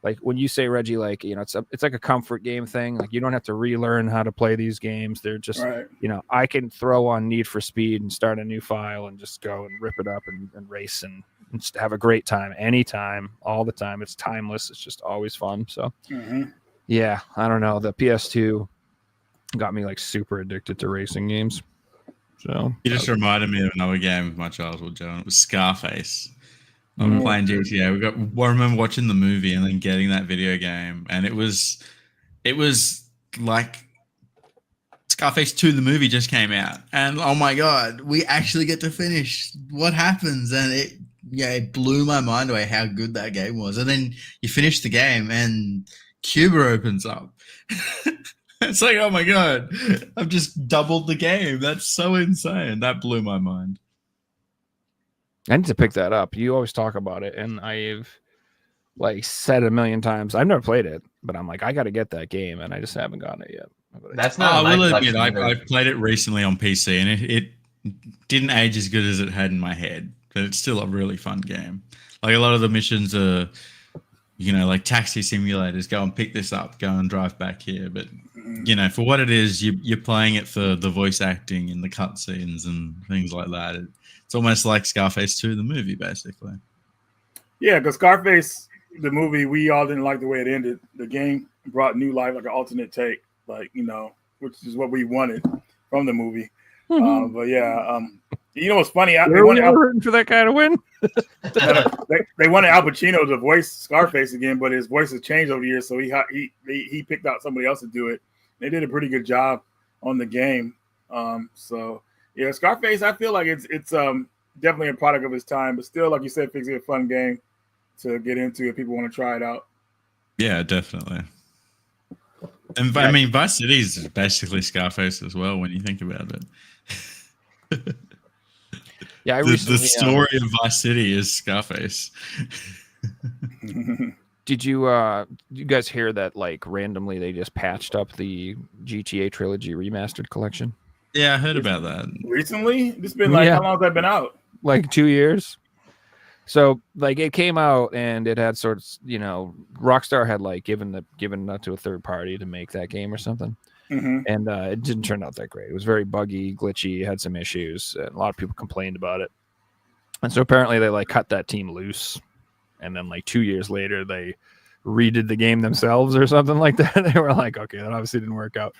Like when you say, Reggie, like, you know, it's like a comfort game thing. Like you don't have to relearn how to play these games. They're just, you know, I can throw on Need for Speed and start a new file and just go and rip it up and race and just have a great time anytime, all the time. It's timeless. It's just always fun. So, yeah, I don't know. The PS2 got me like super addicted to racing games. So you just reminded me of another game of my childhood, John. It was Scarface. I'm playing GTA. I remember watching the movie and then getting that video game, and it was like Scarface 2, the movie just came out, and oh my god, we actually get to finish what happens, and it blew my mind away how good that game was. And then you finish the game, and Cuba opens up. It's like, oh my god, I've just doubled the game. That's so insane. That blew my mind. I need to pick that up. You always talk about it, and I've like said it a million times. I've never played it, but I'm like, I got to get that game, and I just haven't gotten it yet. That's not. I played it recently on PC, and it didn't age as good as it had in my head, but it's still a really fun game. Like a lot of the missions are, you know, like taxi simulators. Go and pick this up. Go and drive back here. But you know, for what it is, you're playing it for the voice acting and the cutscenes and things like that. It's almost like Scarface 2, the movie, basically. Yeah, because Scarface, the movie, we all didn't like the way it ended. The game brought new life, like an alternate take, like, you know, which is what we wanted from the movie. But yeah, you know what's funny? They wanted rooting for that guy to win. They wanted Al Pacino to voice Scarface again, but his voice has changed over the years, so he picked out somebody else to do it. They did a pretty good job on the game. So. Yeah, Scarface, I feel like it's definitely a product of its time, but still, like you said, Fixie, a fun game to get into if people want to try it out. Yeah, definitely. And I mean, Vice City is basically Scarface as well when you think about it. Yeah, the story of Vice City is Scarface. Did you guys hear that? Like randomly, they just patched up the GTA Trilogy Remastered collection. Yeah, I heard about that. Recently? It's been like, how long has that been out? like 2 years. So like it came out and it had sorts, Rockstar had like given that to a third party to make that game or something. Mm-hmm. And it didn't turn out that great. It was very buggy, glitchy, had some issues, and a lot of people complained about it. And so apparently they like cut that team loose, and then like 2 years later they redid the game themselves or something like that. They were like, okay, that obviously didn't work out,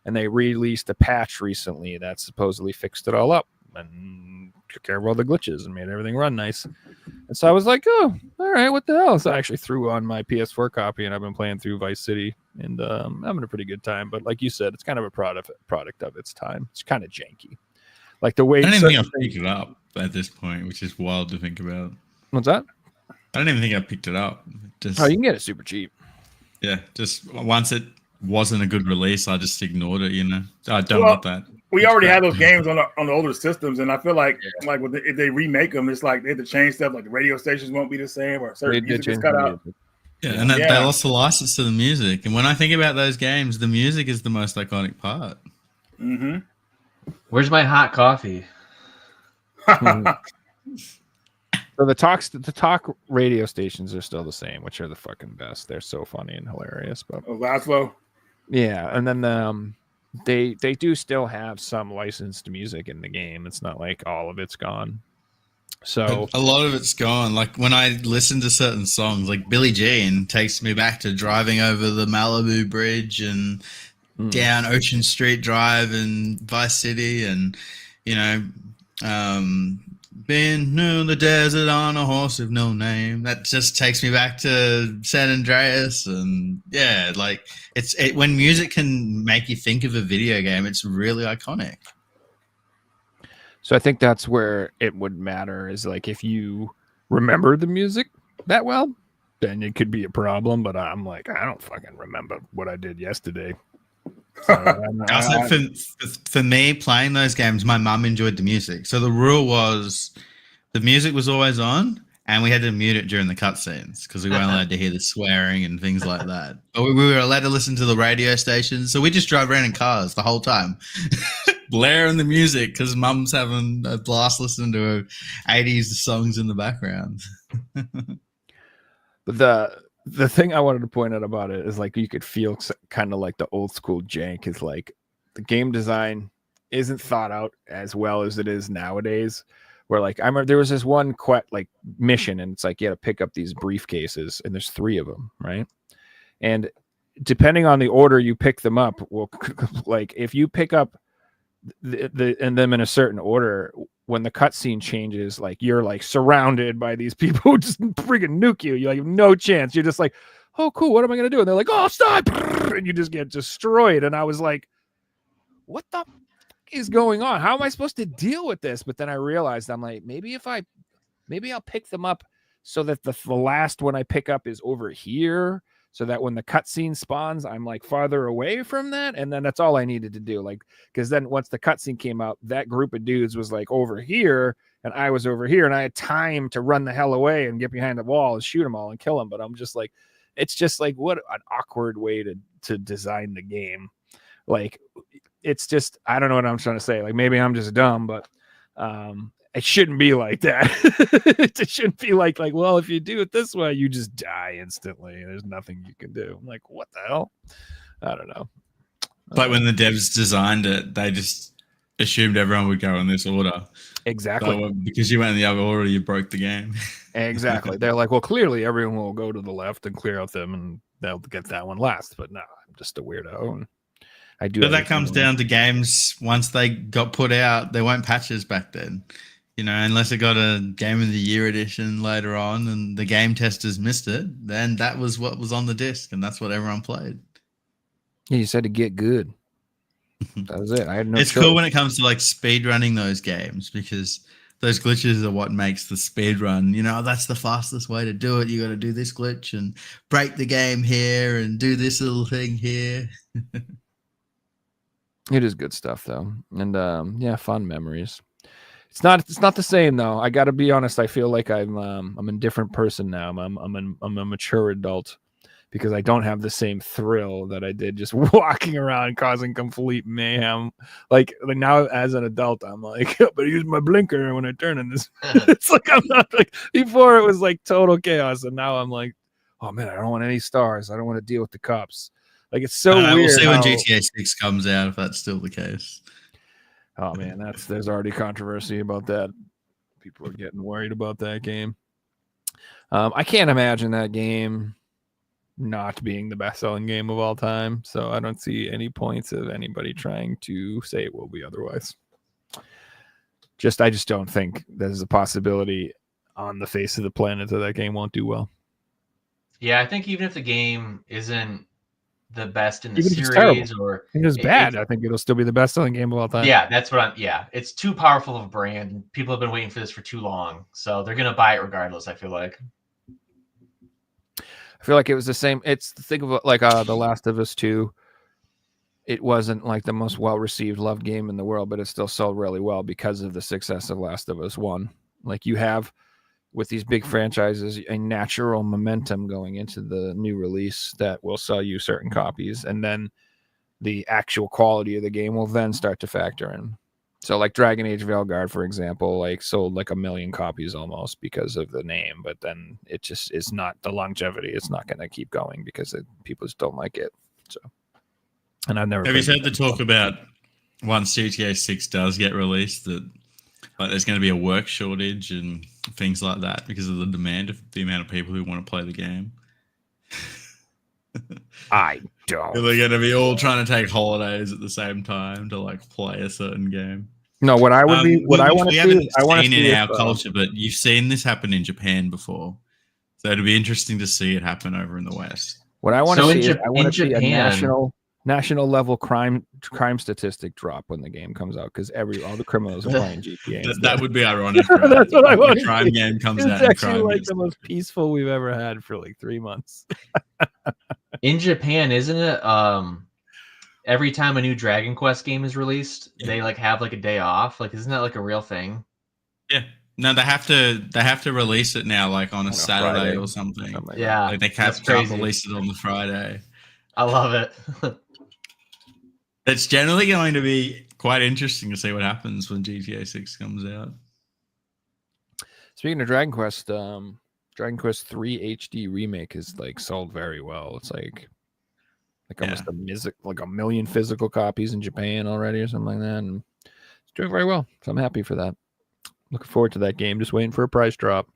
and they released a patch recently that supposedly fixed it all up and took care of all the glitches and made everything run nice. And so I was like, oh, all right, what the hell? So I actually threw on my PS4 copy, and I've been playing through Vice City, and I'm having a pretty good time. But like you said, it's kind of a product of its time. It's kind of janky. Like the way I don't even think I've picked it up at this point, which is wild to think about. What's that? I don't even think I picked it up. Just, you can get it super cheap. Yeah, just once it wasn't a good release, I just ignored it. I don't want that. We already had those games on the older systems, and I feel like if they remake them, it's like they have to change stuff. Like the radio stations won't be the same, or certain music is cut out. Yeah, and they lost the license to the music. And when I think about those games, the music is the most iconic part. Mm-hmm. Where's my hot coffee? So the talk radio stations are still the same, which are the fucking best. They're so funny and hilarious. But Laszlo. Yeah, and then they do still have some licensed music in the game. It's not like all of it's gone. So a lot of it's gone. Like when I listen to certain songs, like Billie Jean takes me back to driving over the Malibu Bridge and down Ocean Street Drive and Vice City, and being new in the desert on a horse with no name. That just takes me back to San Andreas, and like when music can make you think of a video game, it's really iconic. So I think that's where it would matter, is like if you remember the music that well, then it could be a problem. But I'm like, I don't fucking remember what I did yesterday. So for me, playing those games, my mum enjoyed the music. So the rule was the music was always on, and we had to mute it during the cutscenes because we weren't allowed to hear the swearing and things like that. But we were allowed to listen to the radio stations. So we just drove around in cars the whole time, blaring the music because mum's having a blast listening to 80s songs in the background. But the thing I wanted to point out about it is like you could feel kind of like the old school jank is like the game design isn't thought out as well as it is nowadays. Where like I remember there was this one mission, and it's like you had to pick up these briefcases, and there's 3 of them, right? And depending on the order you pick them up, well, like if you pick up them in a certain order, when the cutscene changes, like you're like surrounded by these people who just friggin' nuke you. You have no chance. You're just like, oh, cool. What am I gonna do? And they're like, oh, stop! And you just get destroyed. And I was like, what the is going on? How am I supposed to deal with this? But then I realized I'm like, maybe I'll pick them up so that the last one I pick up is over here, so that when the cutscene spawns, I'm like farther away from that, and then that's all I needed to do. Like, because then once the cutscene came out, that group of dudes was like over here, and I was over here, and I had time to run the hell away and get behind the wall and shoot them all and kill them. But I'm just like, it's just like what an awkward way to design the game. Like, it's just, I don't know what I'm trying to say. Like, maybe I'm just dumb, but it shouldn't be like that. It shouldn't be like, well, if you do it this way, you just die instantly. There's nothing you can do. I'm like, what the hell? I don't know. Like when the devs designed it, they just assumed everyone would go in this order. Exactly. So, because you went in the other order, you broke the game. Exactly. They're like, well, clearly everyone will go to the left and clear out them, and they'll get that one last. But no, I'm just a weirdo. And I do. But that comes down to games. Once they got put out, there weren't patches back then. Unless it got a Game of the Year edition later on and the game testers missed it, then that was what was on the disc, and that's what everyone played. Yeah, you said to get good. That was it. I had no It's choice. cool when it comes to like speed running those games, because those glitches are what makes the speed run. That's the fastest way to do it. You got to do this glitch and break the game here and do this little thing here. It is good stuff though. And fun memories. It's not the same though. I got to be honest. I feel like I'm a different person now. I'm a mature adult, because I don't have the same thrill that I did just walking around causing complete mayhem. Like now as an adult, I'm like, but I use my blinker when I turn in this. It's like I'm not like before it was like total chaos, and now I'm like, oh man, I don't want any stars. I don't want to deal with the cops. Like it's so weird. We'll see when GTA 6 comes out if that's still the case. Oh man, there's already controversy about that. People are getting worried about that game. I can't imagine that game not being the best-selling game of all time, so I don't see any points of anybody trying to say it will be otherwise. I just don't think there's a possibility on the face of the planet that game won't do well. Yeah, I think even if the game isn't the best in the Even if it's series, terrible. or If it's bad, I think it'll still be the best-selling game of all time. yeah, that's what it's too powerful of a brand, and people have been waiting for this for too long, so they're gonna buy it regardless. I feel like. I feel like it was the same. It's think of like The Last of Us 2. It wasn't like the most well-received, loved game in the world, but it still sold really well because of the success of Last of Us 1. Like you have with these big franchises a natural momentum going into the new release that will sell you certain copies, and then the actual quality of the game will then start to factor in. So like Dragon Age Veilguard, for example, like sold like 1 million copies almost because of the name, but then it just is not the longevity. It's not going to keep going because people just don't like it. So, and I've never. Have you heard the talk about once GTA 6 does get released that like there's going to be a work shortage and things like that because of the demand of the amount of people who want to play the game? I don't. They're going to be all trying to take holidays at the same time to like play a certain game. No, what I would be, what I want to see, I want to see in our culture, but you've seen this happen in Japan before, so it'd be interesting to see it happen over in the West. What I want to see, I want to see a Japan, national level crime statistic drop when the game comes out because all the criminals are playing GTA. That would be ironic. Right? That's what I want. The crime game comes it's out. It's actually crime like the most peaceful we've ever had for like 3 months. In Japan, isn't it? Every time a new Dragon Quest game is released, they like have like a day off. Like, isn't that like a real thing? Yeah. No, they have to release it now, like on a Saturday Friday or something. Like yeah, like they can't release it on the Friday. I love it. It's generally going to be quite interesting to see what happens when GTA 6 comes out. Speaking of Dragon Quest 3 HD remake is like sold very well. It's like almost like 1 million physical copies in Japan already or something like that. And it's doing very well. So I'm happy for that. Looking forward to that game. Just waiting for a price drop.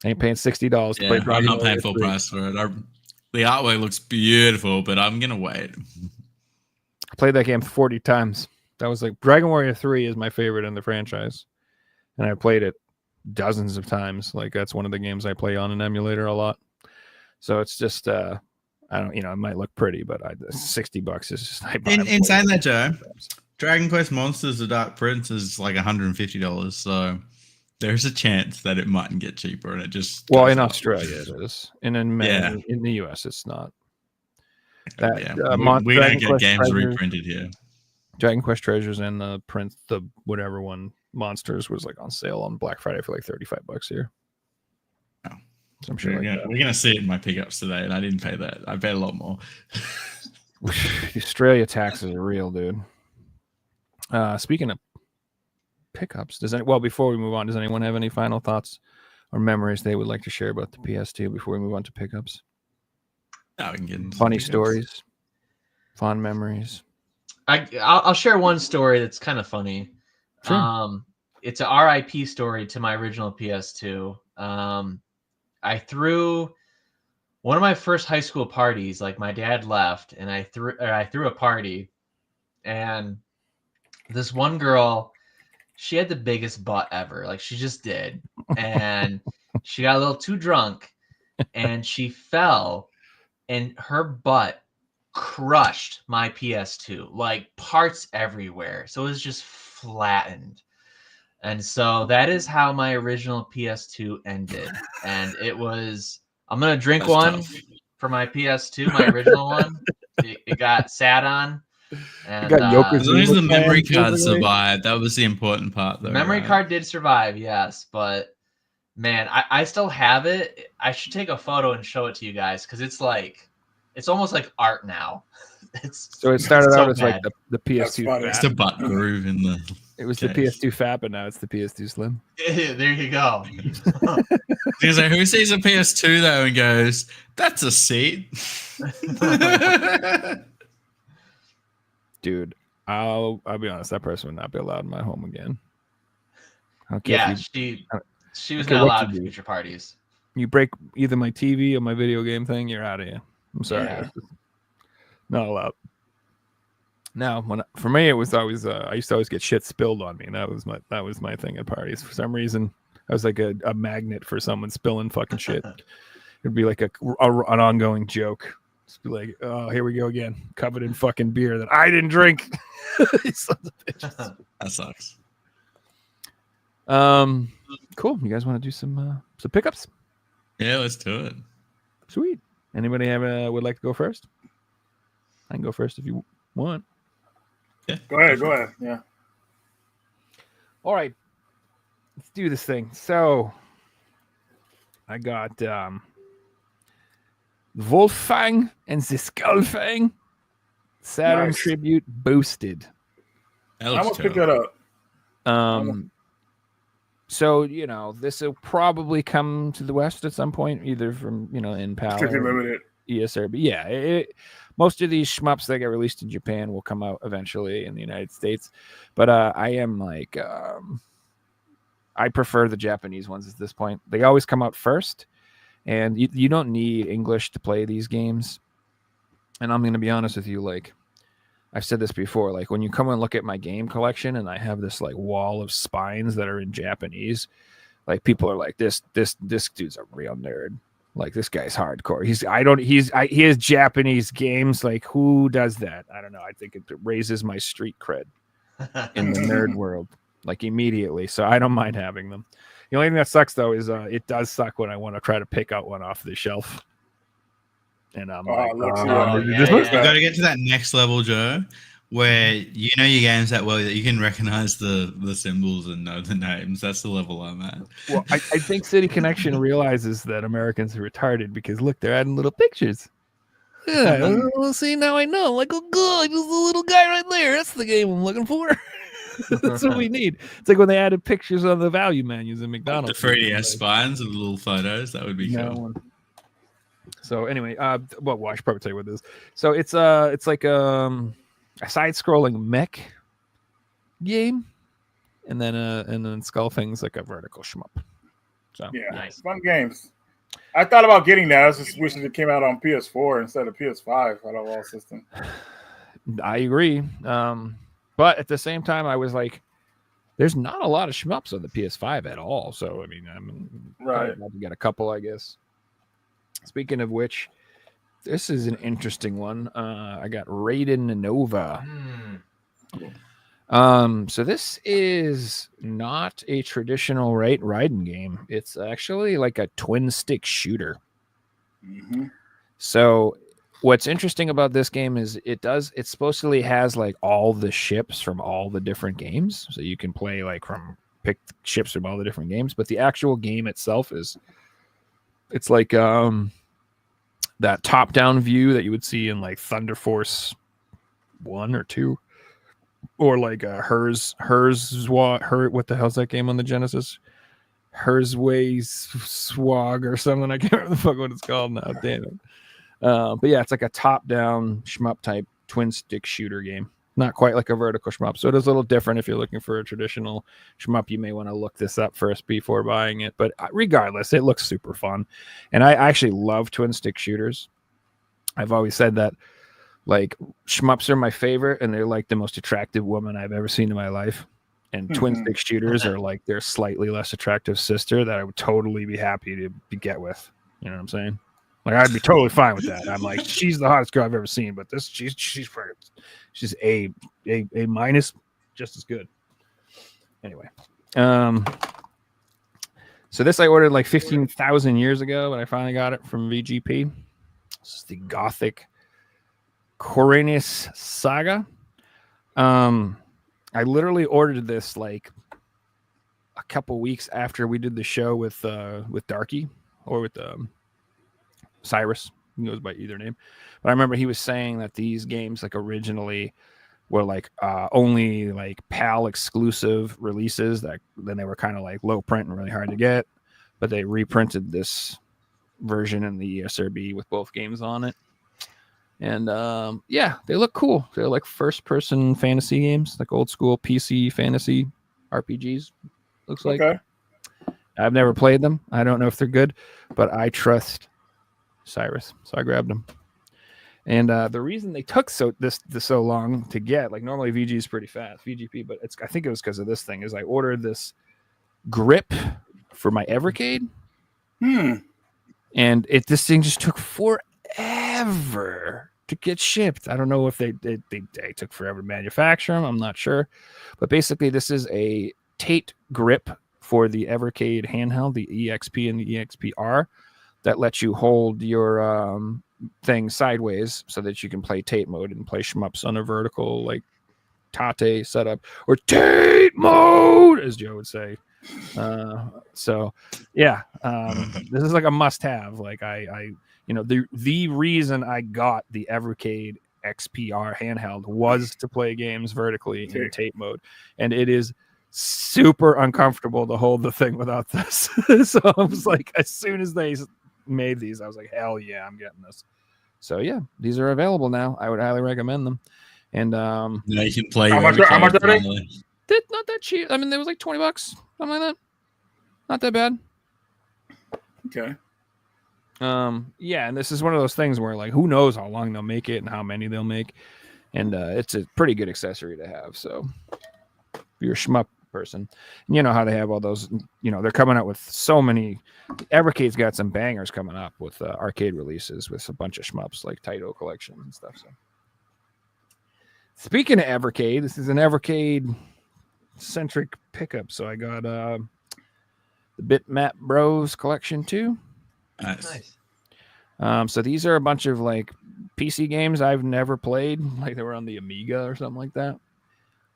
I ain't paying $60 to play Dragon. I'm not paying full price for it. The artwork looks beautiful, but I'm gonna wait. I played that game 40 times. That was like Dragon Warrior 3 is my favorite in the franchise. And I played it dozens of times. Like that's one of the games I play on an emulator a lot. So it's just I don't, it might look pretty, but $60 is just. In saying that, Joe, Dragon Quest Monsters: The Dark Prince is like $150, so there's a chance that it mightn't get cheaper, and it just. Well, in Australia it is, and in the US it's not. We don't get games reprinted here. Dragon Quest Treasures and the whatever one Monsters was like on sale on Black Friday for like $35 here. Oh. So I'm sure we're gonna see it in my pickups today, and I didn't pay that. I paid a lot more. Australia taxes are real, dude. Speaking of pickups, before we move on, does anyone have any final thoughts or memories they would like to share about the PS2 before we move on to pickups? No, we can get into funny stories, fond memories. I'll share one story that's kind of funny. Sure. It's a RIP story to my original PS2. I threw one of my first high school parties. Like my dad left, and I threw a party, and this one girl, she had the biggest butt ever. Like she just did, and she got a little too drunk, and she fell, and her butt crushed my PS2, like parts everywhere. So it was just flattened. And so that is how my original PS2 ended. And it was, I'm going to drink for my PS2, my original one. It got sat on. And, as long as the memory card survived, that was the important part. Though, memory card did survive, yes. But Man, I still have it. I should take a photo and show it to you guys because it's almost like art now. So it started so out as like bad. the That's PS2 funny. It's Fat. the butt groove in the. It was the case. PS2 Fat, but now it's the PS2 Slim. There you go. Because who sees a PS2 though and goes, "That's a seat." Dude, I'll be honest. That person would not be allowed in my home again. I don't care Yeah, if she was okay, not what allowed you at do? future parties. you break either my TV or my video game thing, you're out of here. I'm sorry, Yeah. that's just not allowed. Now, for me, it was always I used to always get shit spilled on me, and that was my thing at parties. For some reason, I was like a magnet for someone spilling fucking shit. It'd be like an ongoing joke. Just be like, oh, here we go again, covered in fucking beer that I didn't drink. You sons of bitches. That sucks. Cool. You guys want to do some pickups? Yeah, let's do it. Sweet. Anybody would like to go first? I can go first if you want. Yeah. Go ahead. Yeah. All right, let's do this thing. So I got Wolfgang and the Skullfang Saturn Nice. Tribute boosted. That I looks almost picked cool. that up. So this will probably come to the West at some point, either from in PAL Strictly or limited. ESR. But yeah, most of these shmups that get released in Japan will come out eventually in the United States. But I am like, I prefer the Japanese ones at this point. They always come out first, and you don't need English to play these games. And I'm going to be honest with you, like I've said this before, like when you come and look at my game collection and I have this like wall of spines that are in Japanese, like people are like, this dude's a real nerd. Like this guy's hardcore. He has Japanese games. Like who does that? I don't know. I think it raises my street cred in the nerd world, like immediately. So I don't mind having them. The only thing that sucks though is it does suck when I want to try to pick out one off the shelf. And I'm like, let's see oh, what yeah, this looks You got like. to get to that next level, Joe, where you know your games that well that you can recognize the symbols and know the names. That's the level I'm at. Well, I think City Connection realizes that Americans are retarded because look, they're adding little pictures. Yeah, well, see, now I know. I'm like, oh, good, there's the little guy right there. That's the game I'm looking for. That's what we need. It's like when they added pictures on the value menus in McDonald's. The 3DS spines with little photos. That would be cool. So anyway, I should probably tell you what it is. So it's like a side-scrolling mech game, and then Skullfang's like a vertical shmup. So Yeah, Nice. fun games. I thought about getting that. I was just wishing it came out on PS4 instead of PS5 out of all systems. I agree. But at the same time, I was like, there's not a lot of shmups on the PS5 at all. So I mean, I'm Right. about to get a couple, I guess. Speaking of which, this is an interesting one. I got Raiden Nova. So this is not a traditional Raiden game. It's actually like a twin stick shooter. Mm-hmm. So what's interesting about this game is it supposedly has like all the ships from all the different games. So you can play like pick ships from all the different games, but the actual game itself it's like that top-down view that you would see in like Thunder Force 1 or 2, or like what the hell's that game on the Genesis? Herzway Swag or something. I can't remember the fuck what it's called now. Damn it. But yeah, it's like a top-down shmup type twin stick shooter game. Not quite like a vertical shmup. So it is a little different. If you're looking for a traditional shmup, you may want to look this up first before buying it. But regardless, it looks super fun. And I actually love twin stick shooters. I've always said that like shmups are my favorite, and they're like the most attractive woman I've ever seen in my life. And twin stick shooters are like their slightly less attractive sister that I would totally be happy to get with. You know what I'm saying? Like I'd be totally fine with that. I'm like, she's the hottest girl I've ever seen, but she's a minus, just as good. Anyway, so this I ordered like 15,000 years ago, but I finally got it from VGP. This is the Gothic Coriolis Saga. I literally ordered this like a couple weeks after we did the show with Darky or with Cyrus. He goes by either name, but I remember he was saying that these games like originally were like only like PAL exclusive releases that then they were kind of like low print and really hard to get, but they reprinted this version in the ESRB with both games on it. And yeah, they look cool. They're like first person fantasy games, like old school PC fantasy RPGs. Looks like. Okay. I've never played them. I don't know if they're good, but I trust Cyrus, so I grabbed them. And the reason they took so long to get, like normally VG is pretty fast, VGP, but I think it was because of this thing. Is I ordered this grip for my Evercade, and this thing just took forever to get shipped. I don't know if they took forever to manufacture them. I'm not sure, but basically this is a Tate grip for the Evercade handheld, the EXP and the EXP-R, that lets you hold your thing sideways so that you can play Tate mode and play shmups on a vertical like Tate setup, or Tate mode, as Joe would say. So yeah, this is like a must-have. Like I the reason I got the Evercade XPR handheld was to play games vertically in Tate mode, and it is super uncomfortable to hold the thing without this. So I was like, as soon as they made these, I was like, hell yeah, I'm getting this. So yeah, these are available now. I would highly recommend them. And you can play. How much are they? Not that cheap. I mean, there was like $20, something like that. Not that bad. Okay. Yeah, and this is one of those things where like, who knows how long they'll make it and how many they'll make, and it's a pretty good accessory to have. So if you're a shmup person, and you know how they have all those, they're coming out with so many. Evercade's got some bangers coming up with arcade releases with a bunch of shmups like Taito collections and stuff. So speaking of Evercade, this is an Evercade centric pickup. So I got the Bitmap Bros collection too. Nice. So these are a bunch of like PC games I've never played, like they were on the Amiga or something like that.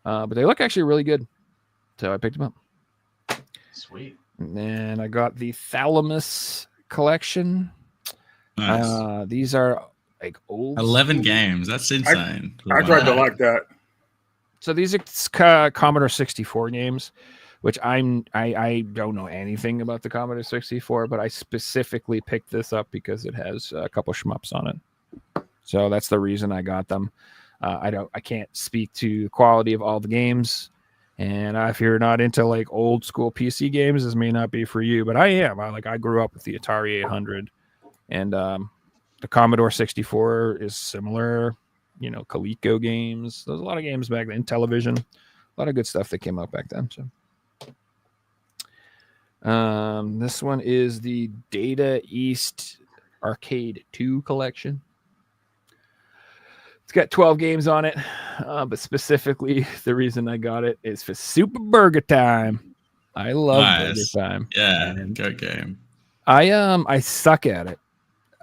But they look actually really good. So I picked them up. Sweet. And then I got the Thalamus collection. Nice. These are like old 11 games. That's insane. I tried to like that. So these are Commodore 64 games, which I don't know anything about the Commodore 64, but I specifically picked this up because it has a couple shmups on it. So that's the reason I got them. I can't speak to the quality of all the games. And if you're not into like old school PC games, this may not be for you, but I am. I grew up with the Atari 800, and the Commodore 64 is similar. Coleco games. There's a lot of games back then. Television, a lot of good stuff that came out back then. So, this one is the Data East Arcade 2 collection. It's got 12 games on it, but specifically the reason I got it is for Super Burger Time. I love Burger Time. Yeah, good game. I suck at it.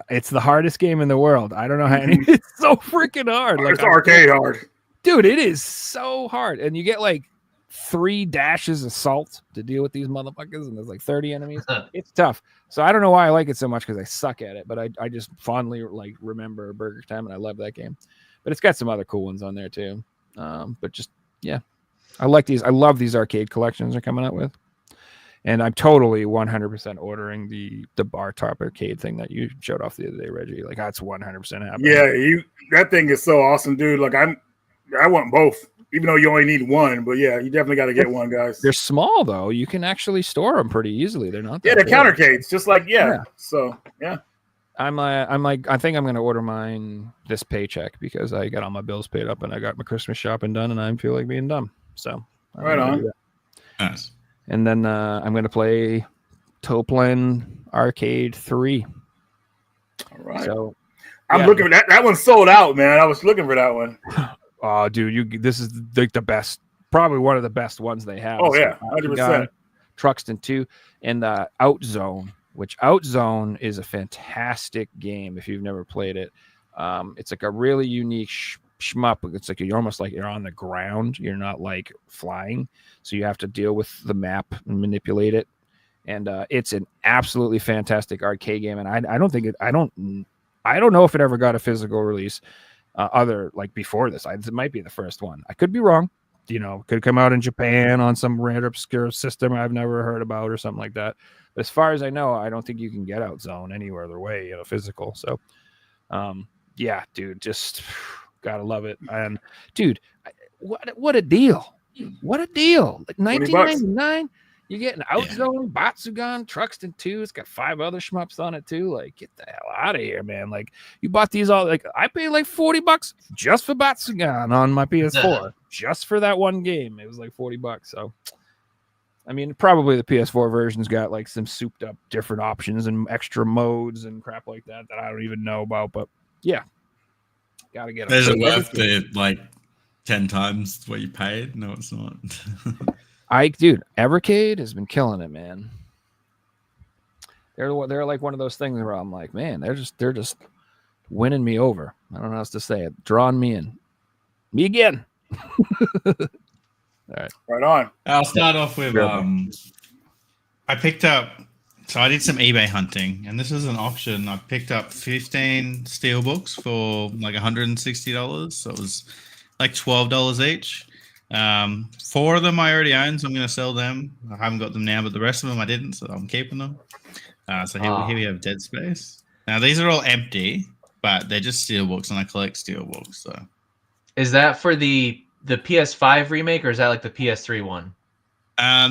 It's the hardest game in the world. I don't know how. It's so freaking hard. It's arcade hard, dude. It is so hard, and you get like 3 dashes of salt to deal with these motherfuckers, and there's like 30 enemies. It's tough. So I don't know why I like it so much because I suck at it, but I just fondly like remember Burger Time, and I love that game. But it's got some other cool ones on there too. But just, yeah, I like these. I love these arcade collections they're coming out with. And I'm totally 100% ordering the bar top arcade thing that you showed off the other day, Reggie. Like, that's 100% happening. Yeah, that thing is so awesome, dude. Like, I want both, even though you only need one. But yeah, you definitely got to get one, guys. They're small though. You can actually store them pretty easily. They're not. Yeah, they're countercades, just like yeah. So yeah. I'm like, I think I'm going to order mine this paycheck because I got all my bills paid up and I got my Christmas shopping done and I feel like being dumb. So right on. Nice. And then I'm going to play Toplin Arcade 3. All right. So I'm looking for that. That one's sold out, man. I was looking for that one. Oh, dude, this is like the best, probably one of the best ones they have. Oh yeah, 100%. Truxton 2 and Outzone. Which Outzone is a fantastic game if you've never played it. It's like a really unique shmup. It's like you're almost like you're on the ground. You're not like flying, so you have to deal with the map and manipulate it. And it's an absolutely fantastic arcade game. And I don't think I don't know if it ever got a physical release other like before this. It might be the first one. I could be wrong. Could come out in Japan on some random obscure system I've never heard about or something like that. But as far as I know, I don't think you can get Out Zone anywhere other way, physical. So, yeah, dude, just gotta love it. And dude, what a deal! What a deal! Like $19.99, you get an Out Zone, Batsugan, Truxton 2. It's got 5 other shmups on it too. Like, get the hell out of here, man! Like, you bought these all. Like, I paid like $40 just for Batsugan on my PS4, just for that one game. It was like $40. So, I mean, probably the PS4 version's got like some souped up different options and extra modes and crap like that I don't even know about. But yeah, gotta get it. Is it worth the like 10 times what you paid? No, it's not. Dude, Evercade has been killing it, man. They're like one of those things where I'm like, man, they're just winning me over. I don't know how else to say it. Drawing me in. Me again. All right. Right on. I'll start off with I picked up, so I did some eBay hunting, and this is an auction. I picked up 15 steelbooks for like $160. So it was like $12 each. 4 of them I already own, so I'm going to sell them. I haven't got them now, but the rest of them I didn't, so I'm keeping them. So here we have Dead Space. Now these are all empty, but they're just steelbooks, and I collect steelbooks. So is that for the PS5 remake, or is that like the PS3 one?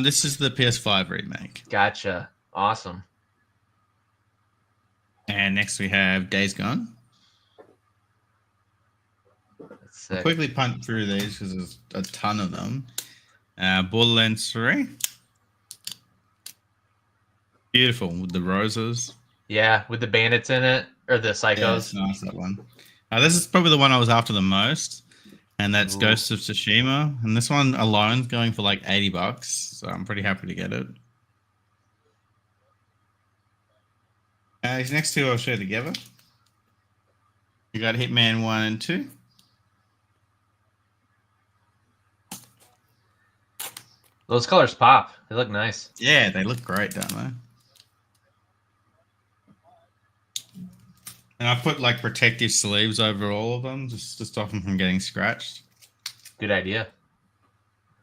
This is the PS5 remake. Gotcha. Awesome. And next we have Days Gone. I'll quickly punt through these because there's a ton of them. Borderlands 3. Beautiful with the roses. Yeah, with the bandits in it, or the psychos. Yeah, it's nice, that one. This is probably the one I was after the most, and that's Ghost of Tsushima. And this one alone is going for like $80, so I'm pretty happy to get it. These next two I'll show together. You got Hitman 1 and 2. Those colors pop. They look nice. Yeah, they look great, don't they? And I put like protective sleeves over all of them just to stop them from getting scratched. Good idea.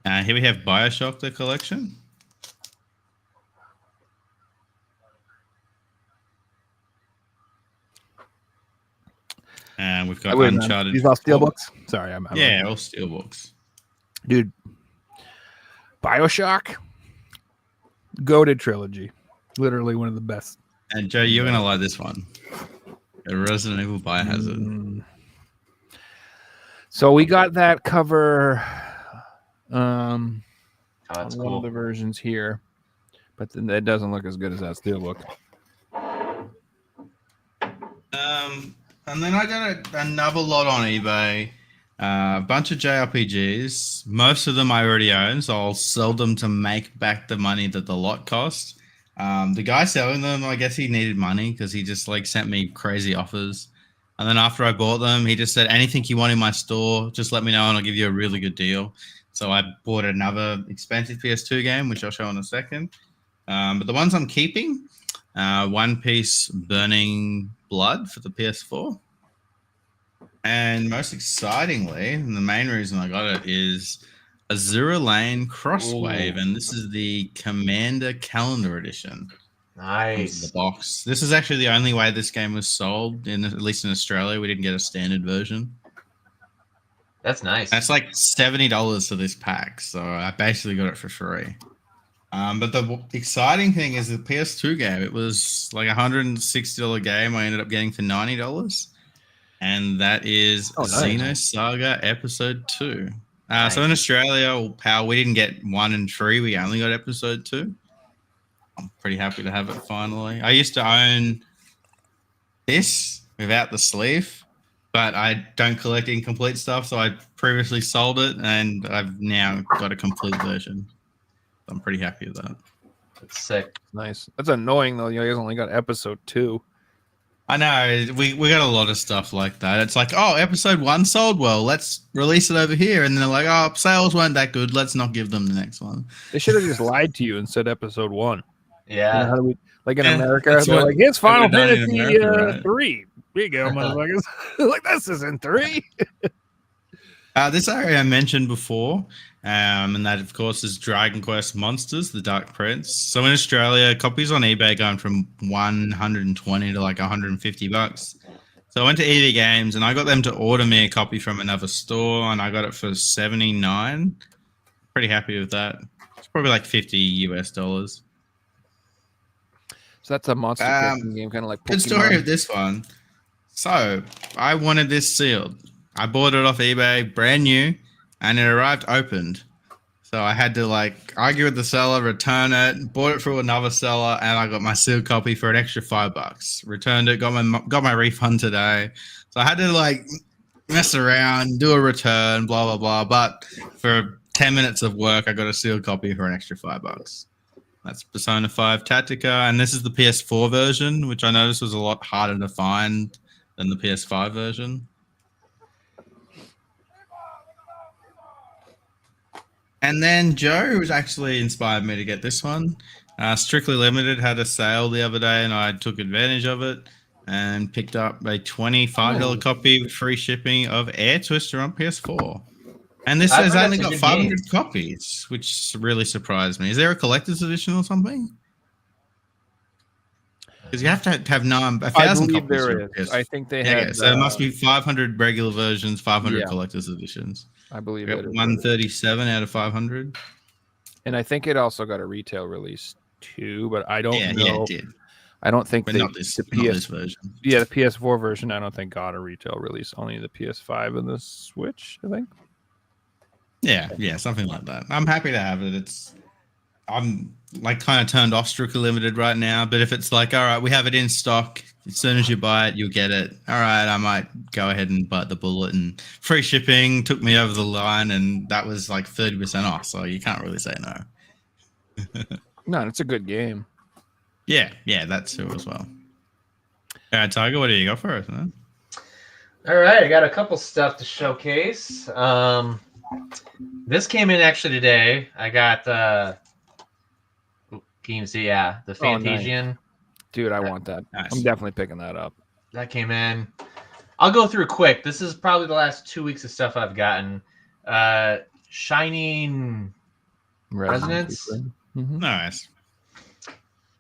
Here we have BioShock, the collection. And we've got Uncharted. These all steelbooks? Sorry, I'm all steelbooks. Dude, BioShock, goated trilogy. Literally one of the best. And Joe, you're going to like this one. A Resident Evil Biohazard. So we got that cover that's on cool. one of the versions here, but then it doesn't look as good as that steelbook. And then I got another lot on eBay. A bunch of JRPGs. Most of them I already own, so I'll sell them to make back the money that the lot cost. The guy selling them, I guess he needed money because he just like sent me crazy offers. And then after I bought them, he just said, anything you want in my store, just let me know and I'll give you a really good deal. So I bought another expensive PS2 game, which I'll show in a second. But the ones I'm keeping, One Piece Burning Blood for the PS4. And most excitingly, and the main reason I got it is Azura Lane Crosswave, and this is the Commander Calendar Edition. Nice. The box. This is actually the only way this game was sold, at least in Australia. We didn't get a standard version. That's nice. That's like $70 for this pack, so I basically got it for free. But the exciting thing is the PS2 game. It was like $160 game. I ended up getting for $90. And that is Xenosaga Episode 2. Nice. So in Australia, we didn't get 1 and 3. We only got Episode 2. I'm pretty happy to have it finally. I used to own this without the sleeve, but I don't collect incomplete stuff, so I previously sold it, and I've now got a complete version. I'm pretty happy with that. That's sick. Nice. That's annoying, though. You guys only got Episode 2. I know we got a lot of stuff like that. It's like, oh, episode 1 sold well. Let's release it over here, and then they're like, oh, sales weren't that good. Let's not give them the next one. They should have just lied to you and said episode 1. Yeah. You know, how do we, like in Yeah, America, that's they're what like, it's they Final would've done in Fantasy America, right? 3. Here you go, motherfuckers. Like, this isn't 3. This area I mentioned before, and that, of course, is Dragon Quest Monsters, The Dark Prince. So in Australia, copies on eBay going from 120 to like $150. So I went to EV Games, and I got them to order me a copy from another store, and I got it for $79. Pretty happy with that. It's probably like $50 US. So that's a monster catching game, kind of like Pokemon. Good story of this one. So I wanted this sealed. I bought it off eBay, brand new, and it arrived opened. So I had to like argue with the seller, return it, bought it through another seller, and I got my sealed copy for an extra $5. Returned it, got my refund today. So I had to like mess around, do a return, blah blah blah. But for 10 minutes of work, I got a sealed copy for an extra $5. That's Persona 5 Tactica, and this is the PS4 version, which I noticed was a lot harder to find than the PS5 version. And then Joe, who's actually inspired me to get this one, Strictly Limited had a sale the other day, and I took advantage of it and picked up a $25 copy with free shipping of Air Twister on PS4. And this has only got 500 copies, which really surprised me. Is there a collector's edition or something? Because you have to have 1,000 copies. There is. I think they had. So it must be 500 regular versions, 500 collector's editions. I believe it. 137 out of 500. And I think it also got a retail release too, but I don't know. Yeah, it did. I don't think not this version. Yeah, the PS4 version, I don't think got a retail release. Only the PS5 and the Switch, I think. Yeah, something like that. I'm happy to have it. I'm like kind of turned off Strictly Limited right now, but if it's like, all right, we have it in stock, as soon as you buy it, you'll get it. All right, I might go ahead and bite the bullet, and free shipping took me over the line, and that was like 30% off, so you can't really say no. No, it's a good game. Yeah, that too as well. All right, Tiger, what do you got for us, man? All right, I got a couple stuff to showcase. This came in actually today. I got games. Yeah, the Fantasian. Nice. Dude, I want that. Nice. I'm definitely picking that up. That came in. I'll go through quick. This is probably the last 2 weeks of stuff I've gotten. Shining Resonance. Mm-hmm. Nice.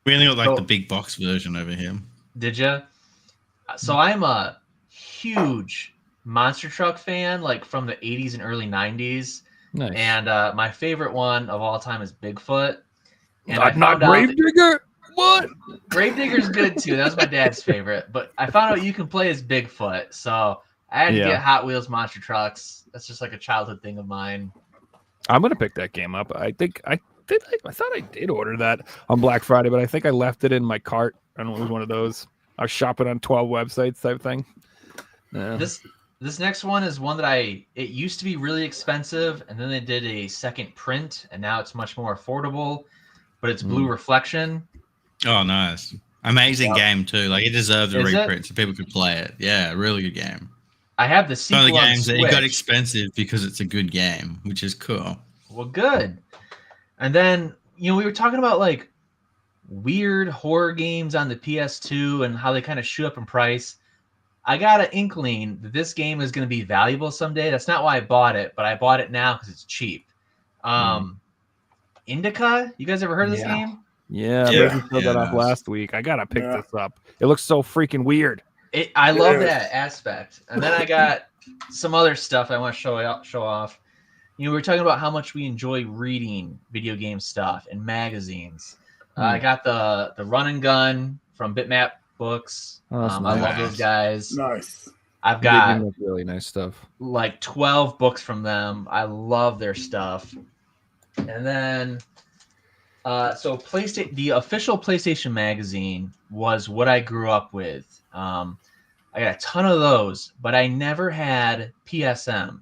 We only got like the big box version over here. Did you? So I'm a huge monster truck fan, like from the 80s and early 90s. Nice. And my favorite one of all time is Bigfoot. And not Gravedigger? What? Gravedigger's good too. That was my dad's favorite. But I found out you can play as Bigfoot, so I had to get Hot Wheels monster trucks. That's just like a childhood thing of mine. I'm gonna pick that game up. I think I did. I thought I did order that on Black Friday, but I think I left it in my cart. I don't know, it was one of those. I was shopping on 12 websites type thing. Yeah. This next one is one that it used to be really expensive, and then they did a second print, and now it's much more affordable. But it's Blue Reflection. Oh, nice. Amazing game, too. Like, it deserves a reprint so people could play it. Yeah, really good game. I have the sequel. One of the games that it got expensive because it's a good game, which is cool. Well, good. And then, we were talking about, like, weird horror games on the PS2 and how they kind of shoot up in price. I got an inkling that this game is going to be valuable someday. That's not why I bought it, but I bought it now because it's cheap. Indica? You guys ever heard of this game? Yeah, we filled that off last week. I gotta pick this up. It looks so freaking weird. I love that aspect. And then I got some other stuff I want to show off. We were talking about how much we enjoy reading video game stuff and magazines. I got the Run and Gun from Bitmap Books. I love those guys. Nice. I've got really nice stuff. Like 12 books from them. I love their stuff. And then, the official PlayStation magazine was what I grew up with. I got a ton of those, but I never had PSM.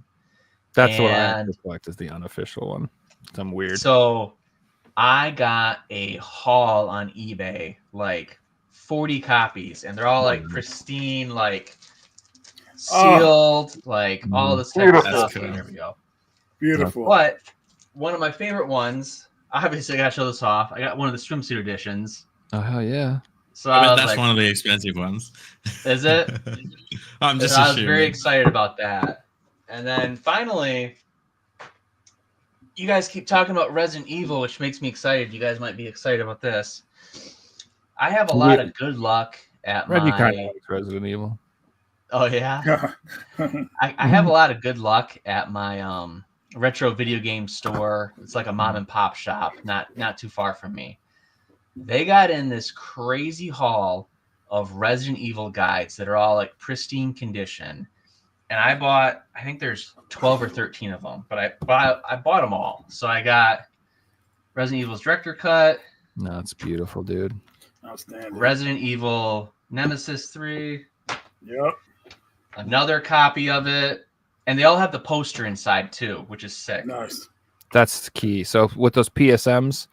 That's what I collect is the unofficial one. Some weird. So I got a haul on eBay, like 40 copies, and they're all like pristine, like Oh. sealed, like all this type of Beautiful. stuff. Cool. There we go. Beautiful. But one of my favorite ones, obviously, I got to show this off. I got one of the swimsuit editions. Oh hell yeah! So I I bet was that's like, one of the expensive ones. is it? I'm just So I was assuming. very excited about that. And then finally, you guys keep talking about Resident Evil, which makes me excited. You guys might be excited about this. I have a lot of good luck at Reggie kind my. of likes Resident Evil. Oh yeah, I have a lot of good luck at my retro video game store. It's like a mom and pop shop, not too far from me. They got in this crazy haul of Resident Evil guides that are all like pristine condition. And I think there's 12 or 13 of them, but I bought them all. So I got Resident Evil's Director Cut. No, it's beautiful, dude. Outstanding. Resident Evil Nemesis 3. Yep. Another copy of it. And they all have the poster inside too, which is sick. Nice. That's the key. So with those PSMs,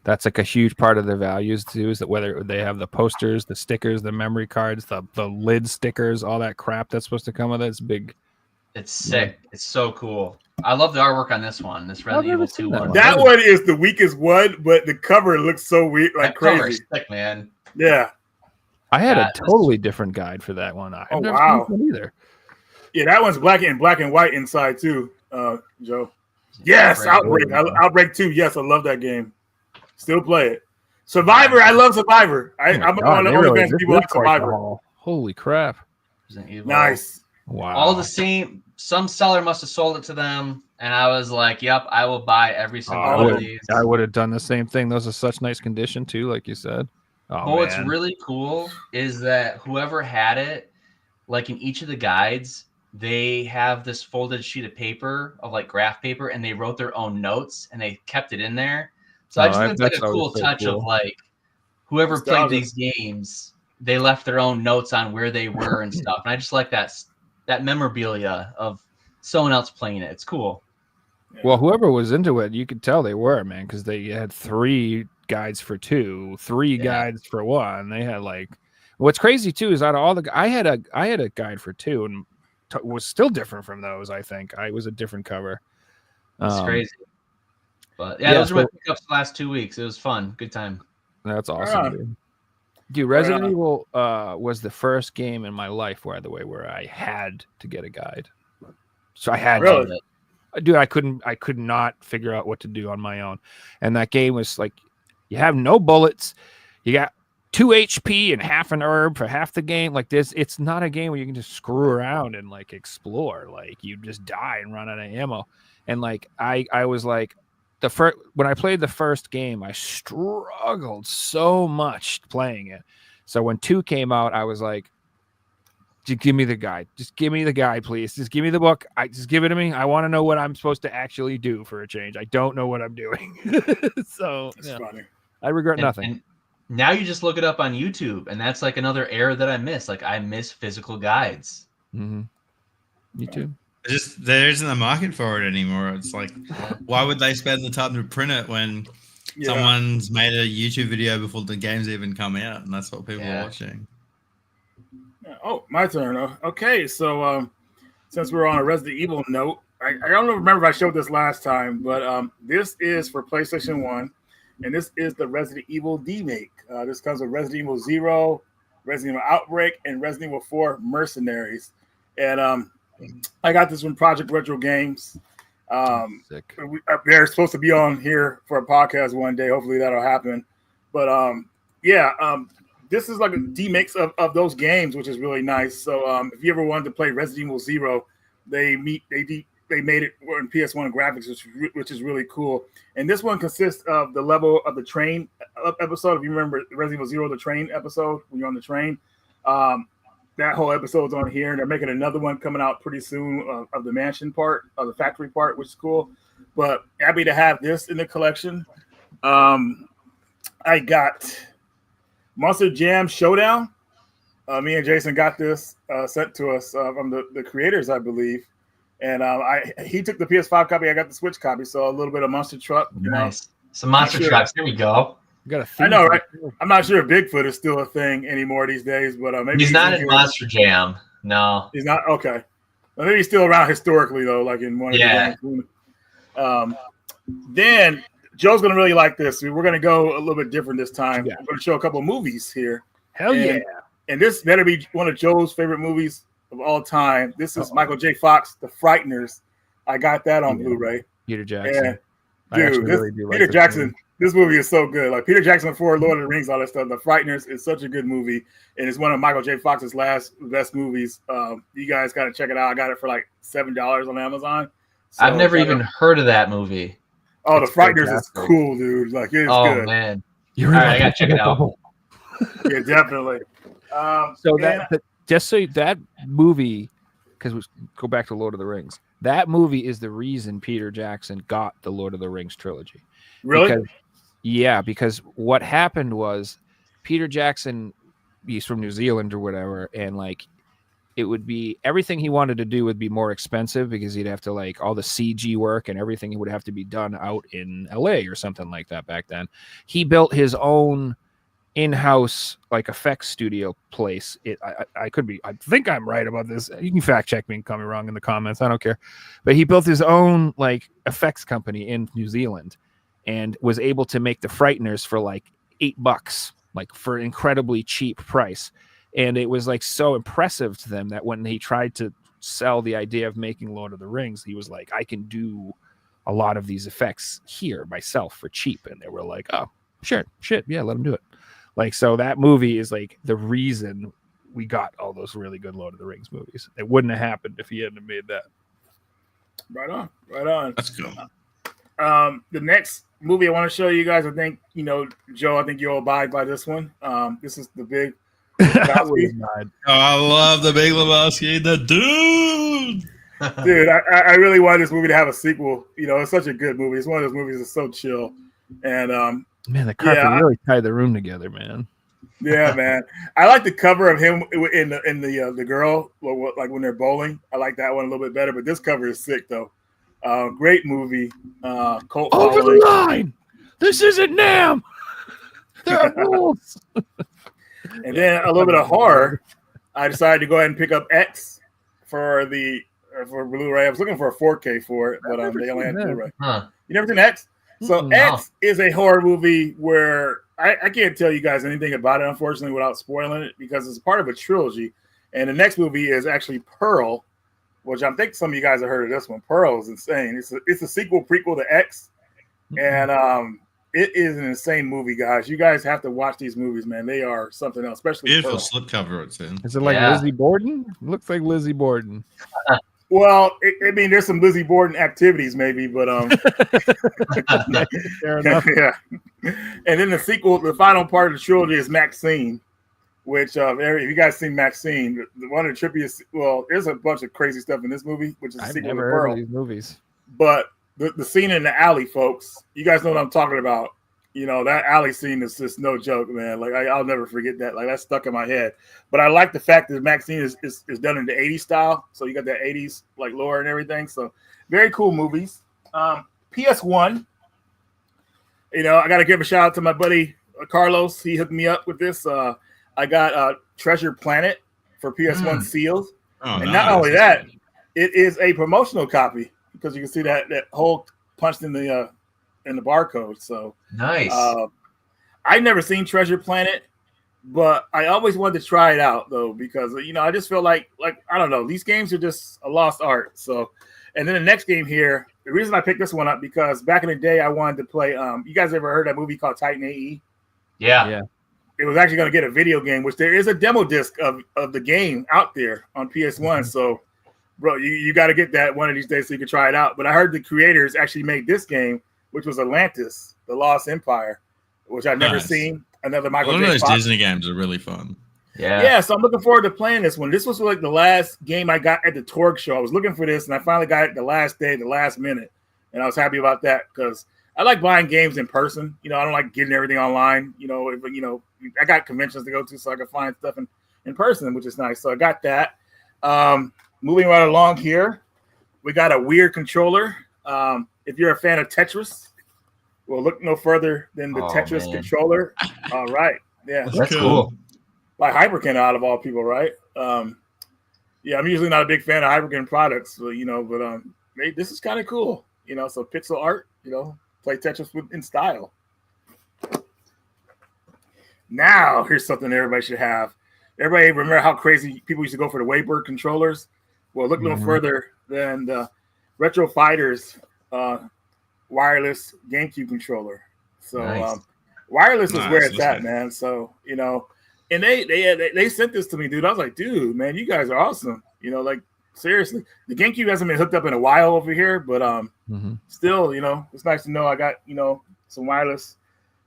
that's like a huge part of their values too, is that whether they have the posters, the stickers, the memory cards, the lid stickers, all that crap that's supposed to come with it. It's big. It's sick. It's so cool. I love the artwork on this one. This Resident Evil 2 one. That one is the weakest one, but the cover looks so weird, like That cover crazy. is sick, man. Yeah. I had Yeah, a totally different guide for that one. I've never wow. seen one either. Yeah, that one's black and white inside too, Joe. Yes, Outbreak. Outbreak 2. Yes, I love that game. Still play it. Survivor. I love Survivor. I'm one of the only fans people like Survivor. Holy crap! Resident Evil. Nice. Wow. All the same. Some seller must have sold it to them, and I was like, "Yep, I will buy every single one of these." I would have done the same thing. Those are such nice condition too, like you said. But what's really cool is that whoever had it, like in each of the guides, they have this folded sheet of paper of like graph paper, and they wrote their own notes and they kept it in there. So I just think it's like a cool touch of like whoever played these games, they left their own notes on where they were and stuff. And I just like that memorabilia of someone else playing it. It's cool. Well, whoever was into it, you could tell they were, man, because they had 3 guides for 2, 3 guides for 1. They had like, what's crazy too is out of all the, I had a guide for 2 and was still different from those. I think I was a different cover. It's crazy. But yeah, those were my pickups the last 2 weeks. It was fun. Good time. That's awesome, dude. Resident Evil was the first game in my life, where I had to get a guide. So I had to. Dude, I could not figure out what to do on my own. And that game was like, you have no bullets. You got 2 HP and half an herb for half the game. Like this, it's not a game where you can just screw around and like explore. Like you just die and run out of ammo. And like I was like, when I played the first game, I struggled so much playing it. So when 2 came out, I was like, just give me the guide. Just give me the guide, please. Just give me the book. Just give it to me. I want to know what I'm supposed to actually do for a change. I don't know what I'm doing. So that's funny. I regret nothing. And now you just look it up on YouTube, and that's like another error that I miss. Like I miss physical guides. Mm-hmm. Me too. There isn't a market for it anymore. It's like, why would they spend the time to print it when someone's made a YouTube video before the game's even come out, and that's what people are watching? Oh, my turn. Okay, so since we're on a Resident Evil note, I don't remember if I showed this last time, but this is for PlayStation 1, and this is the Resident Evil D-Make. This comes with Resident Evil 0, Resident Evil Outbreak, and Resident Evil 4 Mercenaries. And I got this from Project Retro Games. They're supposed to be on here for a podcast one day. Hopefully that'll happen. But this is like a D-Mix of those games, which is really nice. So if you ever wanted to play Resident Evil 0, they made it in PS1 graphics, which is really cool. And this one consists of the level of the train episode. If you remember Resident Evil 0, the train episode, when you're on the train, that whole episode's on here. And they're making another one coming out pretty soon of the mansion part, of the factory part, which is cool. But happy to have this in the collection. I got Monster Jam Showdown. Me and Jason got this sent to us from the creators, I believe. And he took the PS5 copy. I got the Switch copy. So a little bit of Monster Truck. Nice. Some Monster Trucks. There we go. We got a I theme know, for right? the show. I'm not sure if Bigfoot is still a thing anymore these days, but maybe He's not in in here. Monster Jam. No. He's not okay. Well, maybe he's still around historically though, like in one of Yeah. the games. Then Joe's gonna really like this. We're gonna go a little bit different this time. Yeah. I'm gonna show a couple of movies here. Hell yeah. And this better be one of Joe's favorite movies of all time. This is Michael J. Fox, The Frighteners. I got that on Blu-ray. Peter Jackson. And I actually dude, really do like Peter this Jackson. movie. This movie is so good. Like Peter Jackson before Lord of the Rings, all that stuff. The Frighteners is such a good movie, and it's one of Michael J. Fox's best movies. You guys got to check it out. I got it for like $7 on Amazon. So, I've never even heard of that movie. Oh, It's The Frighteners fantastic. is cool, dude. Like it's Oh good. man. You're All right, I gotta check it out. Yeah, definitely. So and- just so that movie, because we go back to Lord of the Rings, that movie is the reason Peter Jackson got the Lord of the Rings trilogy. really, Because what happened was Peter Jackson, he's from New Zealand or whatever, and like it would be everything he wanted to do would be more expensive because he'd have to like all the CG work and everything would have to be done out in LA or something like that back then. He built his own in-house like effects studio place. I could be, I think I'm right about this. You can fact check me and call me wrong in the comments. I don't care. But he built his own like effects company in New Zealand and was able to make the Frighteners for like $8, like for an incredibly cheap price. And it was like so impressive to them that when he tried to sell the idea of making Lord of the Rings, he was like, I can do a lot of these effects here myself for cheap. And they were like, oh, sure, shit, yeah, let him do it. Like, so that movie is like the reason we got all those really good Lord of the Rings movies. It wouldn't have happened if he hadn't have made that. right on, right on. That's cool. The next movie I want to show you guys, I think Joe, I think you'll abide by this one. This is the big. That was not. Oh, I love the Big Lebowski, the dude. Dude, I really want this movie to have a sequel. It's such a good movie. It's one of those movies that's so chill. And Man, the carpet Yeah. really tied the room together, man. yeah, man, I like the cover of him in the girl, like when they're bowling. I like that one a little bit better, but this cover is sick though. Great movie. Cult Over following. the line. This isn't Nam. There are rules. And then a little bit of horror. I decided to go ahead and pick up X for Blu-ray. I was looking for a 4K for it, but they only had Blu-ray. Huh. You never seen X? So Mm-mm. X is a horror movie where I can't tell you guys anything about it, unfortunately, without spoiling it, because it's part of a trilogy. And the next movie is actually Pearl, which I think some of you guys have heard of this one. Pearl is insane. It's a sequel prequel to X, and it is an insane movie, guys. You guys have to watch these movies, man. They are something else, especially Beautiful Pearl. slipcover it's in. Is it like Yeah. Lizzie Borden? Looks like Lizzie Borden. Well, I mean, there's some Lizzie Borden activities, maybe, but Fair enough. yeah. And then the sequel, the final part of the trilogy is Maxine, which if you guys seen Maxine, one of the trippiest. Well, there's a bunch of crazy stuff in this movie, which is a I've sequel to never heard Pearl. of these movies. But the scene in the alley, folks, you guys know what I'm talking about. That alley scene is just no joke, man. Like I'll never forget that. Like that's stuck in my head. But I like the fact that Maxine is done in the 80s style. So you got that 80s like lore and everything. So very cool movies. PS1. I got to give a shout out to my buddy Carlos. He hooked me up with this. I got Treasure Planet for PS1 sealed. Oh, And not only that, it is a promotional copy because you can see that hole punched in the barcode. So Nice. I've never seen Treasure Planet, but I always wanted to try it out though because I just feel like I don't know, these games are just a lost art. So, and then the next game here, the reason I picked this one up because back in the day I wanted to play. You guys ever heard that movie called Titan AE? yeah. It was actually going to get a video game, which there is a demo disc of the game out there on PS1. So, bro, you got to get that one of these days so you can try it out. But I heard the creators actually made this game, which was Atlantis, The Lost Empire, which I've never Nice. seen. Another One Michael of J. those Fox. Disney games are really fun. Yeah. Yeah, so I'm looking forward to playing this one. This was like the last game I got at the Torg show. I was looking for this, and I finally got it the last day, the last minute, and I was happy about that because I like buying games in person. I don't like getting everything online. I got conventions to go to, so I can find stuff in person, which is nice. So I got that. Moving right along here, we got a weird controller. If you're a fan of Tetris, Well, look no further than the Tetris man. controller. All right. Yeah. That's cool. By Hyperkin out of all people, right? Yeah, I'm usually not a big fan of Hyperkin products, so, but this is kind of cool. So pixel art, play Tetris in style. Now, here's something everybody should have. Everybody remember how crazy people used to go for the Waybird controllers? Well, look no further than the Retro Fighters wireless GameCube controller. So Nice. wireless is where it's at, good. man. So, and they sent this to me, dude. I was like, dude, man, you guys are awesome. Like seriously. The GameCube hasn't been hooked up in a while over here, but still, it's nice to know I got, some wireless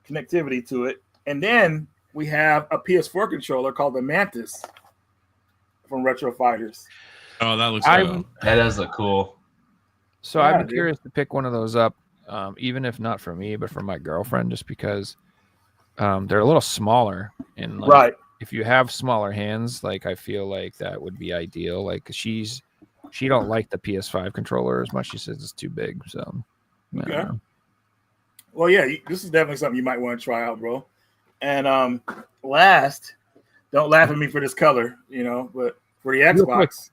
connectivity to it. And then we have a PS4 controller called the Mantis from Retro Fighters. Oh, that looks good. That does look cool. So I'd be curious to pick one of those up, even if not for me, but for my girlfriend, just because they're a little smaller. And Right. if you have smaller hands, like I feel like that would be ideal. Like she don't like the PS5 controller as much. She says it's too big. So I don't know. Well, yeah, this is definitely something you might want to try out, bro. And last, don't laugh at me for this color, but for the Xbox,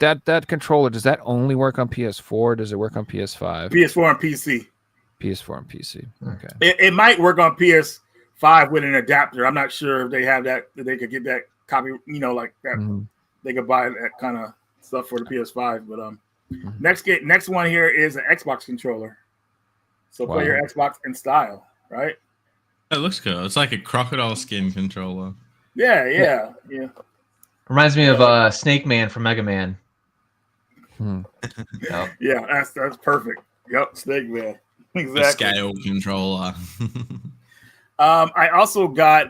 that controller, does that only work on PS4? Or does it work on PS5? PS4 and PC. PS4 and PC. Okay. It might work on PS5 with an adapter. I'm not sure if they have that. That they could get that copy, like that. They could buy that kind of stuff for the PS5. But next one here is an Xbox controller. So play your Xbox in style, right? It looks cool. It's like a crocodile skin controller. Yeah. Reminds me of Snake Man from Mega Man. Yep. Yeah, that's perfect. Yep, Snake Man. Exactly. A scale controller. I also got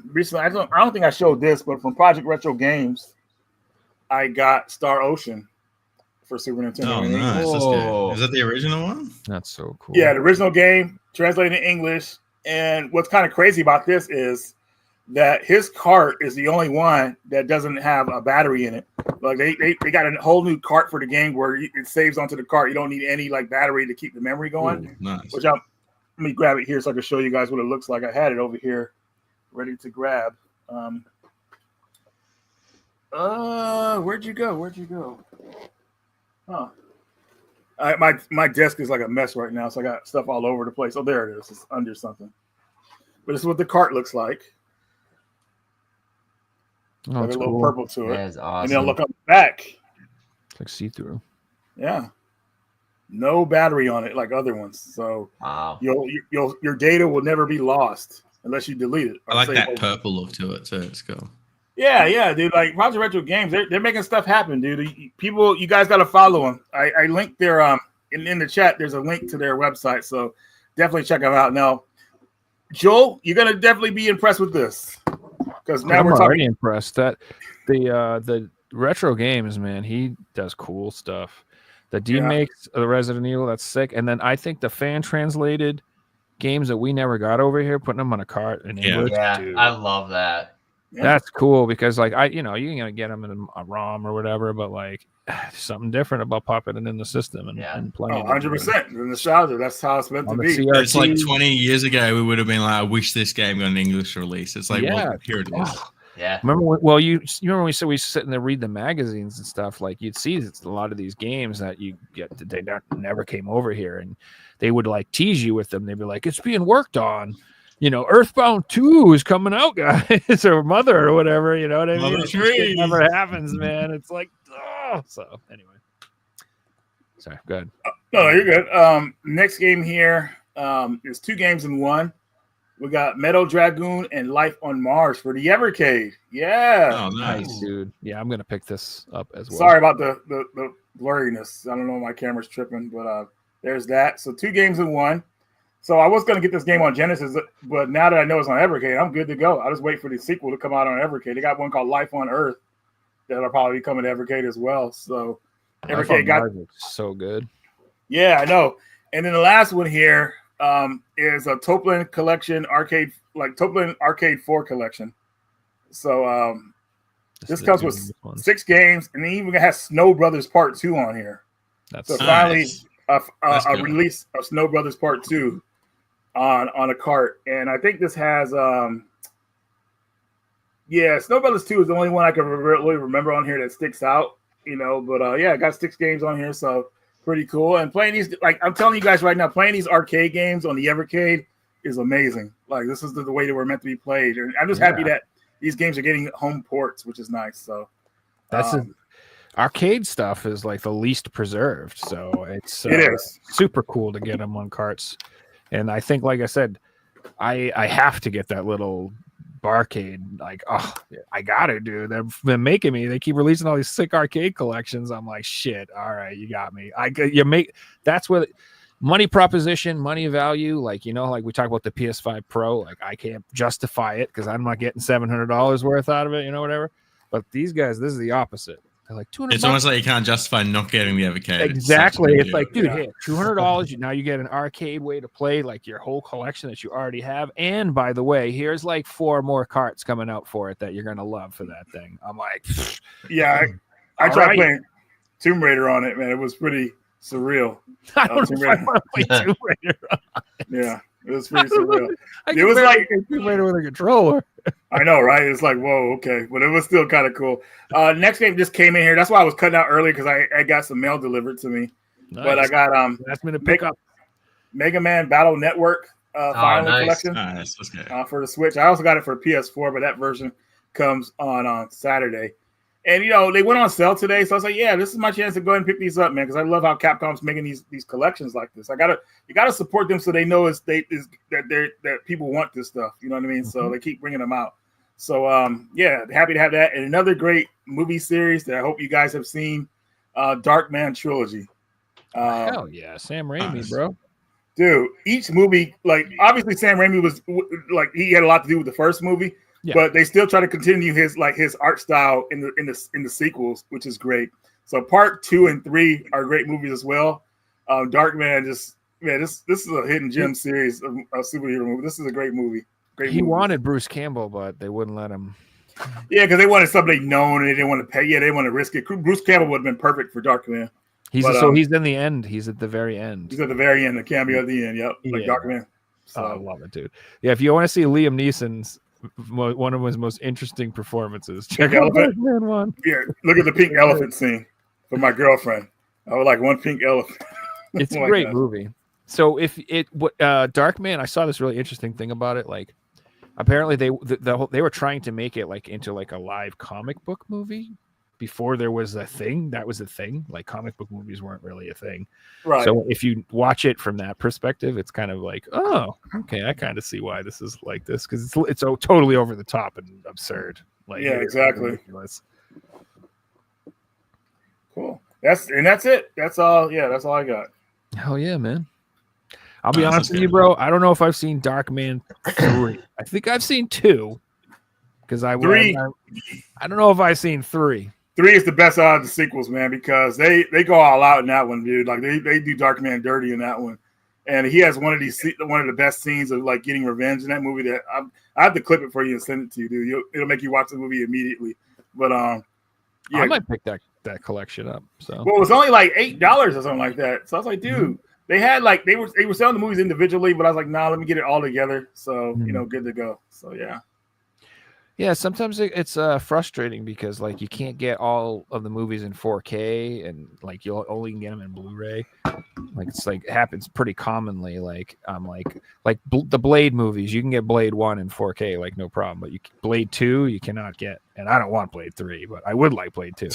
recently. I don't think I showed this, but from Project Retro Games, I got Star Ocean for Super Nintendo. Oh, nice. That's good. Is that the original one? That's so cool. Yeah, the original game translated in English. And what's kind of crazy about this is that his cart is the only one that doesn't have a battery in it. Like they got a whole new cart for the game where it saves onto the cart. You don't need any battery to keep the memory going. Ooh, nice. Let me grab it here so I can show you guys what it looks like. I had it over here ready to grab. Where'd you go? Huh. My desk is like a mess right now, so I got stuff all over the place. Oh, there it is. It's under something. But this is what the cart looks like. Oh, Like a little purple to it. That is awesome. And then look on the back. It's like see-through. Yeah. No battery on it like other ones. So wow. your data will never be lost unless you delete it. I like that purple look to it too. It's cool. Yeah, dude. Like Project Retro Games, they're making stuff happen, dude. People, you guys got to follow them. I linked their in the chat. There's a link to their website, so definitely check them out. Now, Joel, you're gonna definitely be impressed with this because now we're already talking. Impressed that the Retro Games, man, he does cool stuff. The D-makes of the Resident Evil, that's sick. And then I think the fan translated games that we never got over here, putting them on a cart in English. Yeah, dude. I love that. Yeah. That's cool because you can get them in a ROM or whatever, but something different about popping it in the system and playing. 100%. The nostalgia. That's how it's meant to be. CRT. It's like 20 years ago, we would have been like, I wish this game got an English release. It's like, well, here it is. Oh. Yeah. Remember when, you remember when we sit and read the magazines and stuff, like you'd see a lot of these games that you get, they never came over here, and they would tease you with them. They'd be like, it's being worked on. Earthbound 2 is coming out, guys, or Mother or whatever. You know what I mean? It never happens, man. It's like, oh. So anyway, sorry, go ahead. No, you're good. Next game here is 2 games in one. We got Metal Dragoon and Life on Mars for the Evercade. Yeah. Oh, nice, dude. Yeah, I'm gonna pick this up as well. Sorry about the blurriness. I don't know, my camera's tripping, but there's that. So 2 games in one. So I was going to get this game on Genesis, but now that I know it's on Evercade, I'm good to go. I'll just wait for the sequel to come out on Evercade. They got one called Life on Earth that'll probably be coming to Evercade as well. So Evercade got so good. Yeah, I know. And then the last one here is a Toplin collection arcade, Toplin Arcade 4 collection. So this comes with 6 games, and then even has Snow Brothers Part 2 on here. That's so nice. finally a release of Snow Brothers Part 2. on a cart, and I think this has Snow Brothers 2 is the only one I can really remember on here that sticks out, But I got 6 games on here, so pretty cool. And playing these, like I'm telling you guys right now, playing these arcade games on the Evercade is amazing. Like this is the way they were meant to be played, and I'm just happy that these games are getting home ports, which is nice. So that's arcade stuff is like the least preserved, so it is super cool to get them on carts. And I think, like I said, I have to get that little barcade. Like, I gotta do. They've been making me. They keep releasing all these sick arcade collections. I'm like, shit. All right, you got me. That's what money proposition, money value. Like like we talk about the PS5 Pro. Like I can't justify it because I'm not getting $700 worth out of it. Whatever. But these guys, this is the opposite. They're like $200. It's almost like you can't justify not getting the Evercade. Exactly. It's like, dude, hey, $200. Now you get an arcade way to play like your whole collection that you already have. And by the way, here's like 4 more carts coming out for it that you're gonna love for that thing. I'm like, I tried playing Tomb Raider on it, man. It was pretty surreal. I don't know if I want to play Tomb Raider. Yeah, it was pretty surreal. It was like Tomb Raider with a controller. I know, right? It's like, whoa, okay. But it was still kind of cool. Next game just came in here. That's why I was cutting out early because I got some mail delivered to me. Nice. But I got that's been to pick up Mega Man Battle Network finally collection for the Switch. I also got it for PS4, but that version comes on Saturday. And they went on sale today, so I was like, "Yeah, this is my chance to go ahead and pick these up, man." Because I love how Capcom's making these collections like this. You gotta support them so they know that people want this stuff. You know what I mean? Mm-hmm. So they keep bringing them out. So happy to have that. And another great movie series that I hope you guys have seen, Darkman Trilogy. Hell yeah, Sam Raimi, bro. Dude, each movie, like obviously Sam Raimi was like he had a lot to do with the first movie. Yeah. But they still try to continue his art style in the sequels, which is great. So part 2 and 3 are great movies as well. Darkman, this is a hidden gem series of superhero movie. This is a great movie. He wanted Bruce Campbell, but they wouldn't let him. Yeah, because they wanted somebody known and they didn't want to pay. Yeah, they didn't want to risk it. Bruce Campbell would have been perfect for Darkman. He's in the end. He's at the very end. He's at the very end. The cameo at the end. Yep, like Darkman. So. I love it, dude. Yeah, if you want to see Liam Neeson's one of his most interesting performances. Check out Darkman 1. Yeah, look at the pink elephant scene for my girlfriend. I would like one pink elephant. It's a great movie. So if Darkman, I saw this really interesting thing about it. Like, apparently they were trying to make it like into like a live comic book movie before there was a thing. That was a thing. Like comic book movies weren't really a thing. Right. So if you watch it from that perspective, it's kind of like, oh, okay, I kind of see why this is like this because it's totally over the top and absurd. Like, yeah, exactly. Ridiculous. Cool. That's it. That's all. Yeah, that's all I got. Hell yeah, man. I'll be honest with you, bro. I don't know if I've seen Darkman 3. I think I've seen 2 because I don't know if I've seen 3. 3 is the best out of the sequels, man, because they go all out in that one, dude. Like they do Darkman dirty in that one, and he has one of the best scenes of like getting revenge in that movie. That I have to clip it for you and send it to you, dude. It'll make you watch the movie immediately. But I might pick that collection up. So it was only like $8 or something like that. So I was like, dude, they had like they were selling the movies individually, but I was like, nah, let me get it all together. So good to go. So yeah. Yeah, sometimes it's frustrating because like you can't get all of the movies in 4K and like you'll only get them in Blu-ray. Like it's like it happens pretty commonly. Like the Blade movies, you can get Blade 1 in 4K, like no problem. But Blade 2, you cannot get. And I don't want Blade 3, but I would like Blade 2.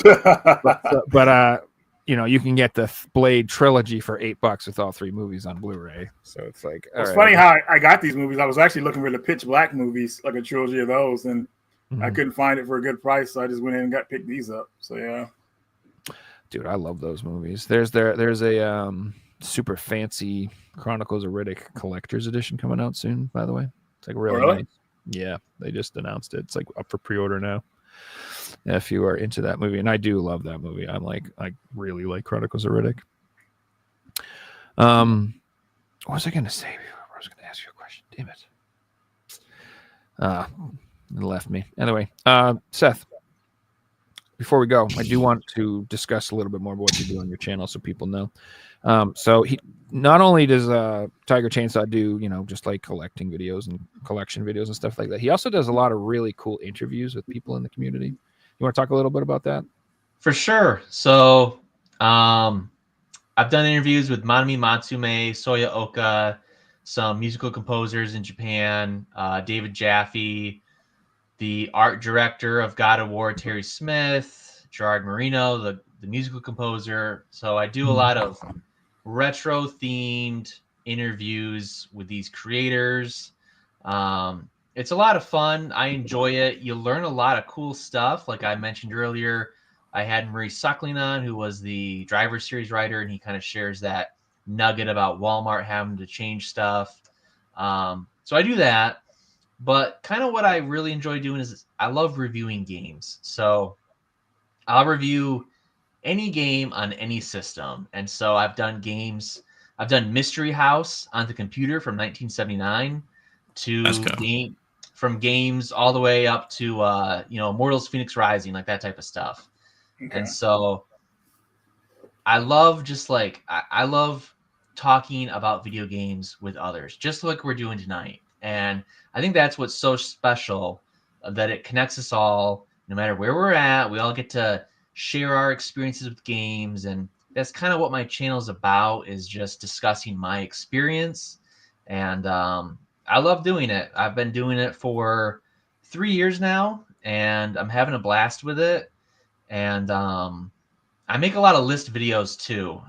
but you can get the Blade trilogy for $8 with all 3 movies on Blu-ray. So it's like it's funny how I got these movies. I was actually looking for the Pitch Black movies, like a trilogy of those, and I couldn't find it for a good price, so I just went in and picked these up. So yeah, dude, I love those movies. There's a super fancy Chronicles of Riddick collector's edition coming out soon. By the way, it's like really nice. Yeah, they just announced it. It's like up for pre-order now. If you are into that movie, and I do love that movie. I really like Chronicles of Riddick. What was I going to say? I was going to ask you a question. Damn it. It left me. Anyway, Seth, before we go, I do want to discuss a little bit more about what you do on your channel so people know. So he not only does Tiger Chainsaw do, just like collecting videos and collection videos and stuff like that, he also does a lot of really cool interviews with people in the community. You want to talk a little bit about that? For sure. So I've done interviews with Manami Matsume, Soya Oka, some musical composers in Japan, David Jaffe, the art director of God of War, Terry Smith, Gerard Marino, the musical composer. So I do a lot of retro themed interviews with these creators. It's a lot of fun. I enjoy it. You learn a lot of cool stuff. Like I mentioned earlier, I had Marie Suckling on, who was the Driver Series writer, and he kind of shares that nugget about Walmart having to change stuff. So I do that. But kind of what I really enjoy doing is I love reviewing games. So I'll review any game on any system. And so I've done Mystery House on the computer from 1979 to from games all the way up to Immortals Phoenix Rising, like that type of stuff. Okay. And so I love I love talking about video games with others, just like we're doing tonight. And I think that's what's so special, that it connects us all, no matter where we're at. We all get to share our experiences with games, and that's kind of what my channel is about, is just discussing my experience. And I love doing it. I've been doing it for 3 years now, and I'm having a blast with it. And I make a lot of list videos too.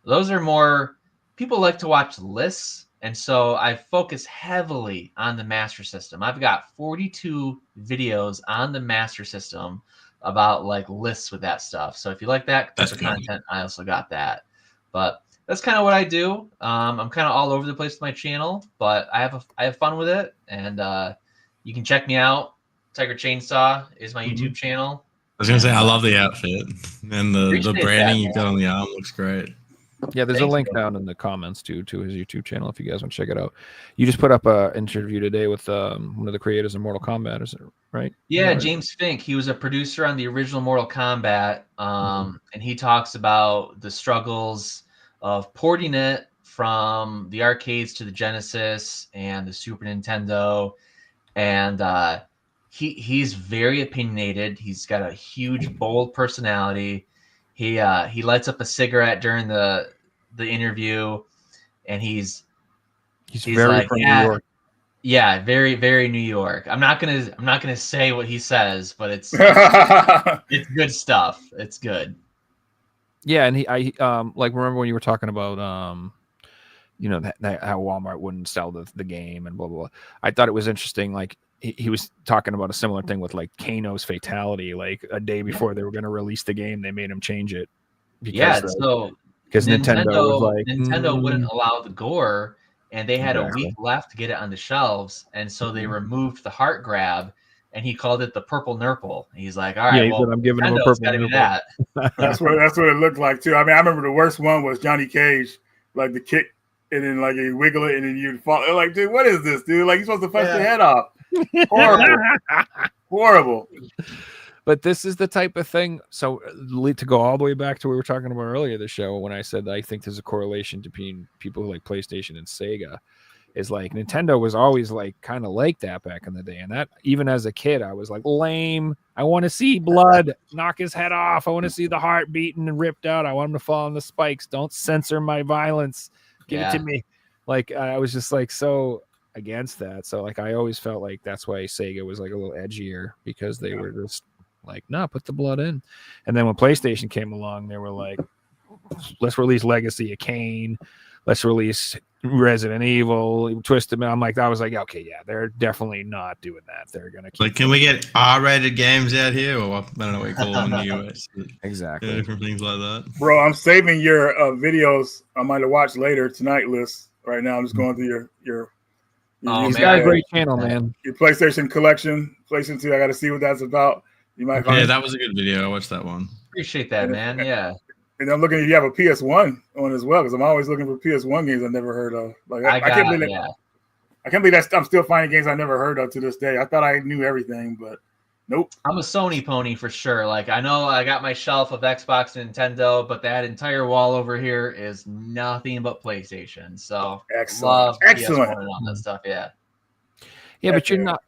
Those are more, people like to watch lists. And so I focus heavily on the Master System. I've got 42 videos on the Master System about like lists with that stuff. So if you like that type of content, I also got that. But that's kind of what I do. I'm kind of all over the place with my channel, but I have fun with it. And you can check me out. Tiger Chainsaw is my YouTube channel. I was gonna say I love the outfit and the branding you got on the arm looks great. Yeah, there's a link down in the comments to his YouTube channel if you guys want to check it out. You just put up an interview today with one of the creators of Mortal Kombat, is it right? Yeah, James Fink. He was a producer on the original Mortal Kombat, and he talks about the struggles of porting it from the arcades to the Genesis and the Super Nintendo, and he's very opinionated. He's got a huge, bold personality. He lights up a cigarette during the interview, and he's very like, from New York. Yeah, very, very New York. I'm not gonna say what he says, but it's good stuff. It's good. Yeah, and I remember when you were talking about that how Walmart wouldn't sell the game and blah blah blah. I thought it was interesting. Like he was talking about a similar thing with like Kano's Fatality. Like a day before they were going to release the game, they made him change it. Because Nintendo was like, Nintendo wouldn't allow the gore, and they had a week left to get it on the shelves, and so they removed the heart grab, and he called it the purple nurple. And he's like, all right, well, I'm giving him a purple nurple. That. That's what it looked like too. I mean, I remember the worst one was Johnny Cage, like the kick, and then like you wiggle it, and then you'd fall. Like, dude, what is this, dude? Like, you're supposed to punch your head off. Horrible. But this is the type of thing. So to go all the way back to what we were talking about earlier, the show, when I said that I think there's a correlation between people who like PlayStation and Sega, is like Nintendo was always like kind of like that back in the day. And that even as a kid, I was like, lame. I want to see blood, knock his head off. I want to see the heart beaten and ripped out. I want him to fall on the spikes. Don't censor my violence. Give it to me. Like I was just like so against that. So like I always felt like that's why Sega was like a little edgier, because they were just like, no, put the blood in. And then when PlayStation came along, they were like, let's release Legacy of Kain, let's release Resident Evil, Twisted. I'm like, I was like, okay, yeah, they're definitely not doing that. They're gonna keep can we get R-rated games out here, or I don't know what you call them in the US? Exactly, different things like that. Bro, I'm saving your videos I might have watched later tonight list right now. I'm just going through your he's got a great channel, man. Your PlayStation collection, PlayStation 2. I got to see what that's about. You might find that was a good video. I watched that one. Appreciate that, man. Yeah. And I'm looking if you have a PS1 on as well, because I'm always looking for PS1 games I've never heard of. Like I can't believe that. I can't believe that I'm still finding games I never heard of to this day. I thought I knew everything, but Nope. I'm a Sony pony for sure. Like, I know I got my shelf of Xbox and Nintendo, but that entire wall over here is nothing but PlayStation. So Excellent. love Excellent. PS1 and all that stuff. Yeah. Yeah, but you're Yeah. not.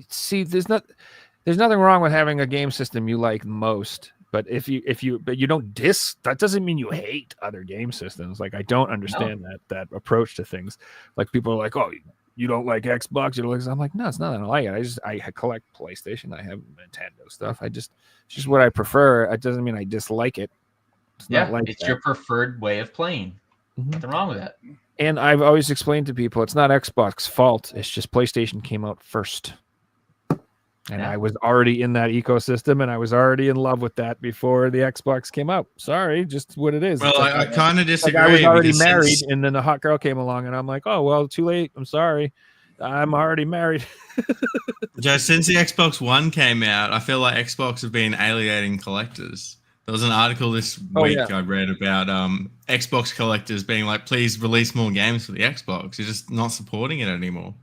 See, there's nothing wrong with having a game system you like most. But if you don't that doesn't mean you hate other game systems. Like, I don't understand that approach to things. Like, people are like, oh, you don't like Xbox, you don't like. I'm like, no, it's not that I don't like it. I collect PlayStation. I have Nintendo stuff. It's just what I prefer. It doesn't mean I dislike it. It's not like it's your preferred way of playing. Nothing wrong with that. And I've always explained to people, it's not Xbox's fault. It's just PlayStation came out first. And I was already in that ecosystem, and I was already in love with that before the Xbox came out. Sorry, just what it is. Well, I kind of disagree. Like, I was already married, and then the hot girl came along, and I'm like, oh, well, too late. I'm sorry. I'm already married. Joe, since the Xbox One came out, I feel like Xbox have been alienating collectors. There was an article this week I read about Xbox collectors being like, please release more games for the Xbox. You're just not supporting it anymore.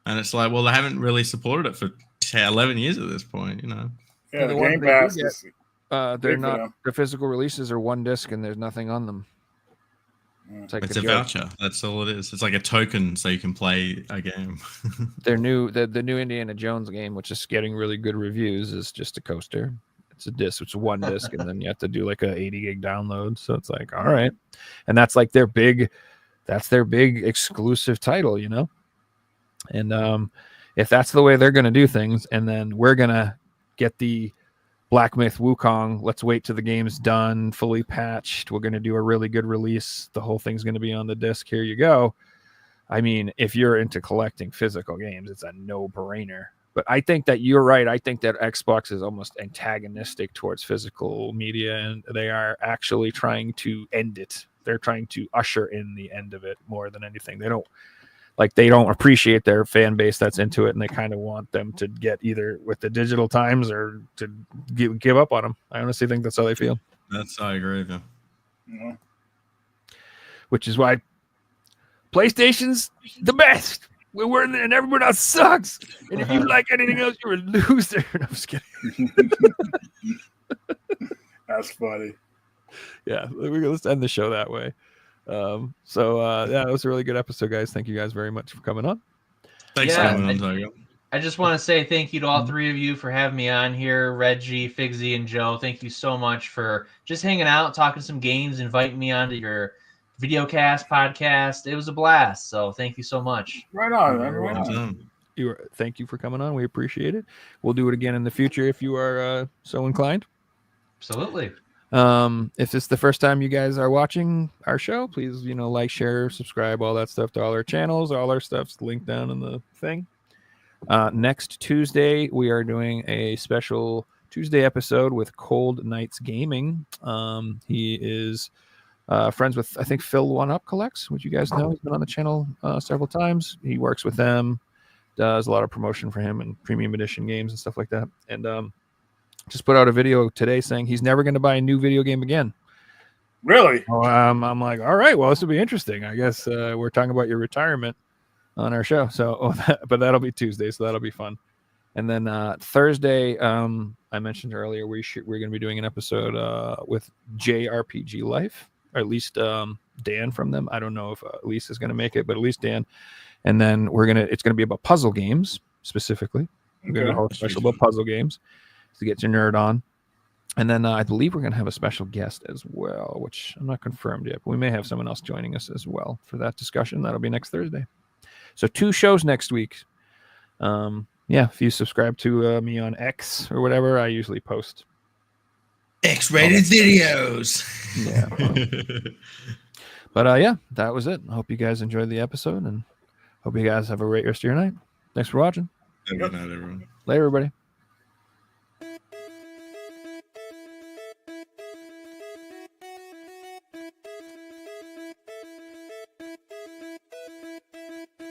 And it's like, well, they haven't really supported it for 11 years at this point, you know. Yeah, the the ones Game they Pass. do Is, they're not. The physical releases are one disc, and there's nothing on them. It's a voucher. That's all it is. It's like a token so you can play a game. The new Indiana Jones game, which is getting really good reviews, is just a coaster. It's a disc. It's one disc, and then you have to do like a 80 gig download. So it's like, all right, and that's like their big exclusive title, you know. And if that's the way they're going to do things, and then we're going to get the Black Myth Wukong, let's wait till the game's done, fully patched. We're going to do a really good release. The whole thing's going to be on the disc. Here you go. I mean, if you're into collecting physical games, it's a no-brainer. But I think that you're right. I think that Xbox is almost antagonistic towards physical media, and they are actually trying to end it. They're trying to usher in the end of it more than anything. They don't appreciate their fan base that's into it, and they kind of want them to get either with the digital times or to give up on them. I honestly think that's how they feel. I agree with you. Yeah. Which is why PlayStation's the best. We're in there, and everyone else sucks. And if you like anything else, you're a loser. I'm just kidding. That's funny. Yeah, let's end the show that way. It was a really good episode, guys. Thank you guys very much for coming on. Thanks for coming on, Tiger. I just want to say thank you to all three of you for having me on here. Reggie, Figsy, and Joe, thank you so much for just hanging out, talking some games, inviting me onto your videocast podcast. It was a blast. So thank you so much. Right on, man. Right on. Thank you for coming on. We appreciate it. We'll do it again in the future if you are so inclined. Absolutely. If it's the first time you guys are watching our show, please, like, share, subscribe, all that stuff to all our channels. All our stuff's linked down in the thing. Next Tuesday, we are doing a special Tuesday episode with Cold Knights Gaming. He is friends with, I think, Phil One Up Collects, which you guys know. He's been on the channel several times. He works with them, does a lot of promotion for him and premium edition games and stuff like that. And just put out a video today saying he's never going to buy a new video game again. Really? I'm like, all right, well, this will be interesting. I guess we're talking about your retirement on our show. So, but that'll be Tuesday, so that'll be fun. And then Thursday, I mentioned earlier, we're going to be doing an episode with JRPG Life, or at least Dan from them. I don't know if Elise is going to make it, but at least Dan. And then it's going to be about puzzle games specifically. We're going to hold a special about puzzle games to get your nerd on. And then I believe we're going to have a special guest as well, which I'm not confirmed yet, but we may have someone else joining us as well for that discussion. That'll be next Thursday. So 2 shows next week. If you subscribe to me on X or whatever, I usually post X-rated videos. Yeah. But that was it. I hope you guys enjoyed the episode, and hope you guys have a great rest of your night. Thanks for watching. Good night, everyone. Later, everybody.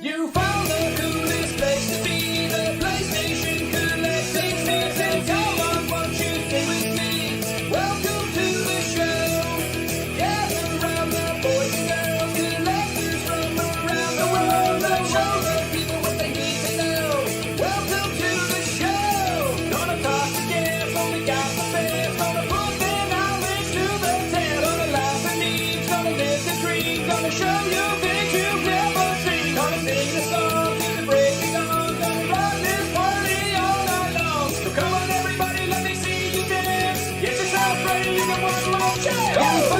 You found the coolest place to be, the PlayStation Collecting Nerds. Come on, won't you stay with me? Welcome to the show. Gather around the boys and girls, collectors from around the world. Let's show the people what they need to know. Welcome to the show. Ciao!